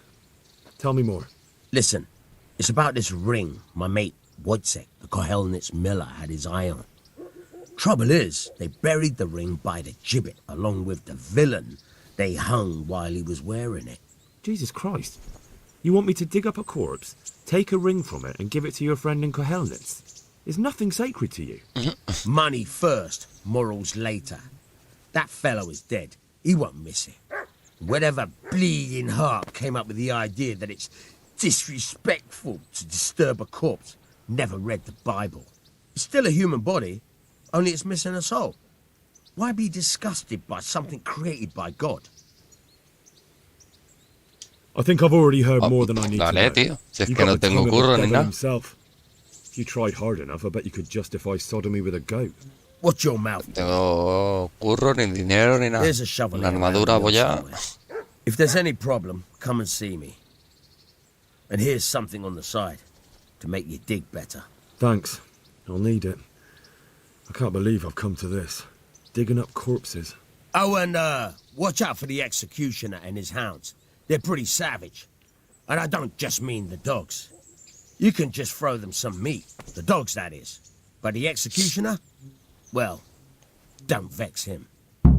Tell me more. Listen, it's about this ring my mate Wojciech, the Kohelnitz miller, had his eye on. Trouble is, they buried the ring by the gibbet along with the villain they hung while he was wearing it. Jesus Christ. You want me to dig up a corpse, take a ring from it, and give it to your friend in Kohelnitz? Is nothing sacred to you? Money first, morals later. That fellow is dead. He won't miss it. Whatever bleeding heart came up with the idea that it's disrespectful to disturb a corpse never read the Bible. It's still a human body, only it's missing a soul. Why be disgusted by something created by God? I think I've already heard more than I need to know. Tío. Si es You que got no the tengo tongue of the curro ni devil nada. himself. If you tried hard enough, I bet you could justify sodomy with a goat. Watch your mouth. Tengo curro, ni dinero, ni nada. There's a shovel. Una armadura voy a... If there's any problem, come and see me. And here's something on the side to make you dig better. Thanks. I'll need it. I can't believe I've come to this. Digging up corpses. Oh, and watch out for the executioner and his hounds. They're pretty savage. And I don't just mean the dogs. You can just throw them some meat. The dogs, that is. But the executioner? Well, don't vex him.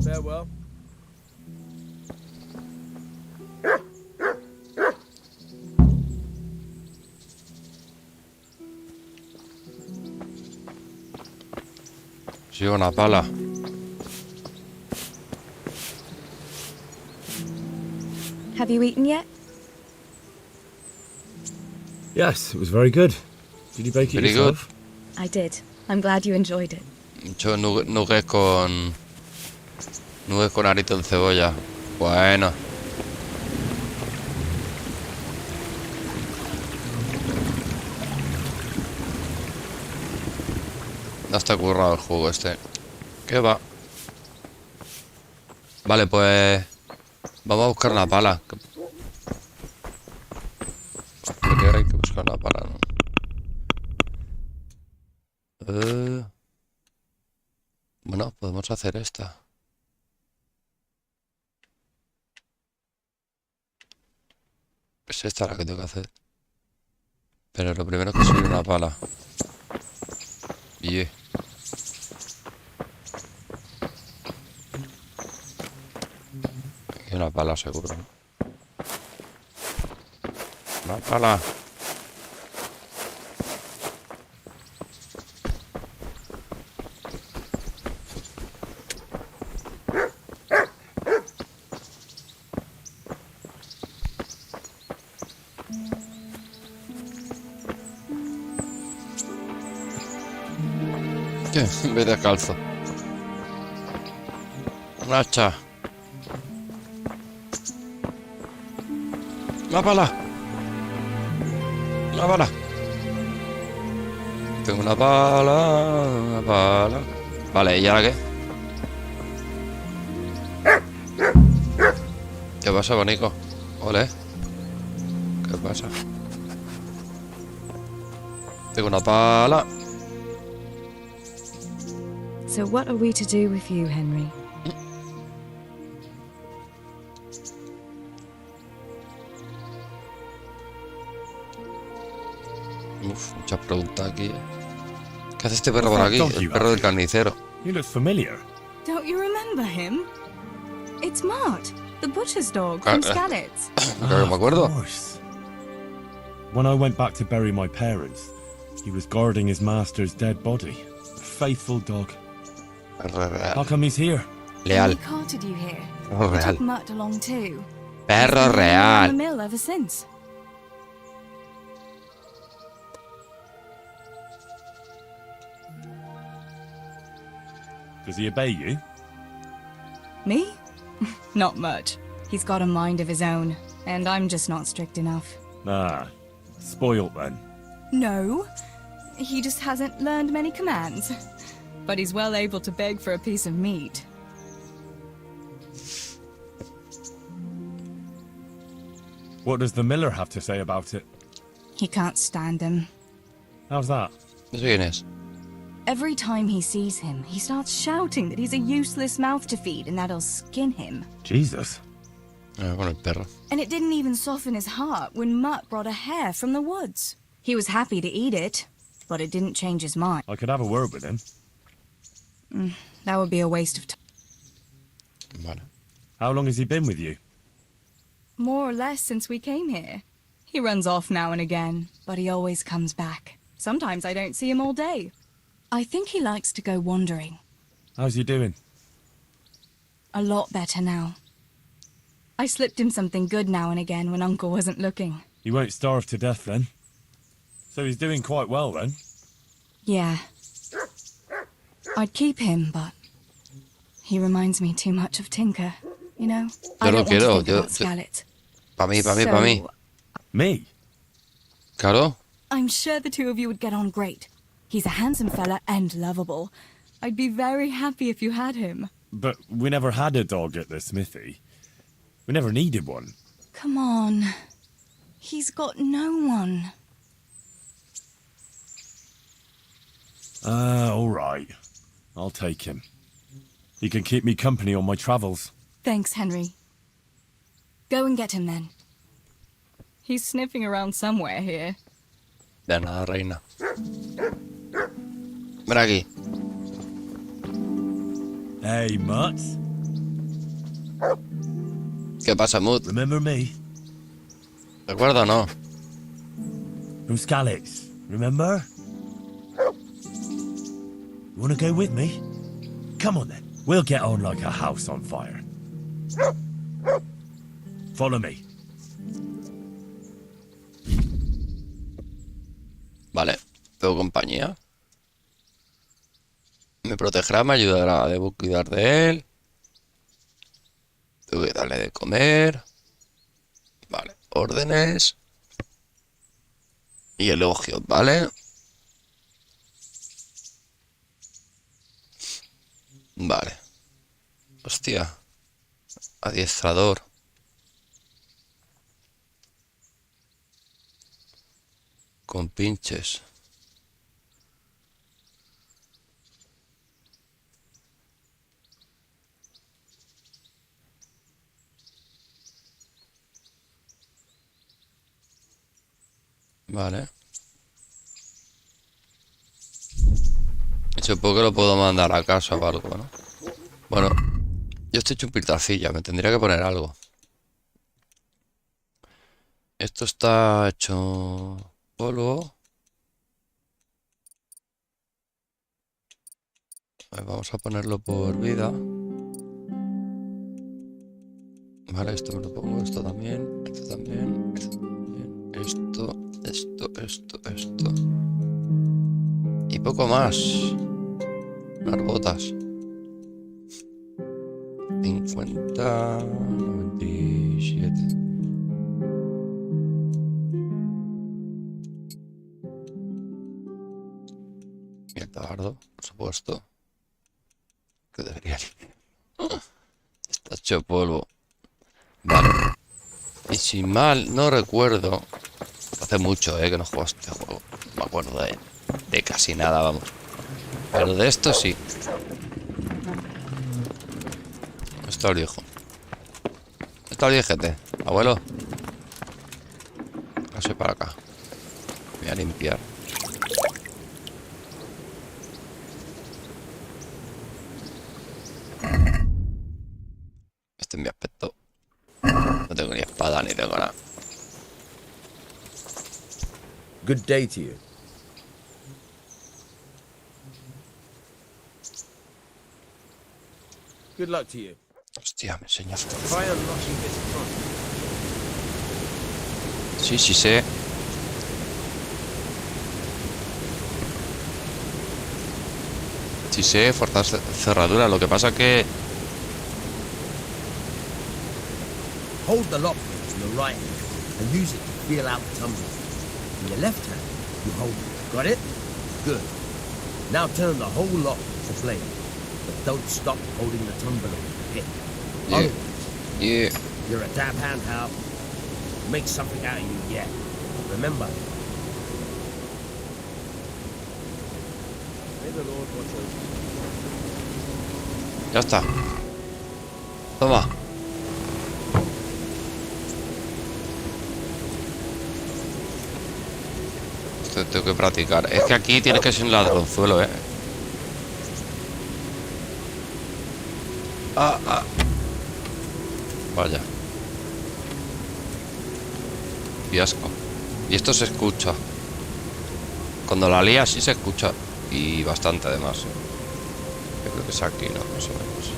Farewell. Sí, una pala. Have you eaten yet? Yes, it was very good. Did you bake it Very yourself? I did. I'm glad you enjoyed it. Mucho nuggets con... Nuggets con arito de cebolla. Bueno. No está currado el juego este. ¿Qué va? Vale, pues... Vamos a buscar una pala. Hay que buscar una pala, ¿no? Bueno, podemos hacer esta. Es esta la que tengo que hacer. Pero lo primero es conseguir una pala. Y hay una pala seguro, ¿no? Una pala. ¿Qué? En vez de calzo. Un hacha. Una pala. Una pala. Tengo una pala. Una pala. Vale, ¿y ahora qué? ¿Qué pasa, bonico? Ole. ¿Qué pasa? Tengo una pala. So what are we to do with you, Henry? Uf, muchas preguntas aquí. ¿Qué hace este perro por aquí? El perro del carnicero. He looks familiar. Don't you remember him? It's Mart, the butcher's dog from Skalitz. Claro que me acuerdo. Of course. When I went back to bury my parents, he was guarding his master's dead body. A faithful dog. How come he's here? Leal. He carted you here. Perro He real. took Mart along too. Perro He's been living around the real. mill ever since. Does he obey you? Me? Not much. He's got a mind of his own, and I'm just not strict enough. Ah, spoilt then. No, he just hasn't learned many commands. But he's well able to beg for a piece of meat. What does the miller have to say about it? He can't stand him. How's that? ¿Eso quién es? Every time he sees him, he starts shouting that he's a useless mouth to feed and that he'll skin him. Jesus. Con el perro. And it didn't even soften his heart when Mutt brought a hare from the woods. He was happy to eat it, but it didn't change his mind. I could have a word with him. That would be a waste of time. Vale. How long has he been with you? More or less since we came here. He runs off now and again, but he always comes back. Sometimes I don't see him all day. I think he likes to go wandering. How's he doing? A lot better now. I slipped him something good now and again when Uncle wasn't looking. He won't starve to death then. So he's doing quite well then. Yeah. I'd keep him, but he reminds me too much of Tinker, you know? I don't want to think about Skalitz. Pa' mí, pa' mí, pa' mí. Me? Claro. I'm sure the two of you would get on great. He's a handsome fella and lovable. I'd be very happy if you had him. But we never had a dog at the smithy. We never needed one. Come on. He's got no one. All right. I'll take him. He can keep me company on my travels. Thanks, Henry. Go and get him then. He's sniffing around somewhere here. De nada, reina. Ven aquí. Hey, Mutt. ¿Qué pasa, Mut? Remember me? ¿Te acuerdas o no? From Skalitz, remember? You wanna go with me? Come on then. We'll get on like a house on fire. Follow me. Vale, tengo compañía. Me protegerá, me ayudará. Debo cuidar de él. Tengo que darle de comer. Vale, órdenes. Y elogios, ¿vale? Vale. Hostia. Adiestrador. Con pinches. Vale. Supongo que lo puedo mandar a casa o algo, ¿no? Bueno, yo estoy hecho un piltrafilla, me tendría que poner algo. Esto está hecho polvo. Vamos a ponerlo por vida. Vale, esto me lo pongo, esto también, esto también, esto también, esto. Y poco más. Unas botas. 50, 97. Y el tabardo, por supuesto. Que debería ir. Está hecho polvo. Vale. Y si mal no recuerdo, hace mucho que no juego a este juego. No me acuerdo de casi nada, vamos. Pero de esto sí. Está el viejo. Está el viejete. Abuelo. Pase para acá. Voy a limpiar. Este es mi aspecto. No tengo ni espada ni tengo nada. Good day to you. Good luck to you. Hostia, me enseñas. Try unlocking this trunk. Sí, sí sé. Sí sé, forzar cerradura. Lo que pasa que... Hold the lock in the right hand and use it to feel out the tumbler. In the left hand, you hold it. Got it? Good. Now turn the whole lock to play. But don't stop holding the tumbler in the pit. Yeah. Otherwise, Yeah. you're a dab hand, Hal. Make something out of you yet. Remember. May the Lord watch over you. Ya está. Toma. Esto tengo que practicar. Es que aquí tienes que ser un ladronzuelo, Vaya. Fiasco. Y esto se escucha. Cuando la lía sí se escucha. Y bastante además. Yo creo que es aquí, ¿no? Más o menos.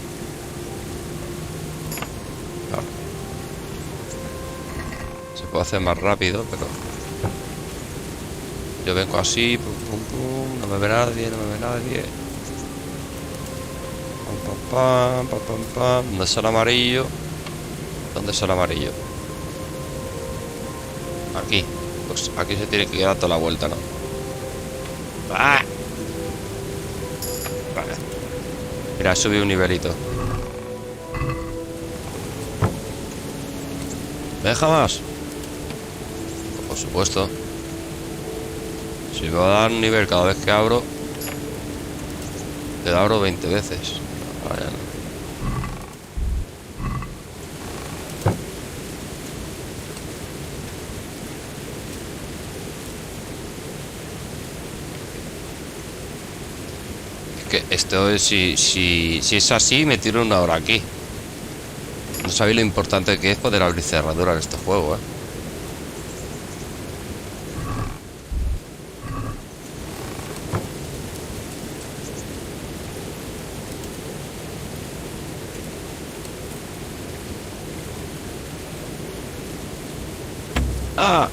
Claro. Se puede hacer más rápido, pero... Yo vengo así, pum, pum, pum. No me ve nadie, no me ve nadie. Pam, pam, pam, pam, pam, pam. ¿Dónde está el amarillo? ¿Dónde está el amarillo? Aquí. Pues aquí se tiene que dar toda la vuelta, ¿no? ¡Ah! Vale. Mira, he subido un nivelito. ¿Me deja más? Por supuesto. Si me va a dar un nivel cada vez que abro, te abro 20 veces. Ahora ya no. Que esto es, si es así, me tiro una hora aquí. No sabéis lo importante que es poder abrir cerraduras en este juego, ¡Ah!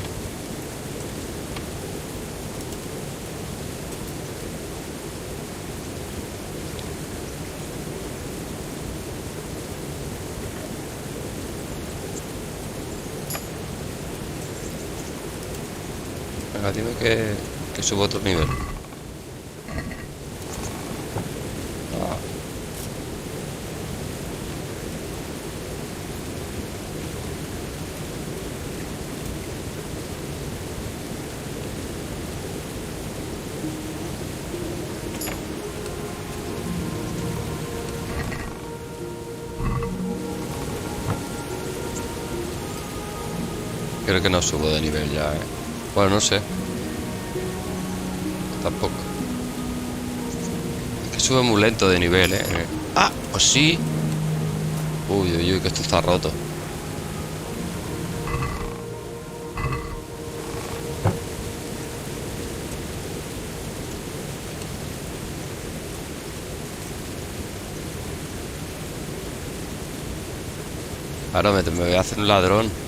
Venga, dime que subo otro nivel. Creo que no subo de nivel ya, ¿eh? Bueno, no sé. Tampoco. Es que sube muy lento de nivel, ¿eh? Ah, pues sí. Uy, uy, uy, que esto está roto. Ahora me voy a hacer un ladrón.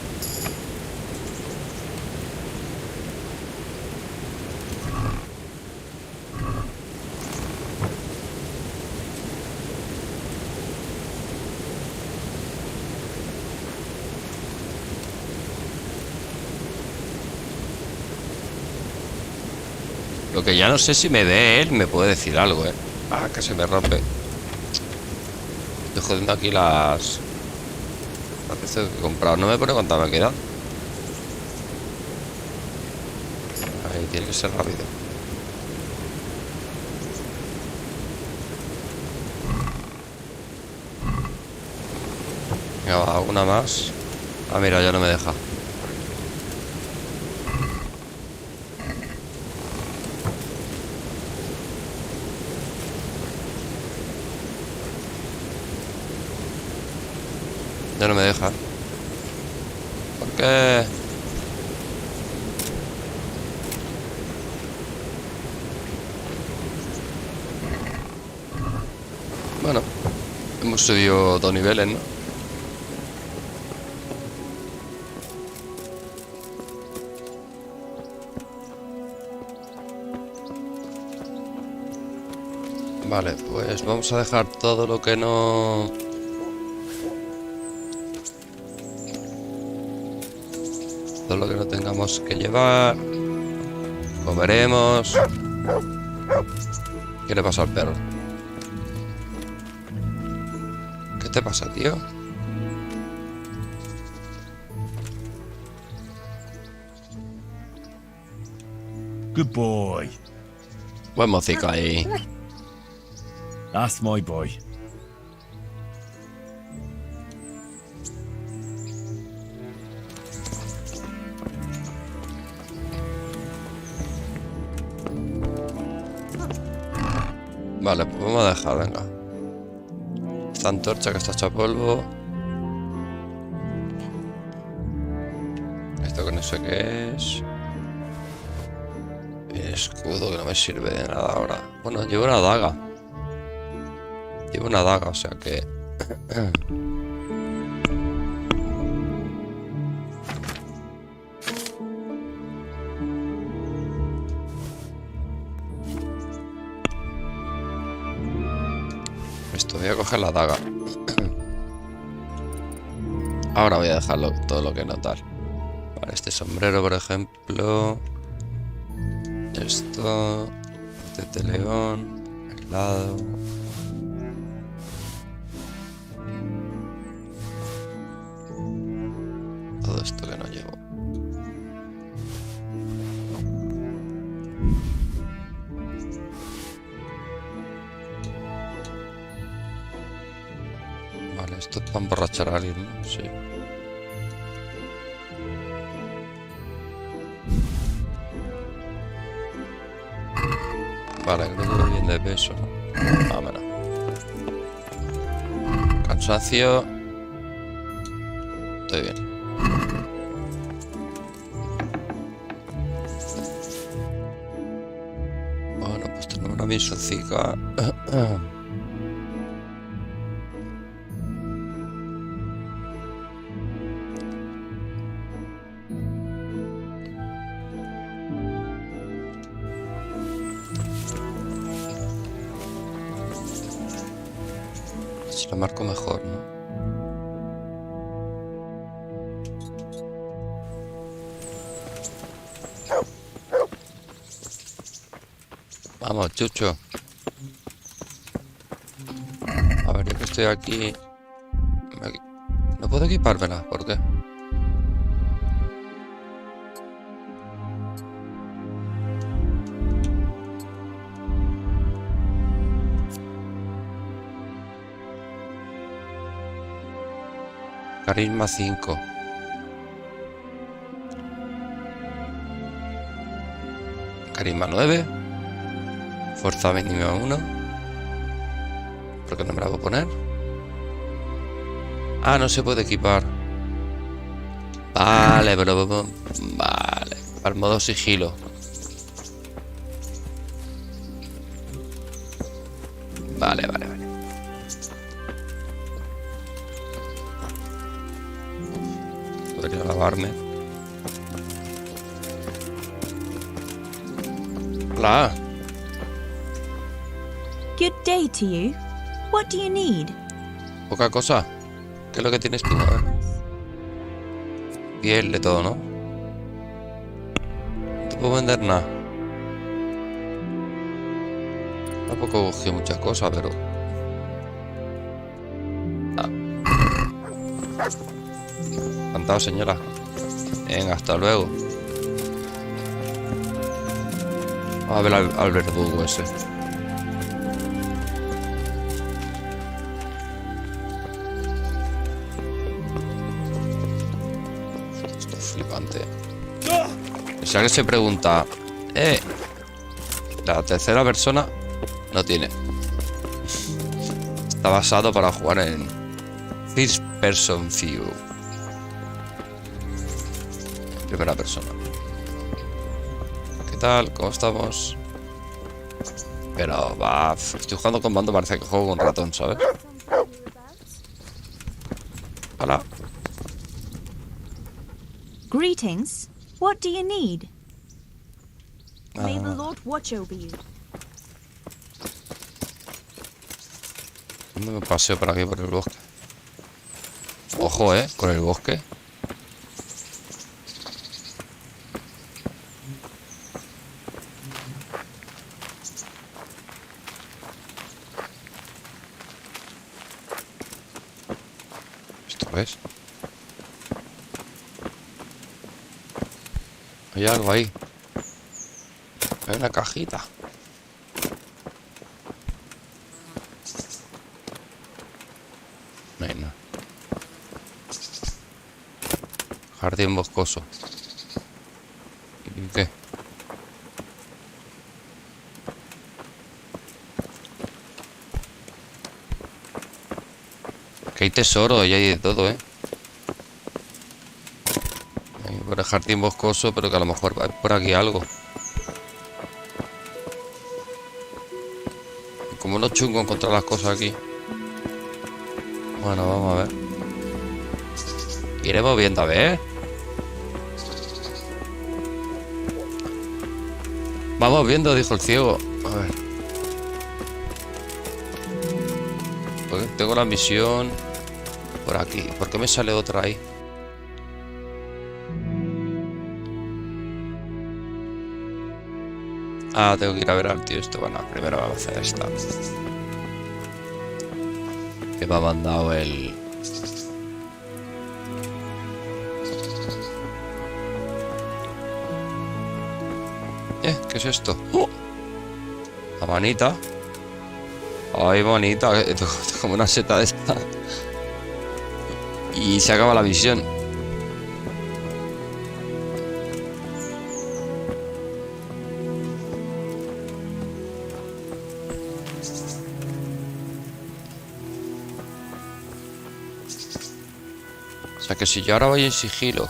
Lo que ya no sé si me ve él, me puede decir algo, ¿eh? Ah, que se me rompe. Estoy jodiendo aquí las piezas que he comprado. No me pone cuánta me queda. Ahí tiene que ser rápido. Venga, va, una más. Ah, mira, ya no me deja. Ya no me deja. ¿Por qué? Bueno, hemos subido 2 niveles, ¿no? Vale, pues vamos a dejar todo lo que no... Todo lo que no tengamos que llevar. Comeremos. ¿Qué le pasa al perro? ¿Qué te pasa, tío? Good boy. Buen mocico ahí. That's my boy. Vale, pues vamos a dejar, venga. Esta antorcha que está hecha polvo. Esto que no sé qué es. Y el escudo que no me sirve de nada ahora. Bueno, llevo una daga. Llevo una daga, o sea que... Esto, voy a coger la daga. Ahora voy a dejarlo todo lo que no tal. Vale, este sombrero, por ejemplo. Esto. Este león. El lado. Todo esto que no llevo. Vale, esto es para emborrachar a alguien, ¿no? Sí. Vale, creo que voy bien de peso. Vámonos. Cansancio. Estoy bien. Bueno, pues tenemos una misoncica. Si lo marco mejor, ¿no? Vamos, chucho. A ver, yo que estoy aquí... No puedo equipármela, ¿por qué? Carisma 5. Carisma 9. Fuerza mínima 1. ¿Por qué no me la puedo poner? Ah, no se puede equipar. Vale, pero... Vale. Al modo sigilo. Vale. Podría lavarme. Hola. Good day to you. What do you need? Poca cosa. ¿Qué es lo que tienes tú? A ver. Piel de todo, ¿no? No te puedo vender nada. Tampoco cogí muchas cosas, pero... Encantado, señora. Venga, hasta luego. Vamos a ver al verdugo ese. Esto es flipante. Si alguien se pregunta, la tercera persona no tiene. Está basado para jugar en First Person View. Primera persona. ¿Qué tal? ¿Cómo estamos? Pero va, estoy jugando con mando, parece que juego con ratón, ¿sabes? Hola. Greetings. What do you need? May the Lord watch over you. ¿Dónde me paseo por aquí, por el bosque? Ojo, con el bosque. ¿Esto ves? Hay algo ahí. Hay una cajita. No hay nada. Jardín boscoso. ¿Y qué? Que hay tesoro y hay de todo, Por el jardín boscoso, pero que a lo mejor hay por aquí algo. Como no chungo encontrar las cosas aquí. Bueno, vamos a ver. Iremos viendo, a ver. Vamos viendo, dijo el ciego. A ver. Porque tengo la misión por aquí. ¿Por qué me sale otra ahí? Ah, tengo que ir a ver al tío esto. Bueno, primero vamos a hacer esta. Que me ha mandado el... ¿Qué es esto? ¡Oh! La manita. Ay, manita. Como una seta de esta. Y se acaba la misión. O sea que si yo ahora voy en sigilo,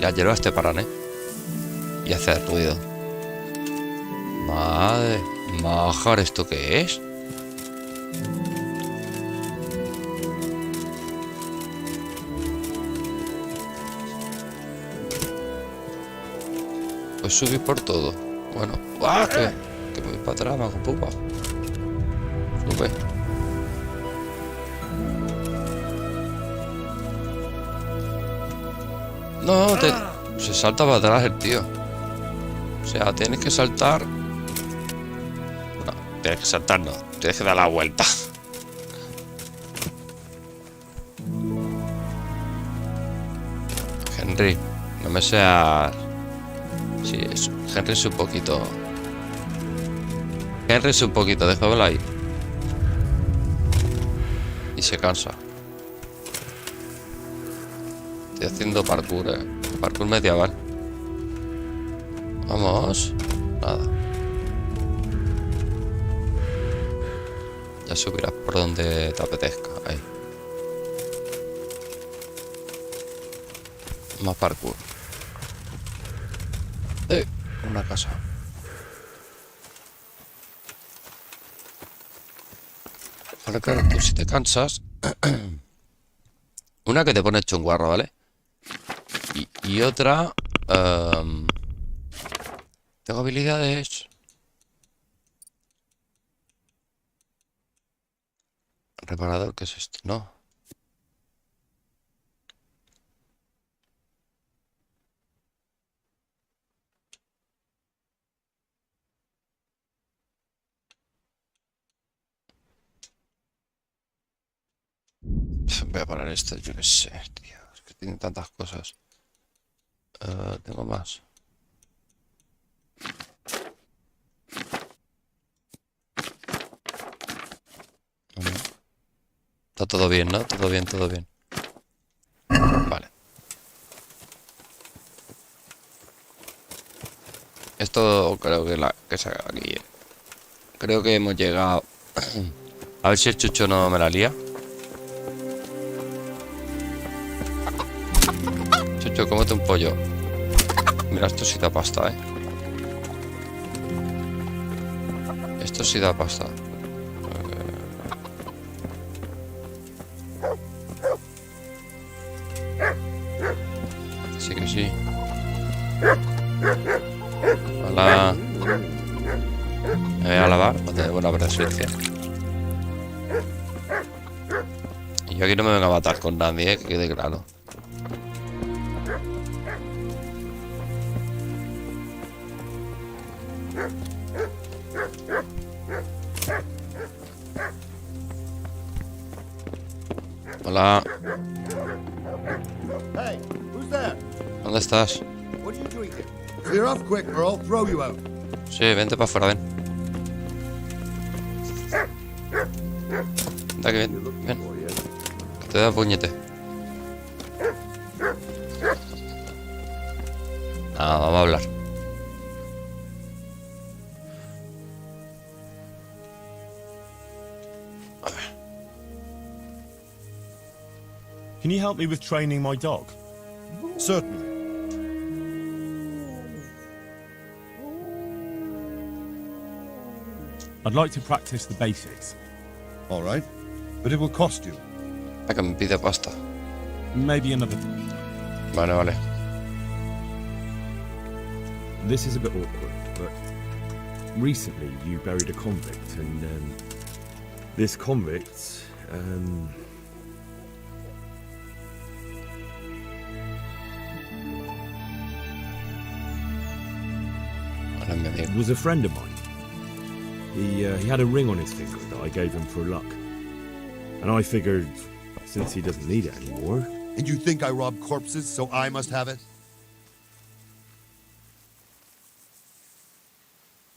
las hierbas te paran, y hacer ruido. Madre, majar, ¿esto qué es? Pues subir por todo. Bueno, ¡ah! Que me voy para atrás, me hago pupa. Sube. No, se salta para atrás el tío. O sea, tienes que saltar. No, tienes que saltar, no. Tienes que dar la vuelta. Henry, no me seas... Sí, eso. Henry es un poquito... Henry es un poquito, déjamelo ahí. Y se cansa. Estoy haciendo parkour, parkour medieval. Vamos. Nada. Ya subirás por donde te apetezca. Ahí. Más parkour. Una casa. Ahora claro, tú si te cansas. Una que te pone chunguarro, ¿vale? Y otra... tengo habilidades. Reparador, ¿qué es esto? No. Voy a parar esto, yo qué sé, tío. Es que tiene tantas cosas. Tengo más. Está todo bien, ¿no? Todo bien, todo bien. Vale. Esto creo que se haga aquí. Creo que hemos llegado. A ver si el chucho no me la lía. Chucho, cómete un pollo. Mira, esto sí da pasta, ¿eh? Esto sí da pasta. Sí que sí. Hola. Me voy a lavar, no te buena presencia. Y yo aquí no me vengo a matar con nadie, que quede claro. Hola. Hey, who's there? ¿Dónde estás? What are you doing here? Clear off quick or I'll throw you out. Sí, vente para afuera, ven. Anda que ven, ven. Que te da puñete. Nada, vamos a hablar. A ver. Can you help me with training my dog? Certainly. I'd like to practice the basics. All right, but it will cost you. A que me pide pasta. Maybe another. Vale, vale. This is a bit awkward, but recently you buried a convict, and this convict, was a friend of mine. He had a ring on his finger that I gave him for luck. And I figured, since he doesn't need it anymore... And you think I rob corpses, so I must have it?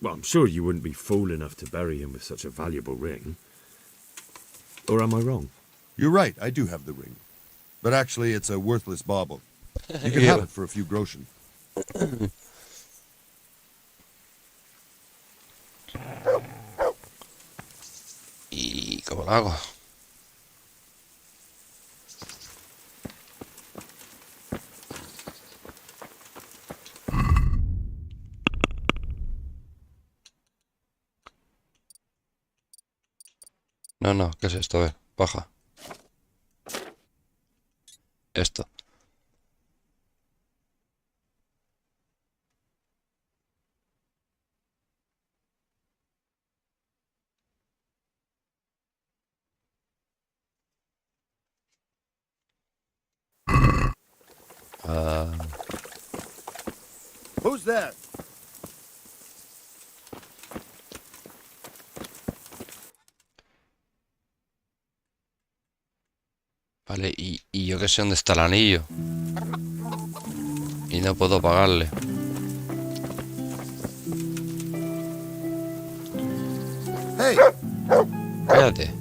Well, I'm sure you wouldn't be fool enough to bury him with such a valuable ring. Or am I wrong? You're right, I do have the ring. But actually, it's a worthless bauble. You can have it for a few groschen. ¿Y cómo lo hago? No, ¿qué es esto? A ver, baja. Esto. Who's there? Vale, y yo que sé dónde está el anillo. Y no puedo pagarle. Hey. Cállate.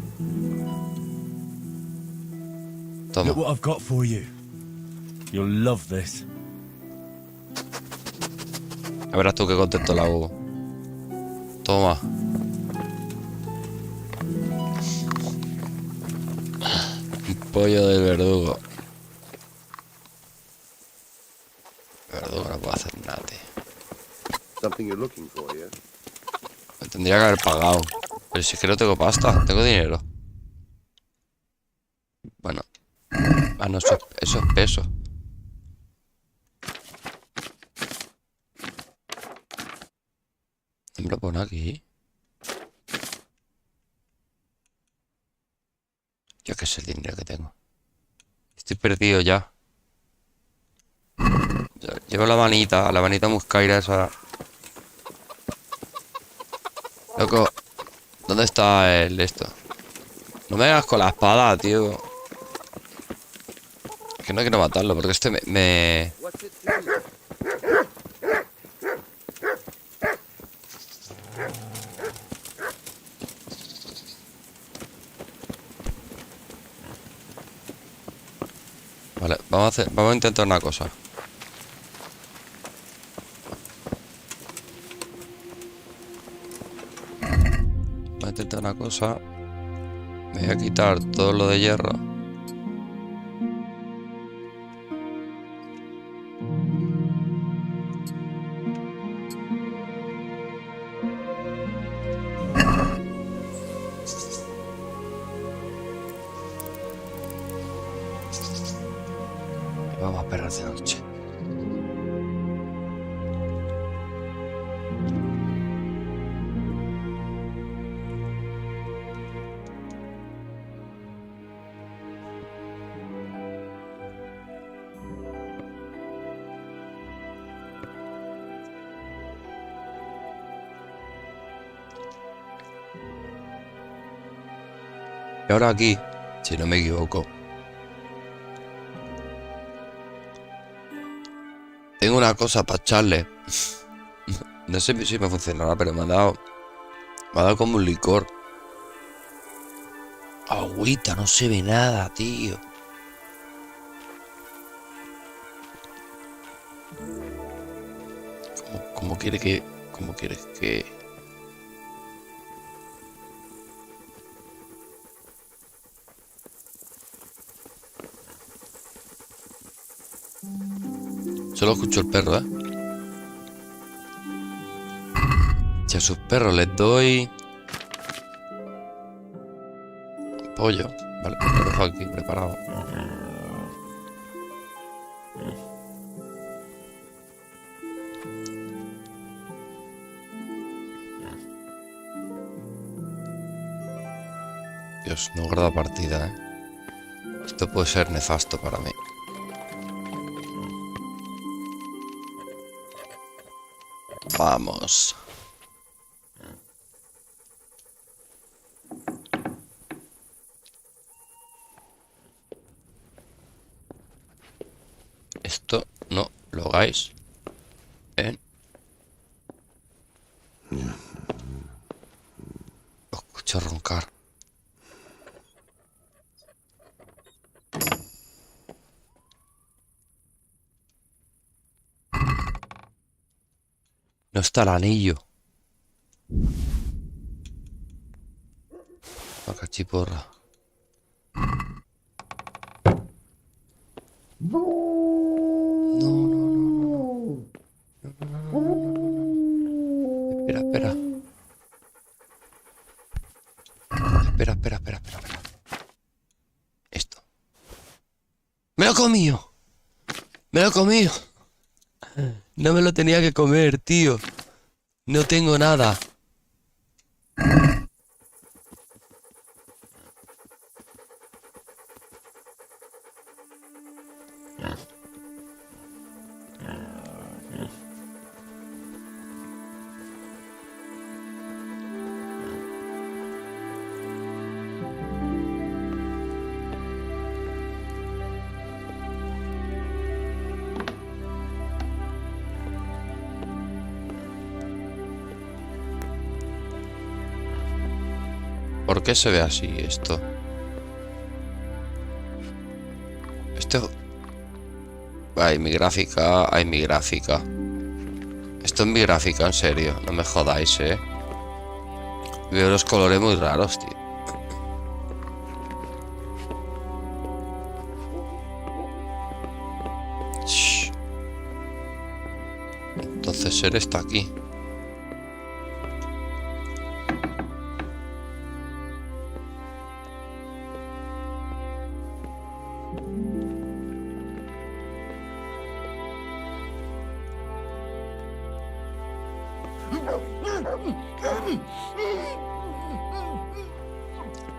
Toma. Look what I've got for you. You'll love this. A verás tú qué contento la hago. Toma. Un pollo del verdugo. El verdugo no puede hacer nada, tío. Me tendría que haber pagado. Pero si es que no tengo pasta, tengo dinero. Bueno. Ah, no, eso es peso. ¿No me lo pone aquí? Yo qué sé el dinero que tengo. Estoy perdido ya. Llevo la manita muscaira esa. Loco, ¿dónde está el esto? No me hagas con la espada, tío. Que no quiero matarlo, porque este me... Vale, vamos a intentar una cosa. Voy a intentar una cosa. Me voy a quitar todo lo de hierro. Y vamos a esperar de noche. Y ahora aquí, si no me equivoco, tengo una cosa para echarle. No sé si me funcionará, pero me ha dado como un licor. Agüita, no se ve nada, tío. ¿Cómo quieres que... Solo escucho el perro, ¿eh? Si a sus perros les doy... pollo. Vale, lo dejo aquí preparado. Dios, no guarda partida, ¿eh? Esto puede ser nefasto para mí. Vamos. Esto no lo hagáis en... Lo escucho roncar. No está el anillo. La cachiporra. Espera. Espera. Esto. ¡Me lo he comido! ¡Me lo he comido! No me lo tenía que comer, tío. No tengo nada. ¿Por qué se ve así esto? Esto... Ay, mi gráfica. Esto es mi gráfica, en serio. No me jodáis, Veo los colores muy raros, tío. Shh. Entonces él está aquí.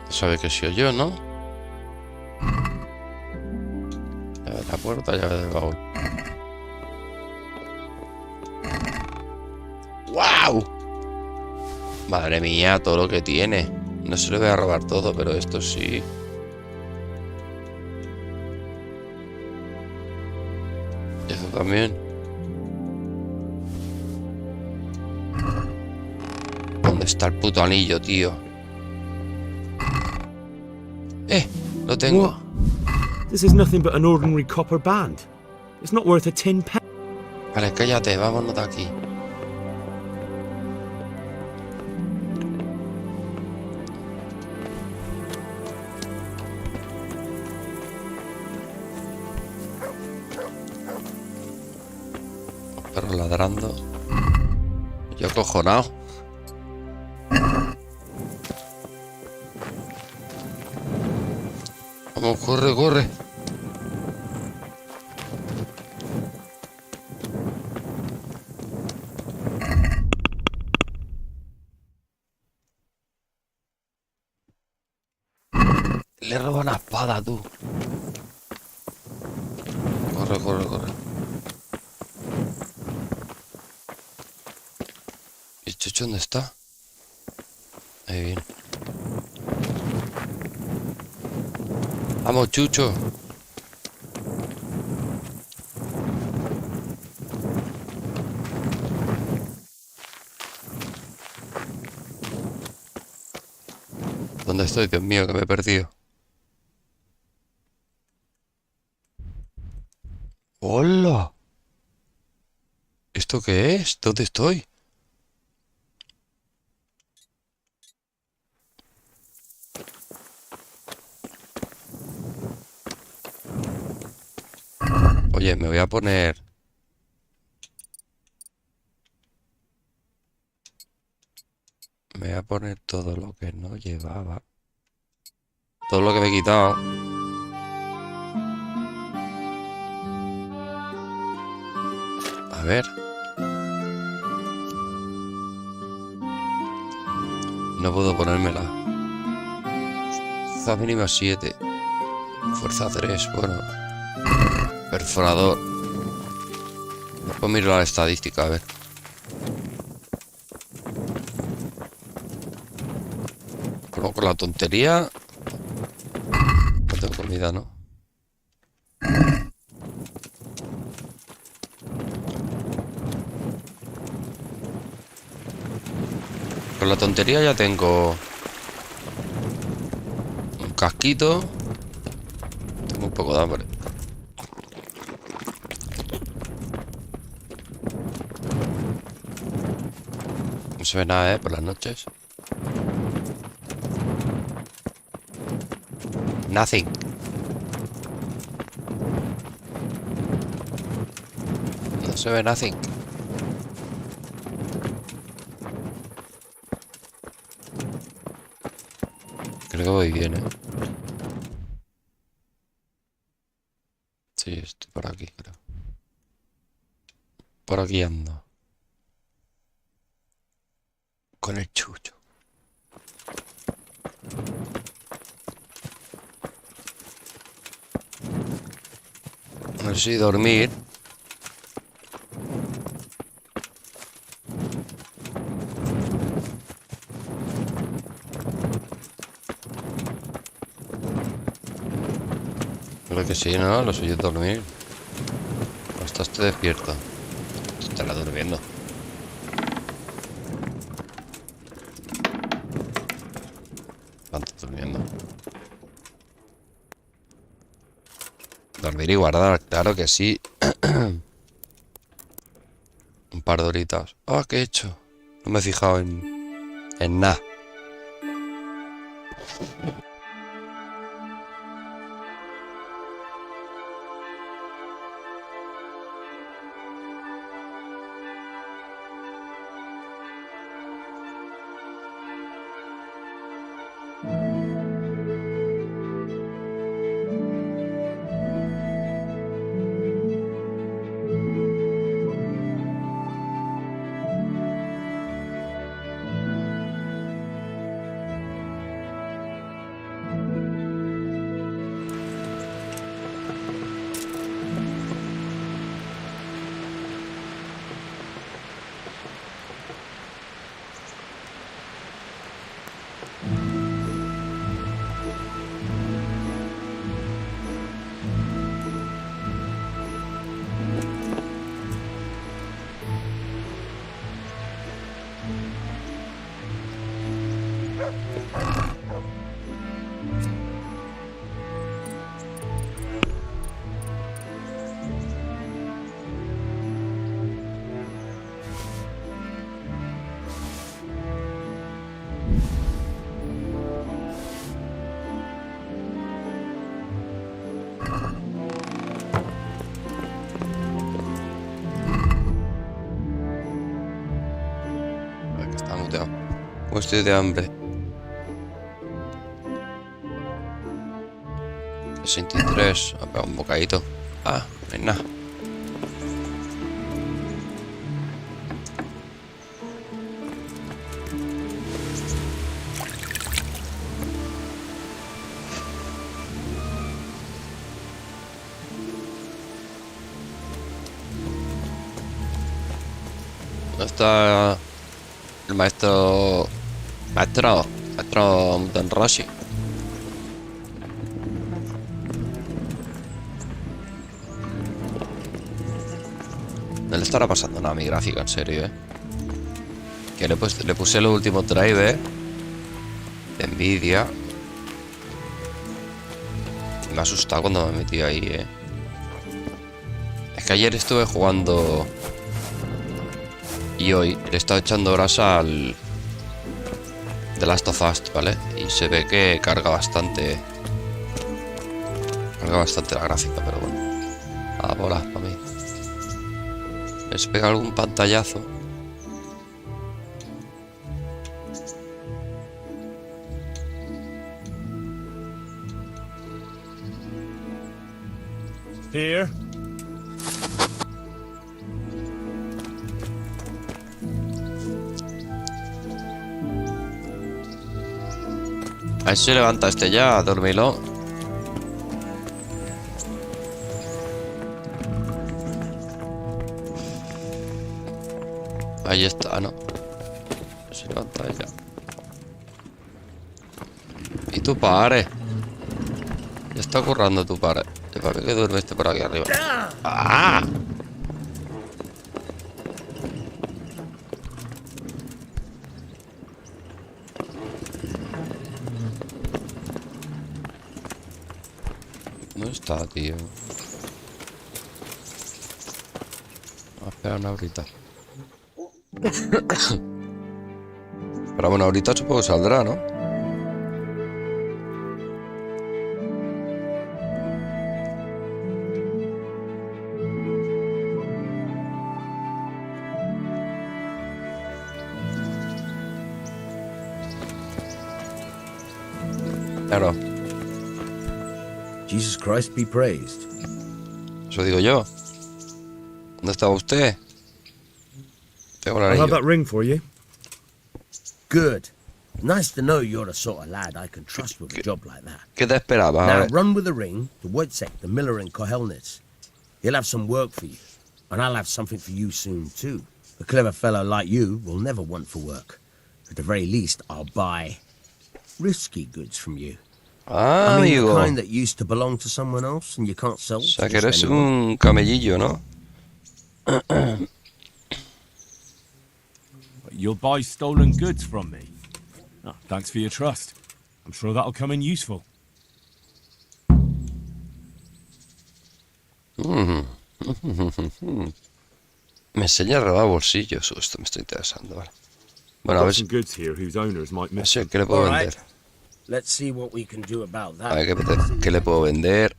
Sabe que soy yo, ¿no? Llave de la puerta, llave del baúl. ¡Wow! Madre mía, todo lo que tiene. No se le voy a robar todo, pero esto sí. Eso también. ¿Dónde está el puto anillo, tío? Lo tengo. What? This is nothing but an ordinary copper band. It's not worth a 10 pounds. Vale, cállate, vámonos de aquí. Los perros ladrando. Yo acojonado. Vamos, corre, corre. Le roba una espada, tú. Corre, corre, corre. ¿Y Chucho dónde está? Ahí viene. Vamos, Chucho. ¿Dónde estoy? Dios mío, que me he perdido. ¡Hola! ¿Esto qué es? ¿Dónde estoy? Oye, me voy a poner... Me voy a poner todo lo que no llevaba. Todo lo que me he quitado. A ver. No puedo ponérmela. Fuerza mínima 7. Fuerza 3, bueno. Perforador. Después miro la estadística, a ver. Como con la tontería. No tengo comida, ¿no? Con la tontería ya tengo un casquito. Tengo un poco de hambre. No se ve nada, por las noches. Nothing. No se ve nothing. Creo que voy bien, Sí, estoy por aquí, creo. Por aquí ando. Con el Chucho. No sé si dormir. Creo que sí, ¿no? Lo suyo es dormir. O estás tú despierto. Tú estarás durmiendo. ¿Cuánto durmiendo? Dormir y guardar, claro que sí. Un par de horitas. Ah, ¿qué he hecho? No me he fijado en nada. Estoy de hambre. 63. A pegar un bocadito. Ah, no hay nada. ¿Dónde está el maestro Don Rossi? No le estará pasando nada a mi gráfica, en serio, Que le puse el último driver de Nvidia. Me ha asustado cuando me metí ahí, Es que ayer estuve jugando y hoy le he estado echando horas al The Last of Us, ¿vale? Y se ve que carga bastante la gráfica, pero bueno. A bola, para mí. Les pega algún pantallazo. Here. A ver si levanta este ya, dormilo. Ahí está, ¿no? Se levanta ya. Y tu padre. Ya está currando tu padre. ¿Para qué duerme este por aquí arriba? ¡Ah! ¿Dónde está, tío? Vamos a esperar una horita. Pero bueno, ahorita supongo que saldrá, ¿no? Claro. Jesus Christ be praised. Eso digo yo. ¿Dónde estaba usted? Tengo el I have anillo. that ring for you. Good. Nice to know you're the sort of lad I can trust with a job like that. ¿Qué te esperaba? Now run with the ring to Wojciech, the miller in Kohelnitz. He'll have some work for you, and I'll have something for you soon too. A clever fellow like you will never want for work. At the very least, I'll buy risky goods from you. Ah, I mean, amigo. the kind that used to belong to someone else and you can't sell. O sea, que eres un camellillo, ¿no? You'll buy stolen goods from me. Oh, thanks for your trust. I'm sure that'll come in useful. Me enseña a robar bolsillos. Esto me está interesando, vale. Bueno, a ver si... ¿Qué le puedo vender? A ver, ¿qué le puedo vender?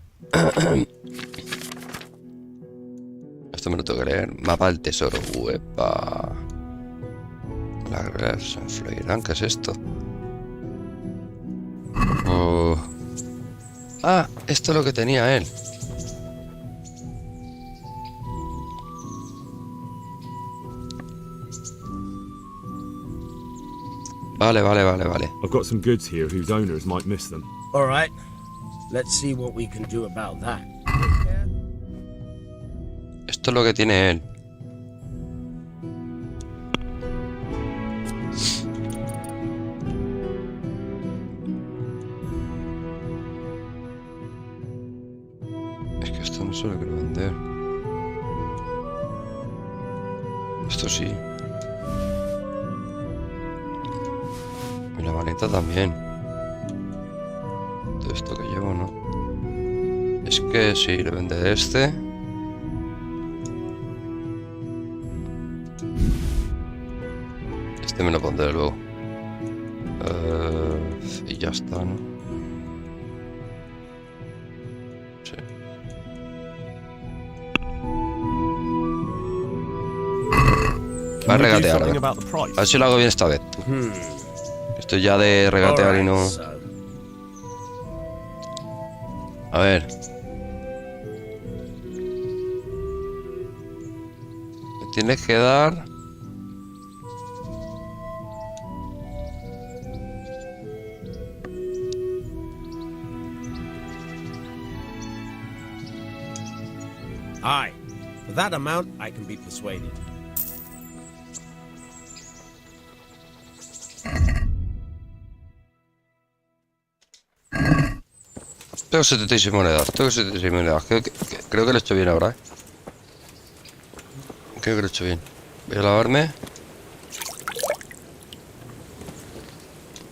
Esto me lo tengo que leer. Mapa del tesoro. Uepa. Las reglas se influirán. ¿Qué es esto? Oh. Ah, esto es lo que tenía él. Vale. I've got some goods here whose owners might miss them. All right. Let's see what we can do about that. Esto es lo que tiene él. Es que esto no se lo quiero vender. Esto sí. Y la manita también. Todo esto que llevo, ¿no? Es que sí, le vende este. Este me lo pondré luego. Y ya está, ¿no? Sí. Va a regatear. A ver si lo hago bien esta vez. Estoy ya de regatear y no... A ver. Me tienes que dar... Aye. For that amount, I can be persuaded. Tengo 76 monedas, Creo que lo he hecho bien ahora, Creo que lo he hecho bien. Voy a lavarme.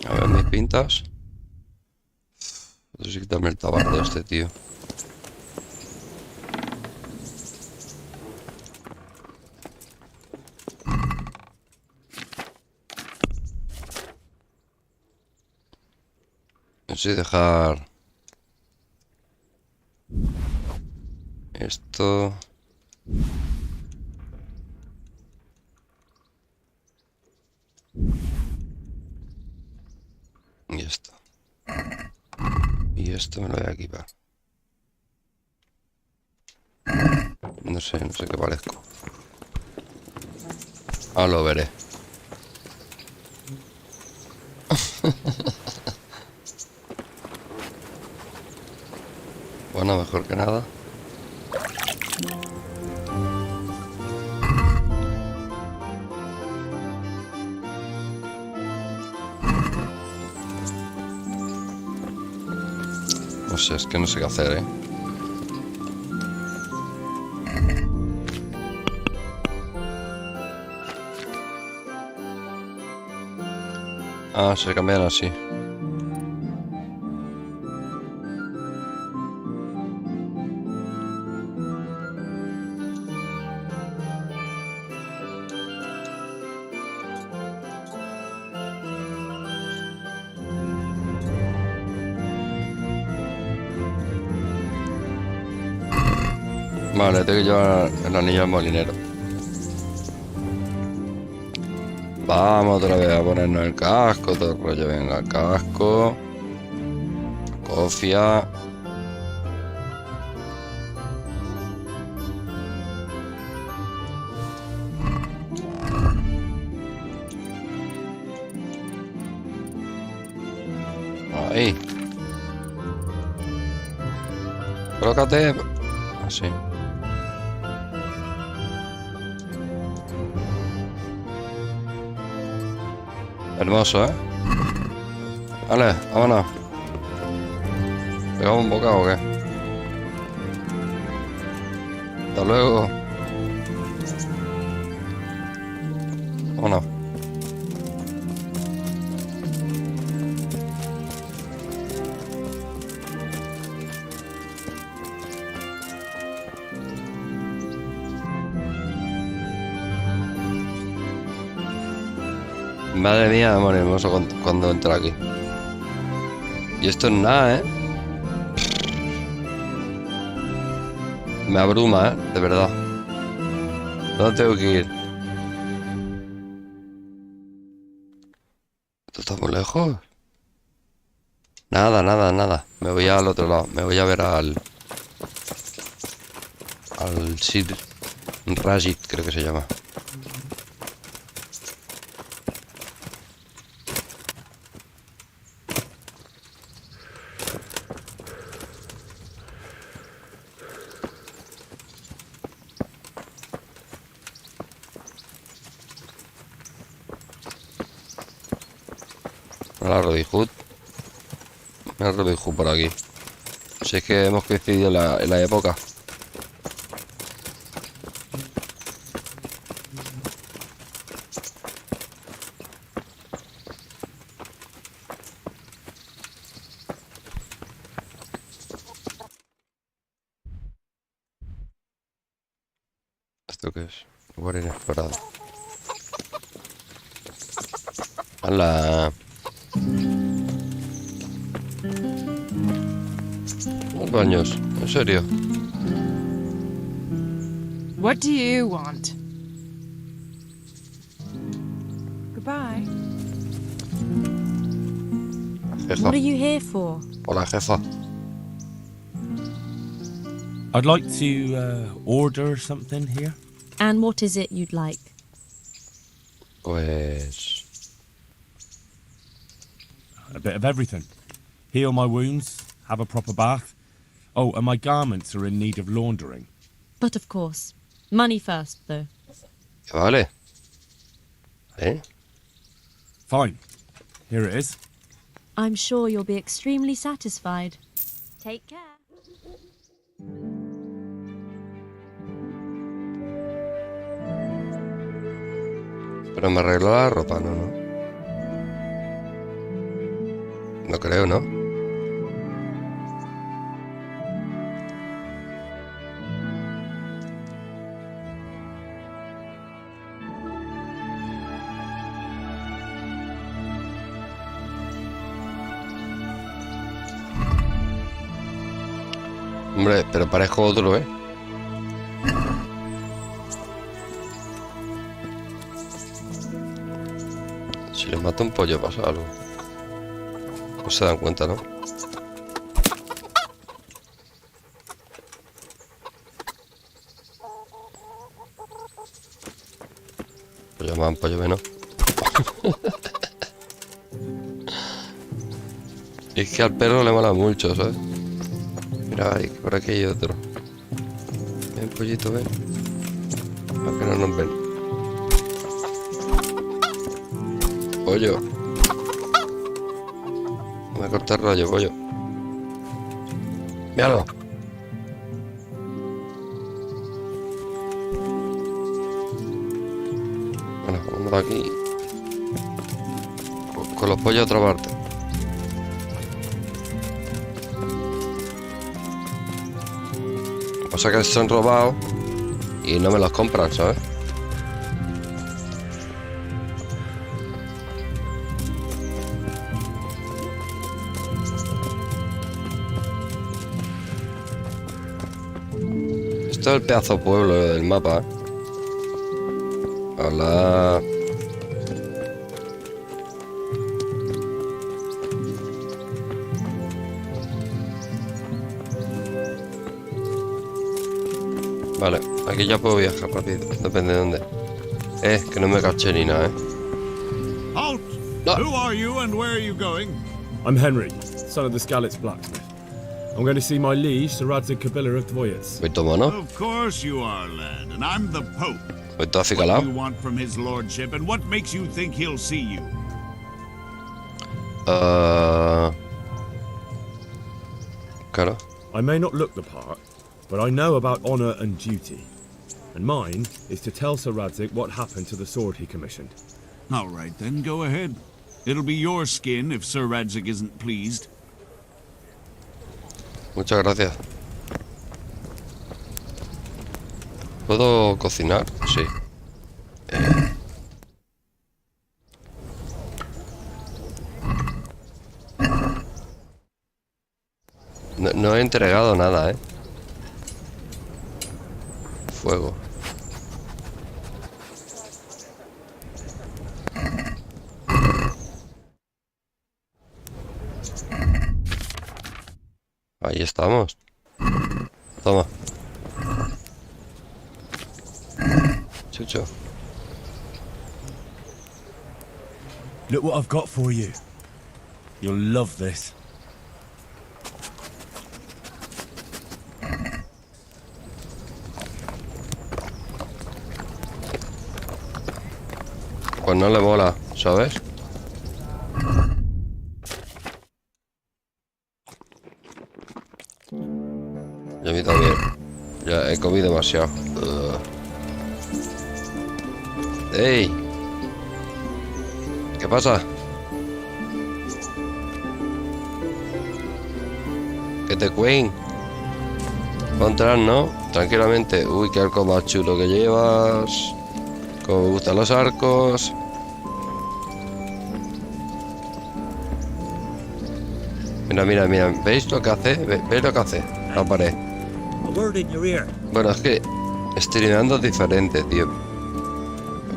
A ver mis pintas. Necesito quitarme el tabaco de este tío. Necesito dejar... Esto... Y esto. Y esto me lo voy a equipar. No sé qué parezco. Ahora lo veré. Bueno, mejor que nada. No sé, es que no sé qué hacer, Ah, se cambian así. Vale, tengo que llevar el anillo al molinero. Vamos otra vez a ponernos el casco, todo el rollo. Venga, casco. Cofia. Ahí. Colócate. Así. Hermoso, Vale, vámonos. ¿Pegamos un bocado o qué? Hasta luego. Vámonos. Madre mía, amor hermoso, cuando entra aquí. Y esto es nada, ¿eh? Me abruma, ¿eh? De verdad. ¿Dónde tengo que ir? ¿Esto está muy lejos? Nada, nada, nada. Me voy al otro lado. Me voy a ver al Sir Rajit, creo que se llama. La Robin Hood. Mira Robin Hood por aquí. Si es que hemos coincidido en la época. ¿Esto qué es? Lugar inesperado. ¡Hala! Los baños, en serio. What do you want? Goodbye. Jefa. What are you here for? Hola, jefa. I'd like to order something here. And what is it you'd like? Pues... A bit of everything. Heal my wounds, have a proper bath. Oh, and my garments are in need of laundering. But of course. Money first, though. Vale. ¿Eh? Fine. Here it is. I'm sure you'll be extremely satisfied. Take care. Pero me arregló la ropa, no. No creo, ¿no? Hombre, pero parezco otro, ¿eh? Si les mato un pollo pasa algo. No se dan cuenta, ¿no? Pollo más, pollo menos. Es que al perro le mola mucho, ¿sabes? Mira, ahí, por aquí hay otro. Ven, pollito, ven. Para que no nos ven. Pollo. No me cortes rollo, pollo. Míralo. Bueno, vamos aquí. Con los pollos a otra parte. O sea que se han robado y no me los compran, ¿sabes? Esto es el pedazo pueblo del mapa, ¿eh? Hola. Vale, aquí ya puedo viajar rápido, depende de dónde. Que no me caché ni nada, Halt! No. Who are you and where are you going? I'm Henry, son of the Skalitz blacksmith. I'm going to see my liege, Sir Radzig Kabila of Dvoyets. Of course you are, lad, and I'm the Pope. What do you want from his lordship, and what makes you think he'll see you? Claro. I may not look the part, but I know about honor and duty. And mine is to tell Sir Radzig what happened to the sword he commissioned. All right, then, go ahead. It'll be your skin if Sir Radzig isn't pleased. Muchas gracias. ¿Puedo cocinar? Sí. No he entregado nada, Fuego. Ahí estamos. Toma. Chucho. Look what I've got for you. You'll love this. Pues no le mola, ¿sabes? Y a mí también. Ya he comido demasiado. ¡Ey! ¿Qué pasa? ¿Qué te cuen? Entrar, ¿no? Tranquilamente. Uy, qué arco más chulo que llevas. Como me gustan los arcos. Mira, mira, mira. ¿Veis lo que hace? ¿Veis lo que hace? La pared. Bueno, es que streameando es diferente, tío.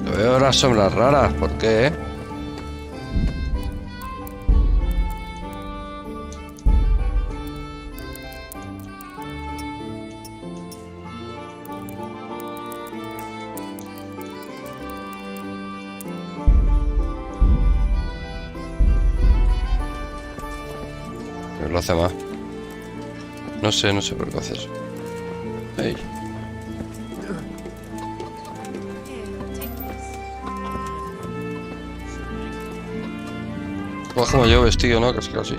Yo veo las sombras raras. ¿Por qué, Lo hace más. No sé por qué hace eso. Ey. Pues como yo vestido, ¿no? Casi casi.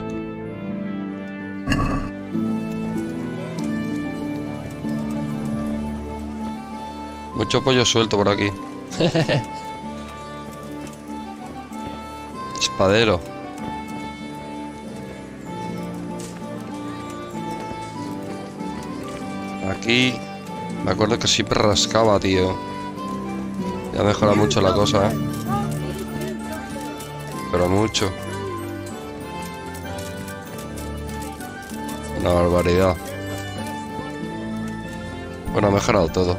Mucho pollo suelto por aquí. Espadero. Aquí me acuerdo que siempre rascaba, tío. Ya mejora mucho la cosa, pero mucho. Una barbaridad. Bueno, ha mejorado todo.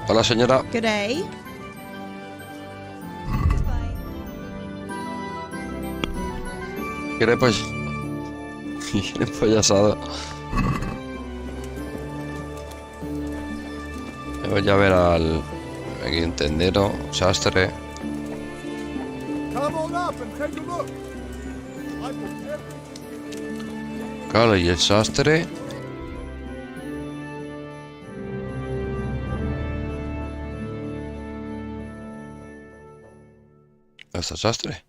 Hola, señora. G'day. ¿Quiere pues? ¿Quiere pollo asado? Voy a ver al... Aquí un tendero, sastre. Claro, y el sastre. ¿Dónde está el sastre?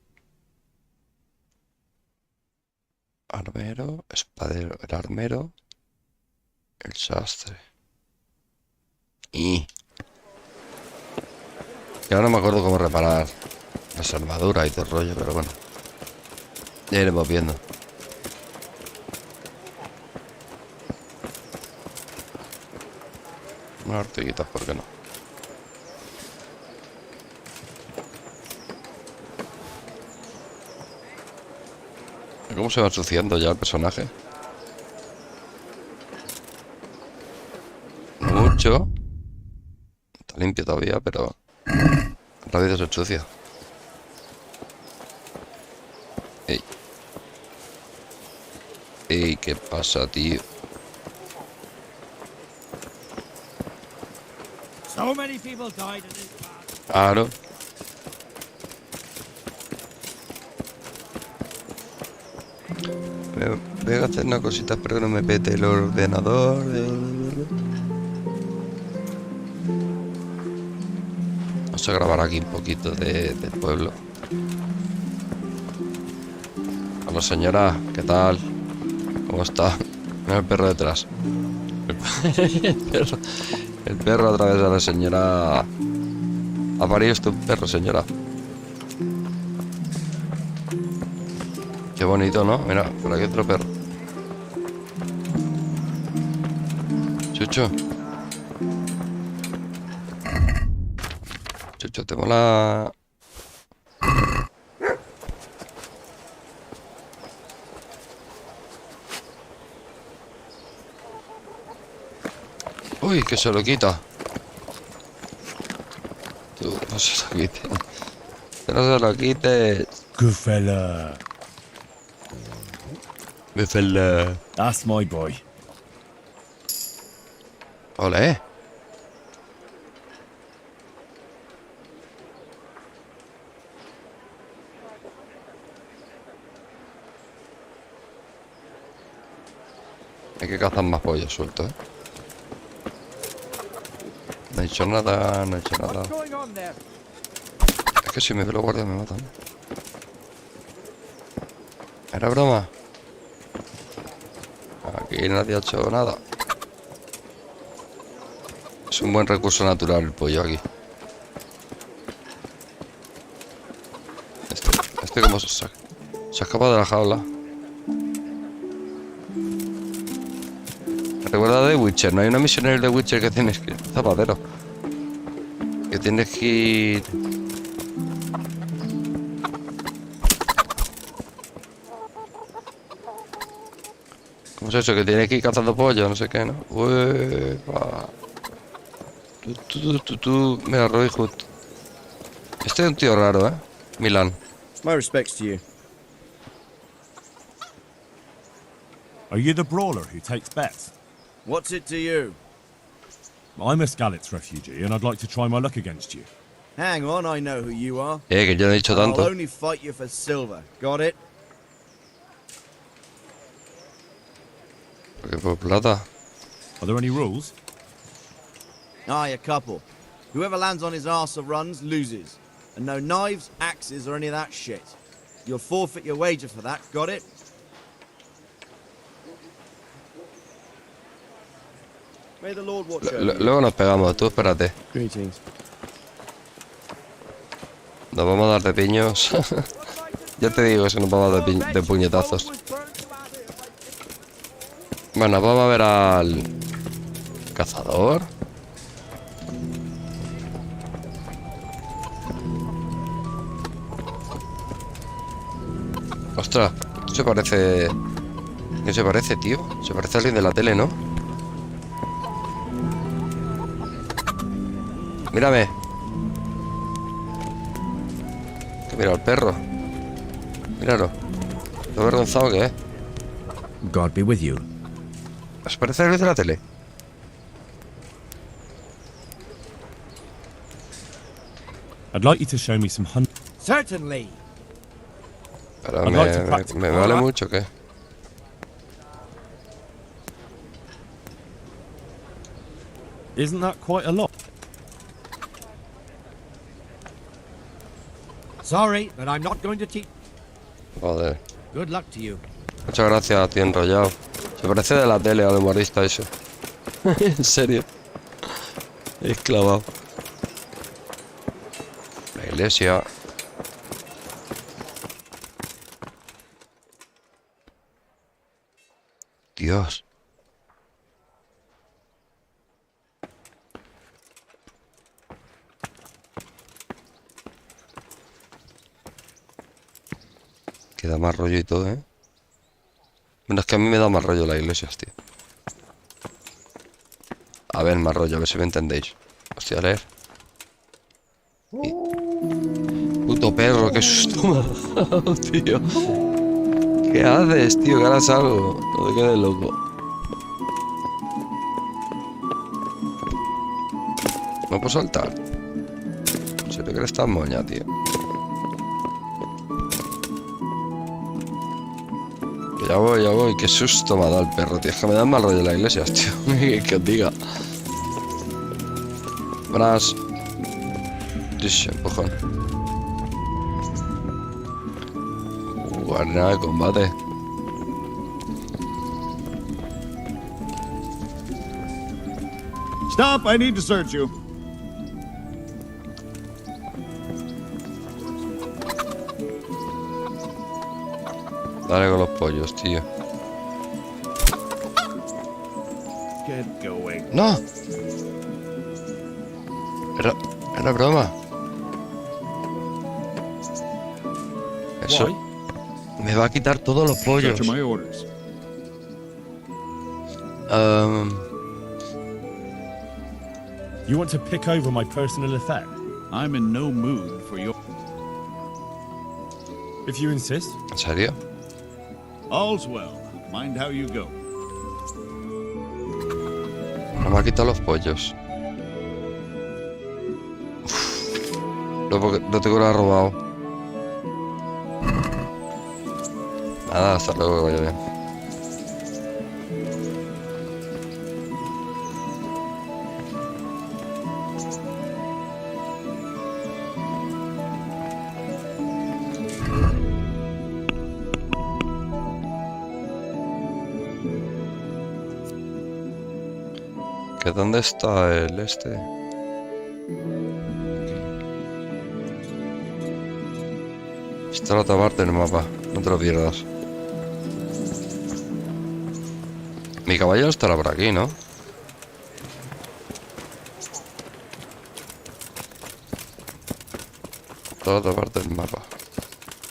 Armero, espadero, el armero, el sastre. Y ahora no me acuerdo cómo reparar las armaduras y todo el rollo, pero bueno, ya iremos viendo. Unas ortiguitas, ¿por qué no? ¿Cómo se va ensuciando ya el personaje? Mucho. Está limpio todavía, pero rápido se ensucia. Ey. Ey, ¿qué pasa, tío? Claro. Voy a hacer una cosita, espero que no me pete el ordenador. Vamos a grabar aquí un poquito del pueblo. Hola, señora, ¿qué tal? ¿Cómo está? Mira el perro detrás. El perro a través de la señora. ¿Ha parido usted un perro, señora? Qué bonito, ¿no? Mira, por aquí otro perro. Chucho. Chucho, te mola. Uy, que se lo quita. Tú, no se lo quites. Que no se lo quites. Good fella. Good fella. That's my boy. Ole. Hay que cazar más pollos sueltos, ¿eh? No he hecho nada, no he hecho nada. Es que si me ve los guardias me matan. ¿Era broma? Aquí nadie ha hecho nada. Es un buen recurso natural el pollo aquí. Este como se ha escapado de la jaula. Recuerda de Witcher, ¿no hay una misión en el de Witcher que tienes que ir? Zapadero. Que tienes que ir... ¿Cómo es eso? Que tienes que ir cazando pollo, no sé qué, ¿no? Uepa. Mira, Robin Hood. Este es un tío raro, ¿eh? Milan. My respects to you. Are you the brawler who takes bets? What's it to you? I'm a Skalitz refugee, and I'd like to try my luck against you. Hang on, I know who you are. Que yo no he dicho tanto. I'll only fight you for silver. Got it? Porque por plata. Are there any rules? Aye, a couple. Whoever lands on his arse or runs loses. And no knives, axes, or any of that shit. You'll forfeit your wager for that. Got it? May the Lord watch over you. Luego nos pegamos, tú espérate. Greetings. Nos vamos a dar de piños. Ya te digo que nos vamos a dar de puñetazos. Bueno, vamos a ver al cazador. Ostras, esto se parece... ¿Qué se parece, tío? Se parece a alguien de la tele, ¿no? Mírame. Que mira al perro. Míralo. Lo avergonzado que es. God be with you. ¿Os parece a alguien de la tele? I'd like you to show me some hunt. Certainly. Pero me vale mucho, ¿qué? Isn't that quite a lot? Sorry, but I'm not going to teach. Joder. Good luck to you. Muchas gracias, tío enrollado. Se parece de la tele al humorista eso. En serio. Es clavado. La iglesia. Dios. Queda más rollo y todo, ¿eh? Menos que a mí me da más rollo la iglesia, tío. A ver, más rollo, a ver si me entendéis. Hostia, a leer. Puto perro, qué susto me ha dado, tío. ¿Qué haces, tío? Que harás algo. No te quedes loco. No puedo saltar. En serio que eres tan moña, tío. Ya voy, qué susto me ha dado el perro, tío. Es que me dan mal rollo las iglesias, tío. Que os diga. Buenas. Empujón. Arena de combate. Stop, I need to search you. Dale con los pollos, tío. Get going. ¡No! Era broma. Eso me va a quitar todos los pollos. You want to pick over my personal affair? I'm in no mood for your... If you insist. ¿En serio? All's well. Mind how you go. No me ha quitado los pollos. No tengo nada robado. Nada, hasta luego, que vaya bien. ¿Que dónde está el este? Está la otra parte del mapa, no te lo pierdas. Mi caballero estará por aquí, ¿no? Está la otra parte del mapa.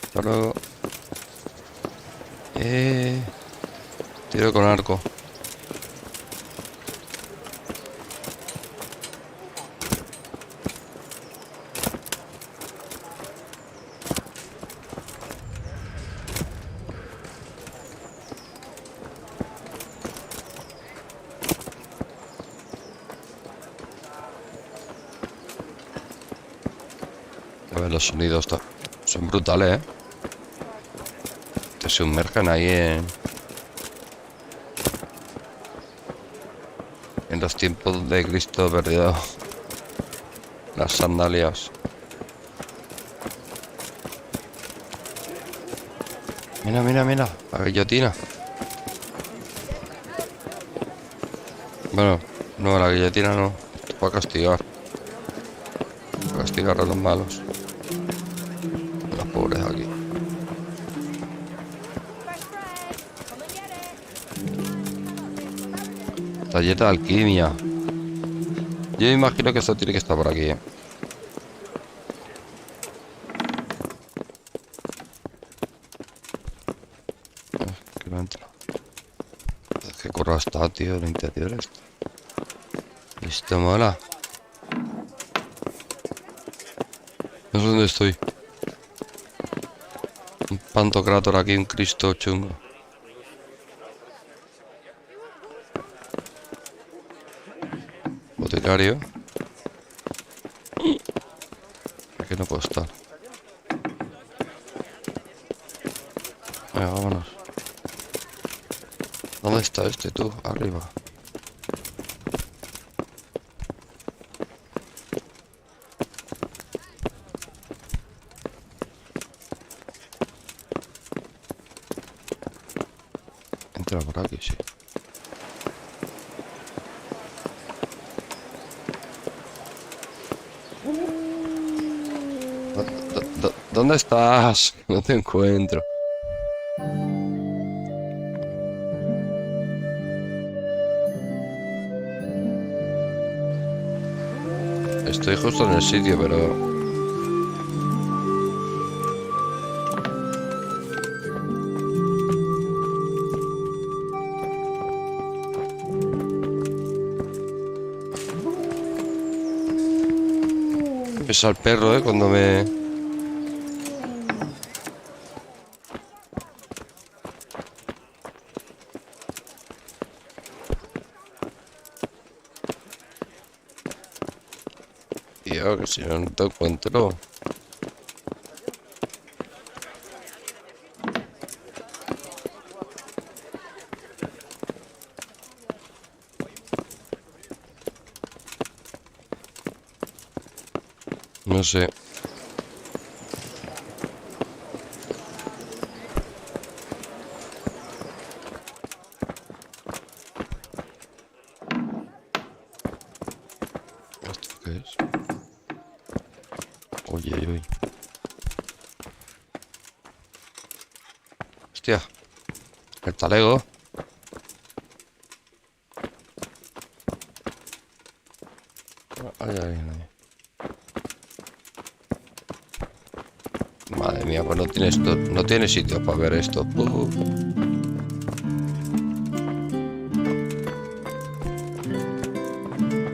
Hasta luego. Tiro con arco. A ver, los sonidos son brutales, ¿eh? Te sumergen ahí en los tiempos de Cristo perdido. Las sandalias. Mira, mira, mira. La guillotina. Bueno, no, la guillotina no. Para castigar. Para castigar a los malos. Los pobres aquí. Taller de alquimia. Yo imagino que esto tiene que estar por aquí, ¿eh? Que no entra. Qué curro está, tío, el interior este. Esto mola. No sé dónde estoy. Un pantocrátor aquí, un Cristo chungo. Boticario. Aquí no puedo estar. Venga, vámonos. ¿Dónde está este tú? Arriba. Entra por aquí, sí. ¿Dónde estás? No te encuentro. Estoy justo en el sitio, pero... Pesa el perro, cuando me... Tío, que si no te encuentro. No sé. ¿Esto qué es? Oye, oye. Hostia. El talego. Ay, ay, ay. Madre mía, pues no tiene sitio para ver esto.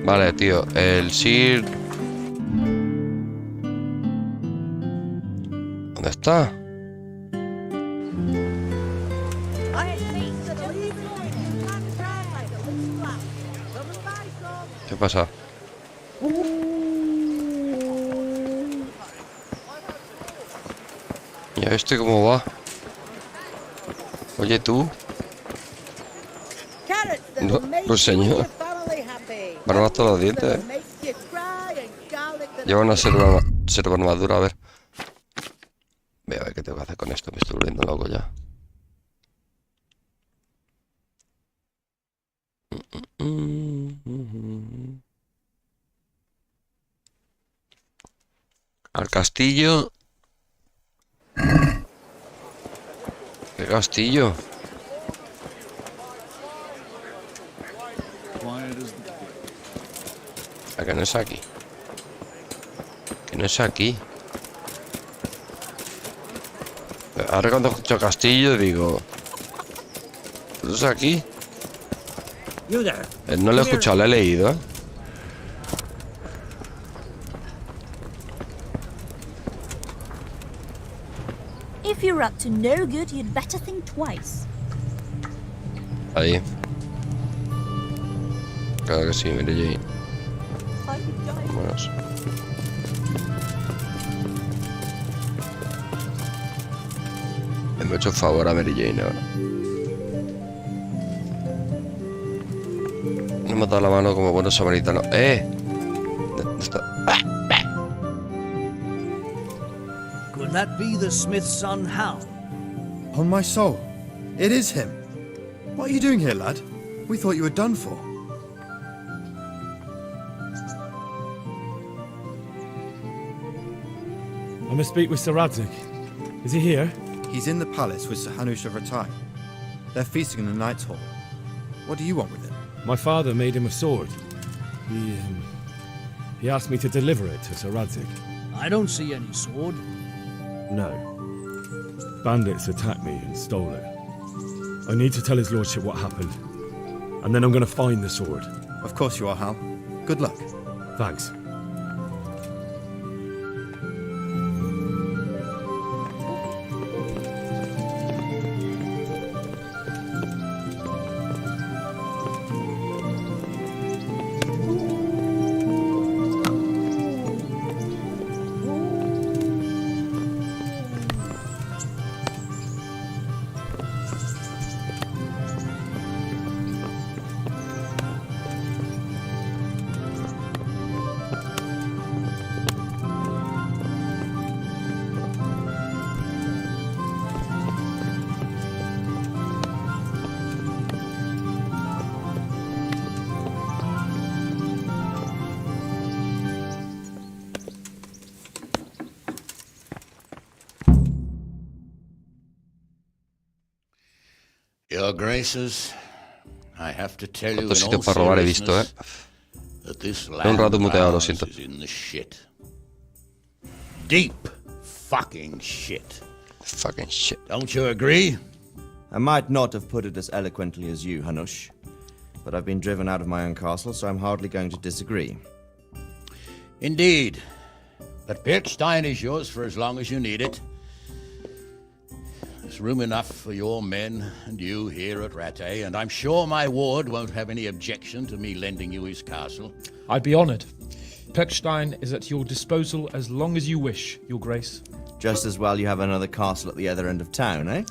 Vale, tío, el Sir... ¿Dónde está? ¿Qué pasa? ¿Y a este cómo va? Oye, tú. No, pues señor. Van a matar los dientes, Lleva una serva armadura, a ver. Voy a ver qué tengo que hacer con esto, me estoy volviendo loco ya. Al castillo. ¿Qué castillo? ¿A que no es aquí? Que no es aquí. Ahora cuando escucho castillo digo... ¿No es aquí? No lo he escuchado, lo he leído, ¿eh? If you're up to no good, you'd better think twice. Ahí. Claro que sí, mire Jane. Vámonos. Me he hecho un favor a Mary Jane ahora. Le hemos dado la mano como buenos samaritanos. ¿Dónde está? Could that be the smith's son, Hal? On my soul, it is him. What are you doing here, lad? We thought you were done for. I must speak with Sir Radzig. Is he here? He's in the palace with Sir Hanush of Ratai. They're feasting in the Knight's Hall. What do you want with him? My father made him a sword. He asked me to deliver it to Sir Radzig. I don't see any sword. No. Bandits attacked me and stole it. I need to tell his lordship what happened. And then I'm going to find the sword. Of course you are, Hal. Good luck. Thanks. Your Graces, I have to tell you in all sitios para robar he visto, seriousness that this un land rato of muteado, lo ours siento. is in the shit. Deep fucking shit. Fucking shit. Don't you agree? I might not have put it as eloquently as you, Hanush, but I've been driven out of my own castle, so I'm hardly going to disagree. Indeed. But Pirkstein is yours for as long as you need it. There's room enough for your men and you here at Rattay, and I'm sure my ward won't have any objection to me lending you his castle. I'd be honored. Pirkstein is at your disposal as long as you wish, Your Grace. Just as well you have another castle at the other end of town, eh?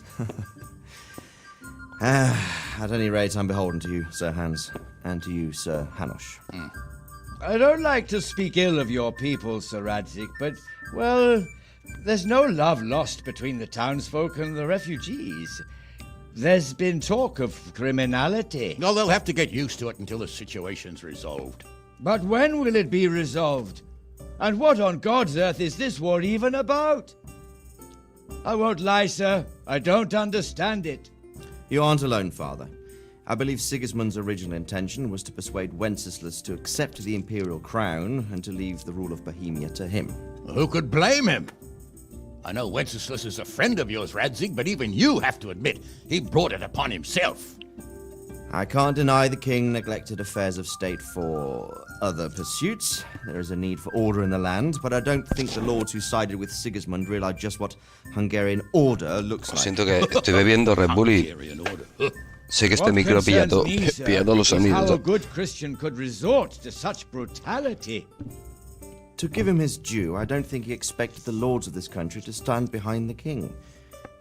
At any rate, I'm beholden to you, Sir Hans, and to you, Sir Hanush. I don't like to speak ill of your people, Sir Radzig, but, well, there's no love lost between the townsfolk and the refugees. There's been talk of criminality. No, they'll have to get used to it until the situation's resolved. But when will it be resolved? And what on God's earth is this war even about? I won't lie, sir. I don't understand it. You aren't alone, Father. I believe Sigismund's original intention was to persuade Wenceslas to accept the imperial crown and to leave the rule of Bohemia to him. Who could blame him? I know Wenceslas is a friend of yours, Radzig, but even you have to admit he brought it upon himself. I can't deny the king neglected affairs of state for other pursuits. There is a need for order in the land, but I don't think the lords who sided with Sigismund realized just what Hungarian order looks like. Siento que estoy bebiendo Red Bull y sé que este micro pilla todos los how a sonidos. good Christian could resort to such brutality. To give him his due, I don't think he expected the lords of this country to stand behind the king.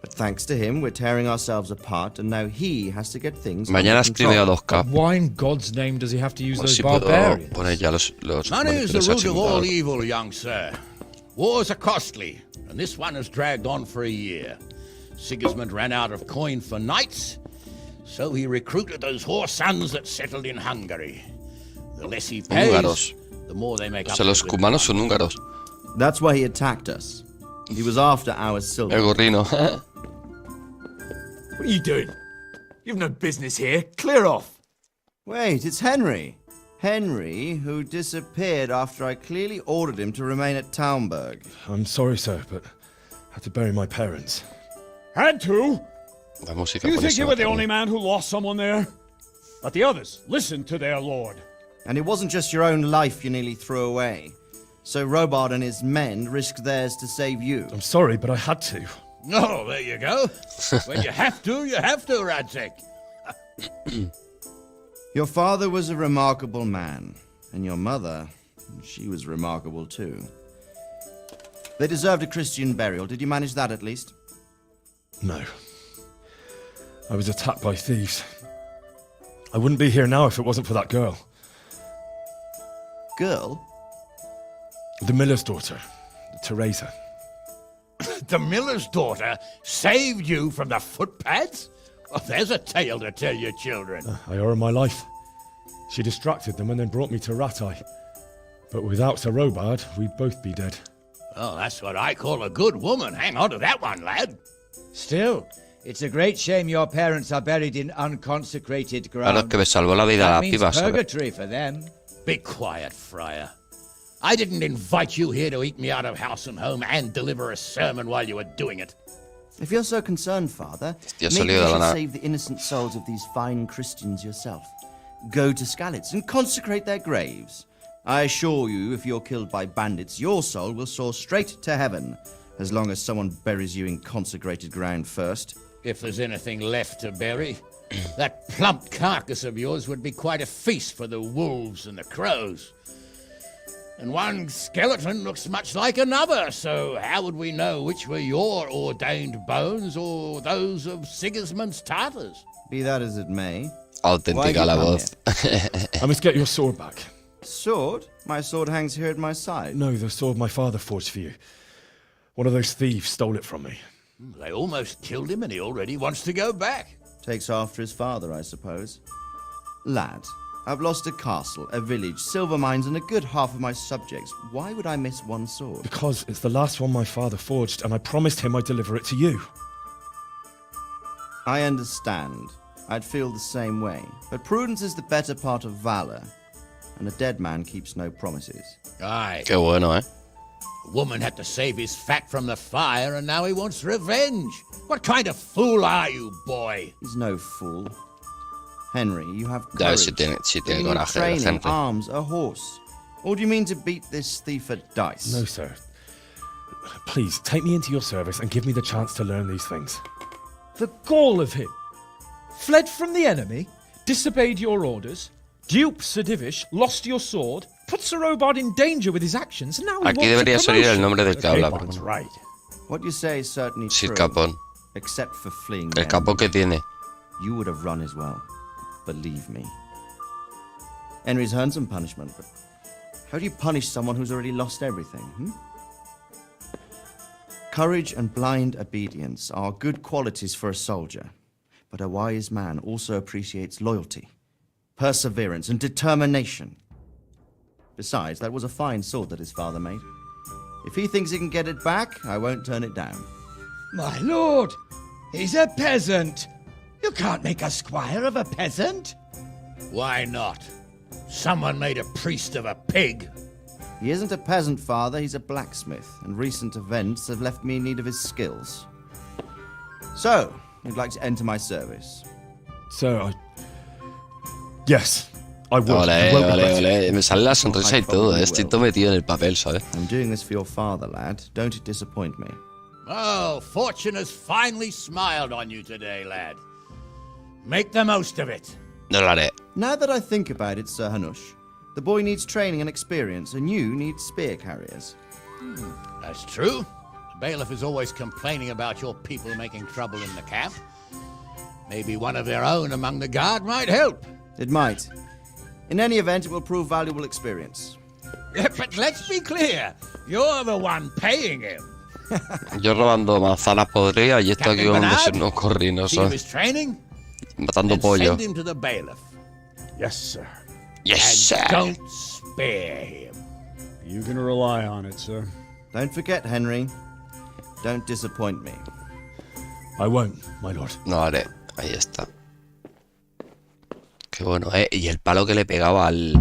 But thanks to him, we're tearing ourselves apart, and now he has to get things Mañana under control. streameo a 2K. Why in God's name does he have to use those Si puedo barbarians? poner ya los Money is the monitores root of all a evil, young sir. Wars are costly, and this one has dragged on for a year. Sigismund ran out of coin for knights, so he recruited those whore sons that settled in Hungary. The less he pays, Húngaros. the more they make O up. sea, los cumanos son húngaros. That's why he attacked us. He was after our silver. El gorrino. What are you doing? You've no business here. Clear off. Wait, it's Henry. Henry, who disappeared after I clearly ordered him to remain at Taunberg. I'm sorry, sir, but I had to bury my parents. Had to? La música You think buenísima you were the también. only man who lost someone there? But the others listened to their lord. And it wasn't just your own life you nearly threw away. So Robard and his men risked theirs to save you. I'm sorry, but I had to. Oh, there you go. When you have to, Radzek. Your father was a remarkable man, and your mother, she was remarkable too. They deserved a Christian burial. Did you manage that at least? No. I was attacked by thieves. I wouldn't be here now if it wasn't for that girl. Girl? The miller's daughter, Teresa. The miller's daughter saved you from the footpads? Well, there's a tale to tell your children. I owe her my life. She distracted them and then brought me to Rattay. But without Sir Robard, we'd both be dead. Oh, that's what I call a good woman. Hang on to that one, lad. Still, it's a great shame your parents are buried in unconsecrated ground. Claro, que me salvó la vida That la means piba, ¿sabes? purgatory for them. Be quiet, friar. I didn't invite you here to eat me out of house and home and deliver a sermon while you were doing it. If you're so concerned, Father, Hostia, maybe salió you de la should nada. save the innocent souls of these fine Christians yourself. Go to Skalitz and consecrate their graves. I assure you, if you're killed by bandits, your soul will soar straight to heaven, as long as someone buries you in consecrated ground first. If there's anything left to bury, that plump carcass of yours would be quite a feast for the wolves and the crows. And one skeleton looks much like another, so how would we know which were your ordained bones or those of Sigismund's Tartars? Be that as it may. Auténtica la voz. I must get your sword back. Sword? My sword hangs here at my side. No, the sword my father forged for you. One of those thieves stole it from me. They almost killed him and he already wants to go back. Takes after his father, I suppose. Lad, I've lost a castle, a village, silver mines, and a good half of my subjects. Why would I miss one sword? Because it's the last one my father forged, and I promised him I'd deliver it to you. I understand. I'd feel the same way. But prudence is the better part of valor, and a dead man keeps no promises. Aye. Qué bueno, eh? A woman had to save his fat from the fire and now he wants revenge. What kind of fool are you, boy? He's no fool. Henry, you have Ya courage. si tiene You need coraje la training, gente. arms, a horse. Or do you mean to beat this thief at dice? No, sir. Please, take me into your service and give me the chance to learn these things. The gall of him. Fled from the enemy, disobeyed your orders, duped Sir Divish, lost your sword, put Sir Robard in danger with his actions, and now he Aquí wants debería a salir el promotion. nombre del que habla. Capón's right. What you say is certainly Sir true. Capón. Except for fleeing. El men. capo que tiene. You would have run as well. Believe me. Henry's earned some punishment, but how do you punish someone who's already lost everything? Courage and blind obedience are good qualities for a soldier, but a wise man also appreciates loyalty, perseverance, and determination. Besides, that was a fine sword that his father made. If he thinks he can get it back, I won't turn it down. My lord, he's a peasant. You can't make a squire of a peasant. Why not? Someone made a priest of a pig. He isn't a peasant, father, he's a blacksmith, and recent events have left me in need of his skills. So, you'd like to enter my service? Sir, Yes, I would. Ole, You won't ole, regret it. ole. Me sale la sonrisa y todo, estoy todo metido en el papel, ¿sabes? I'm doing this for your father, lad. Don't it disappoint me. Oh, fortune has finally smiled on you today, lad. Make the most of it. No lo haré. Now that I think about it, Sir Hanush, the boy needs training and experience, and you need spear carriers. That's true. The bailiff is always complaining about your people making trouble in the camp. Maybe one of their own among the guard might help. It might. In any event, it will prove valuable experience. But let's be clear. You're the one paying him. Yo robando manzanas podridas y esto aquí con unos corrinos, See his ¿sabes? training? Matando pollo. Send him to the bailiff. Yes, sir. Yes, sir. Don't spare him. You can rely on it, sir. Don't forget, Henry. Don't disappoint me. I won't, my lord. No haré. Ahí está. Qué bueno, ¿eh? Y el palo que le pegaba al...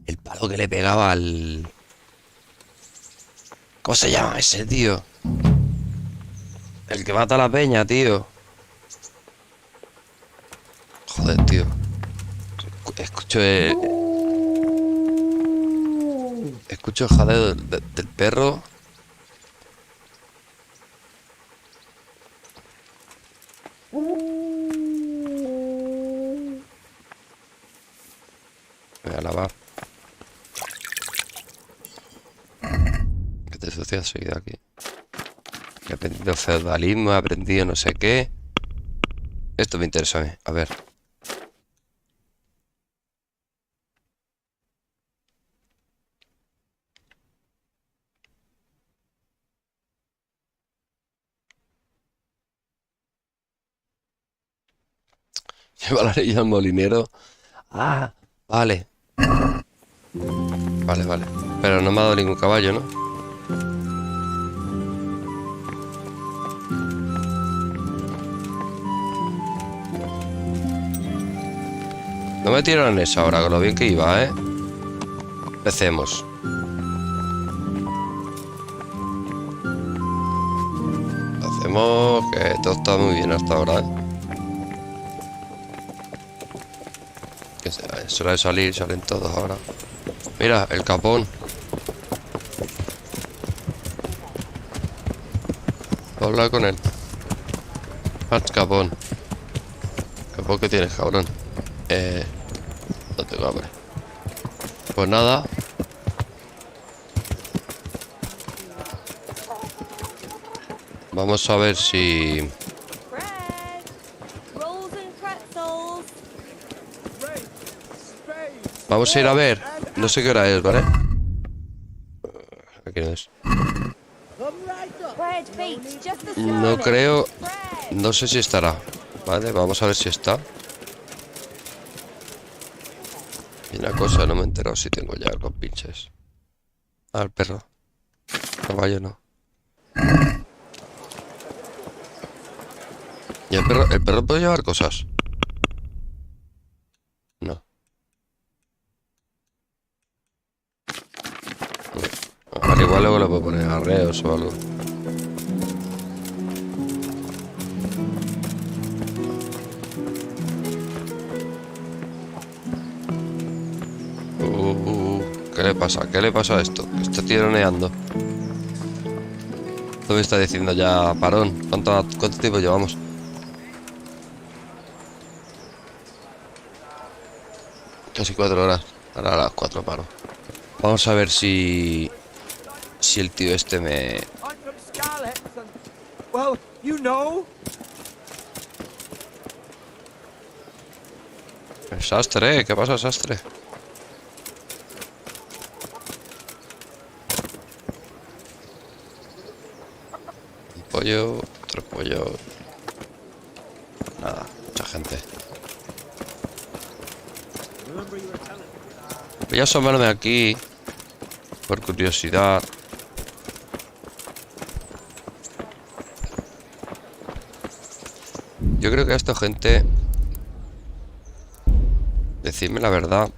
El palo que le pegaba al... ¿Cómo se llama ese, tío? El que mata a la peña, tío. Joder, tío. Escucho el... Escucho el jadeo del perro. Me voy a lavar. Que te sucias seguido aquí. He aprendido feudalismo, he aprendido no sé qué. Esto me interesa a mí. A ver. Lleva la ley al molinero. Ah, vale. Vale, vale. Pero no me ha dado ningún caballo, ¿no? No me tiraron eso ahora, con lo bien que iba, ¿eh? Empecemos. Hacemos que todo está muy bien hasta ahora, ¿eh? Que es hora de salir, salen todos ahora. Mira, el capón. Voy a hablar con él. Capón. Capón, ¿qué tienes, cabrón? No tengo hambre. Pues nada. Vamos a ver si... Vamos a ir a ver. No sé qué hora es, ¿vale? Aquí no es. No creo... No sé si estará. Vale, vamos a ver si está. Y una cosa, no me he enterado si tengo ya con pinches. Ah, el perro. Caballo no. ¿Y el perro puede llevar cosas? No. Al igual luego le puedo poner arreos o algo. ¿Qué le pasa? ¿Qué le pasa a esto? Que está tironeando. ¿Qué me está diciendo ya parón? ¿Cuánto tiempo llevamos? Casi 4 horas. Ahora a las 4 paro. Vamos a ver si el tío este me... Well, you know. El sastre, ¿qué pasa, sastre? Un pollo, otro pollo. Nada, mucha gente. Voy a asomarme aquí por curiosidad. Yo creo que a esta gente, decidme la verdad,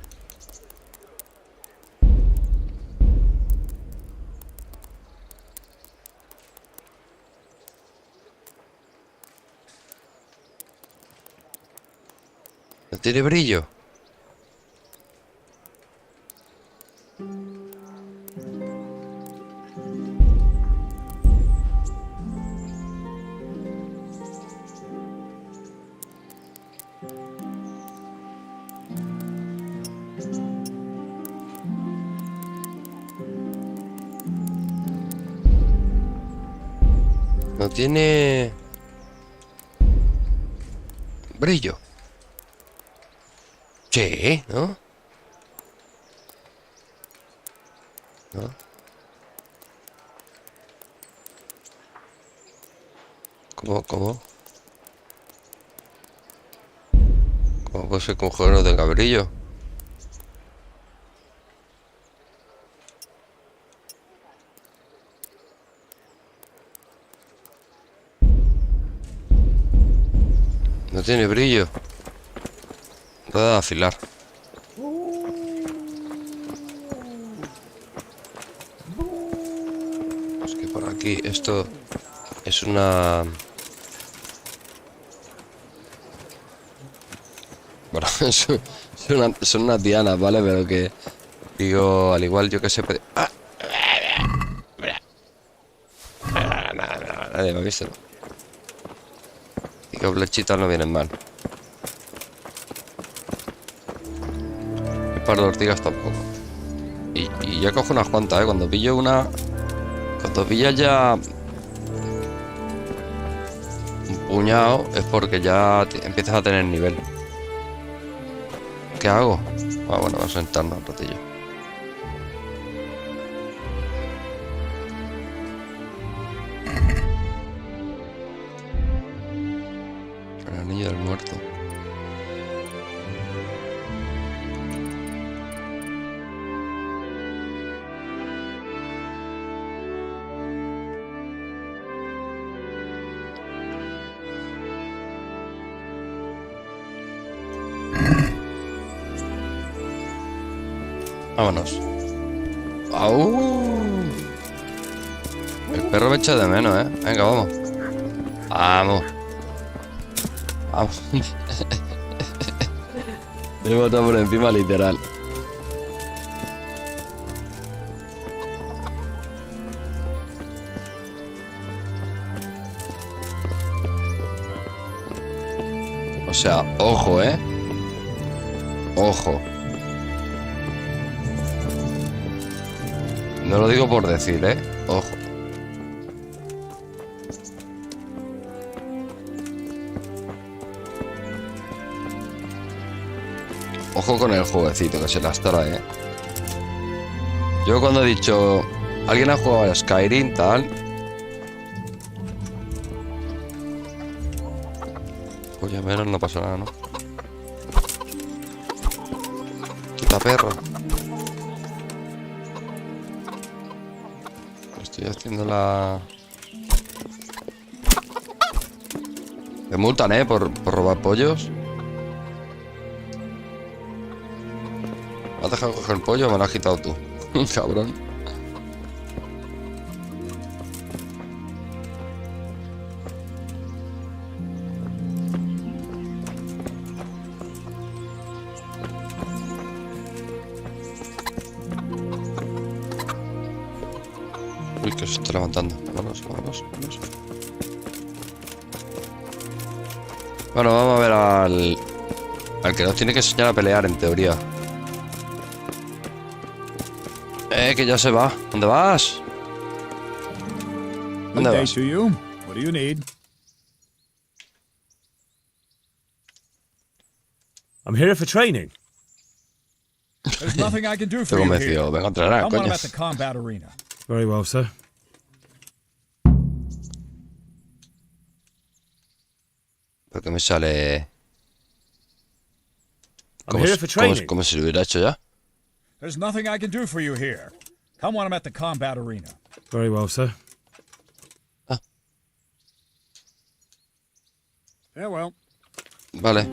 no tiene brillo. No tiene... brillo. Sí, ¿no? ¿No? ¿Cómo? ¿Cómo puede ser que un juego no tenga brillo? No tiene brillo. Rueda de afilar. Es que por aquí esto es una... Bueno, son unas dianas, ¿vale? Pero que digo, al igual yo que sé... Nadie me ha visto, ¿no? Y que flechitas no vienen mal. Y para las ortigas tampoco. Y ya cojo unas cuantas, ¿eh? Cuando pillo una... Cuando pillas ya... un puñado, es porque ya empiezas a tener nivel. ¿Qué hago? Ah, bueno, vamos a sentarnos un ratillo. El anillo del muerto. Vámonos. ¡Au! El perro me echa de menos, ¿eh? Venga, vamos. Vamos. Vamos. Me bota por encima, literal. O sea, ojo, ¿eh? Ojo. No lo digo por decir, ¿eh? Ojo. Ojo con el jueguecito que se las trae, ¿eh? Yo cuando he dicho... ¿Alguien ha jugado a Skyrim, tal? Pues ya menos no pasa nada, ¿no? Quita perro. Estoy haciendo la... Me multan, por robar pollos. ¿Me has dejado coger el pollo o me lo has quitado tú? Cabrón. Uy, que se está levantando. Vámonos. Bueno, vamos a ver al que nos tiene que enseñar a pelear, en teoría. Que ya se va. ¿Dónde vas? ¿Dónde vas? To you. What do you need? I'm here for training. There's nothing I can do for Estoy you convencido. here. Venga a entrenar, Come on, I'm at coño. the combat arena. Very well, sir. ¿Por qué me sale? I'm here for training. Como si lo hubiera hecho ya. There's nothing I can do for you here. Come on, I'm at the combat arena. Very well, sir. Farewell. Vale.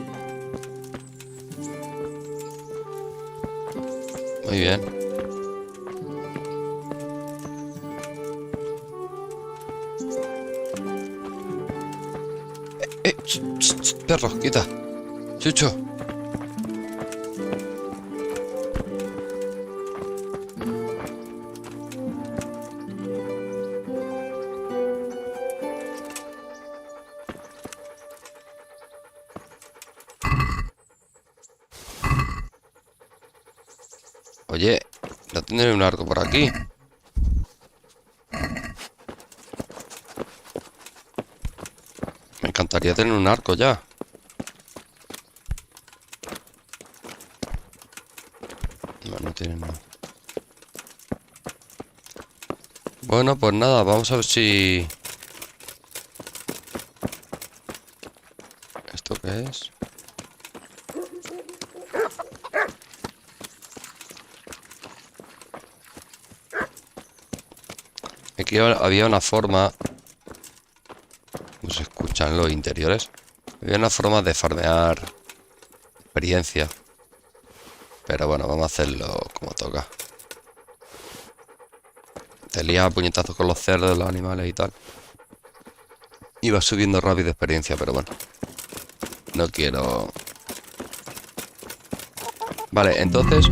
Muy bien. Perro, quita. Chucho. Oye, ¿no tendré un arco por aquí? Me encantaría tener un arco ya. No, no tienen nada. Bueno, pues nada, vamos a ver si... ¿Esto qué es? Aquí había una forma... No se escuchan los interiores. Había una forma de farmear experiencia. Pero bueno, vamos a hacerlo como toca. Te lías a puñetazos con los cerdos, los animales y tal. Iba subiendo rápido experiencia, pero bueno. No quiero... Vale, entonces...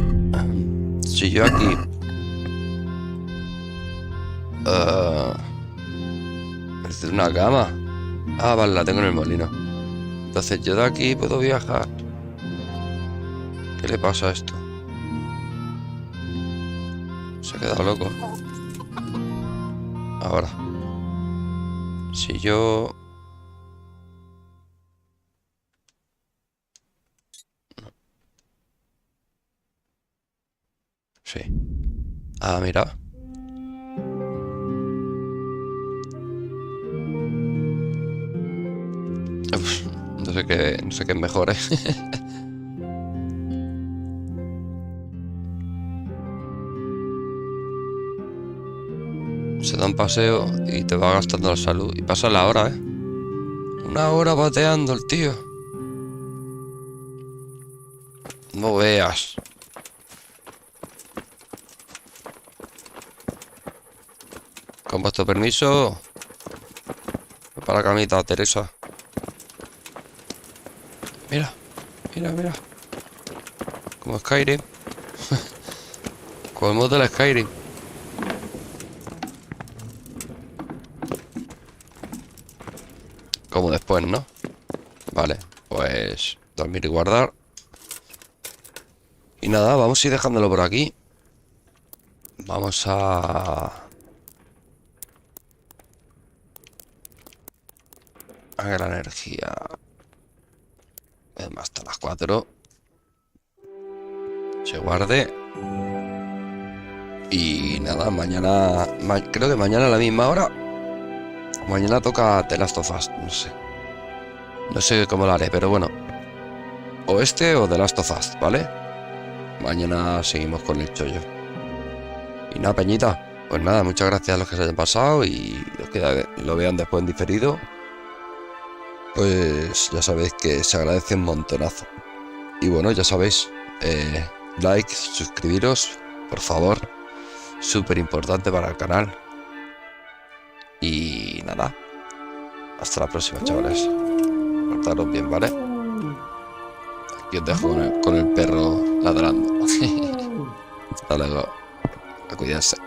Si yo aquí... Parece una cama. Ah, vale, la tengo en el molino. Entonces yo de aquí puedo viajar. ¿Qué le pasa a esto? Se ha quedado loco. Ahora. Si yo... Sí. Ah, mira. Uf, no sé qué es mejor, ¿eh? Se da un paseo y te va gastando la salud. Y pasa la hora, ¿eh? 1 hora bateando el tío. No veas. Con vuestro permiso. Para la camita, Teresa. Mira, mira, mira. Como Skyrim. Como el modo de la Skyrim. Como después, ¿no? Vale, pues dormir y guardar. Y nada, vamos a ir dejándolo por aquí. Vamos a que la energía hasta las 4 se guarde. Y nada, mañana creo que mañana a la misma hora. Mañana toca The Last of Us. No sé cómo lo haré, pero bueno, o este o The Last of Us, ¿vale? Mañana seguimos con el chollo. Y nada, peñita, pues nada, muchas gracias a los que se hayan pasado. Y los que lo vean después en diferido, pues ya sabéis que se agradece un montonazo. Y bueno, ya sabéis, like, suscribiros, por favor, súper importante para el canal. Y nada, hasta la próxima, chavales. Portaros bien, ¿vale? Aquí os dejo con el perro ladrando. Hasta luego, a cuidarse.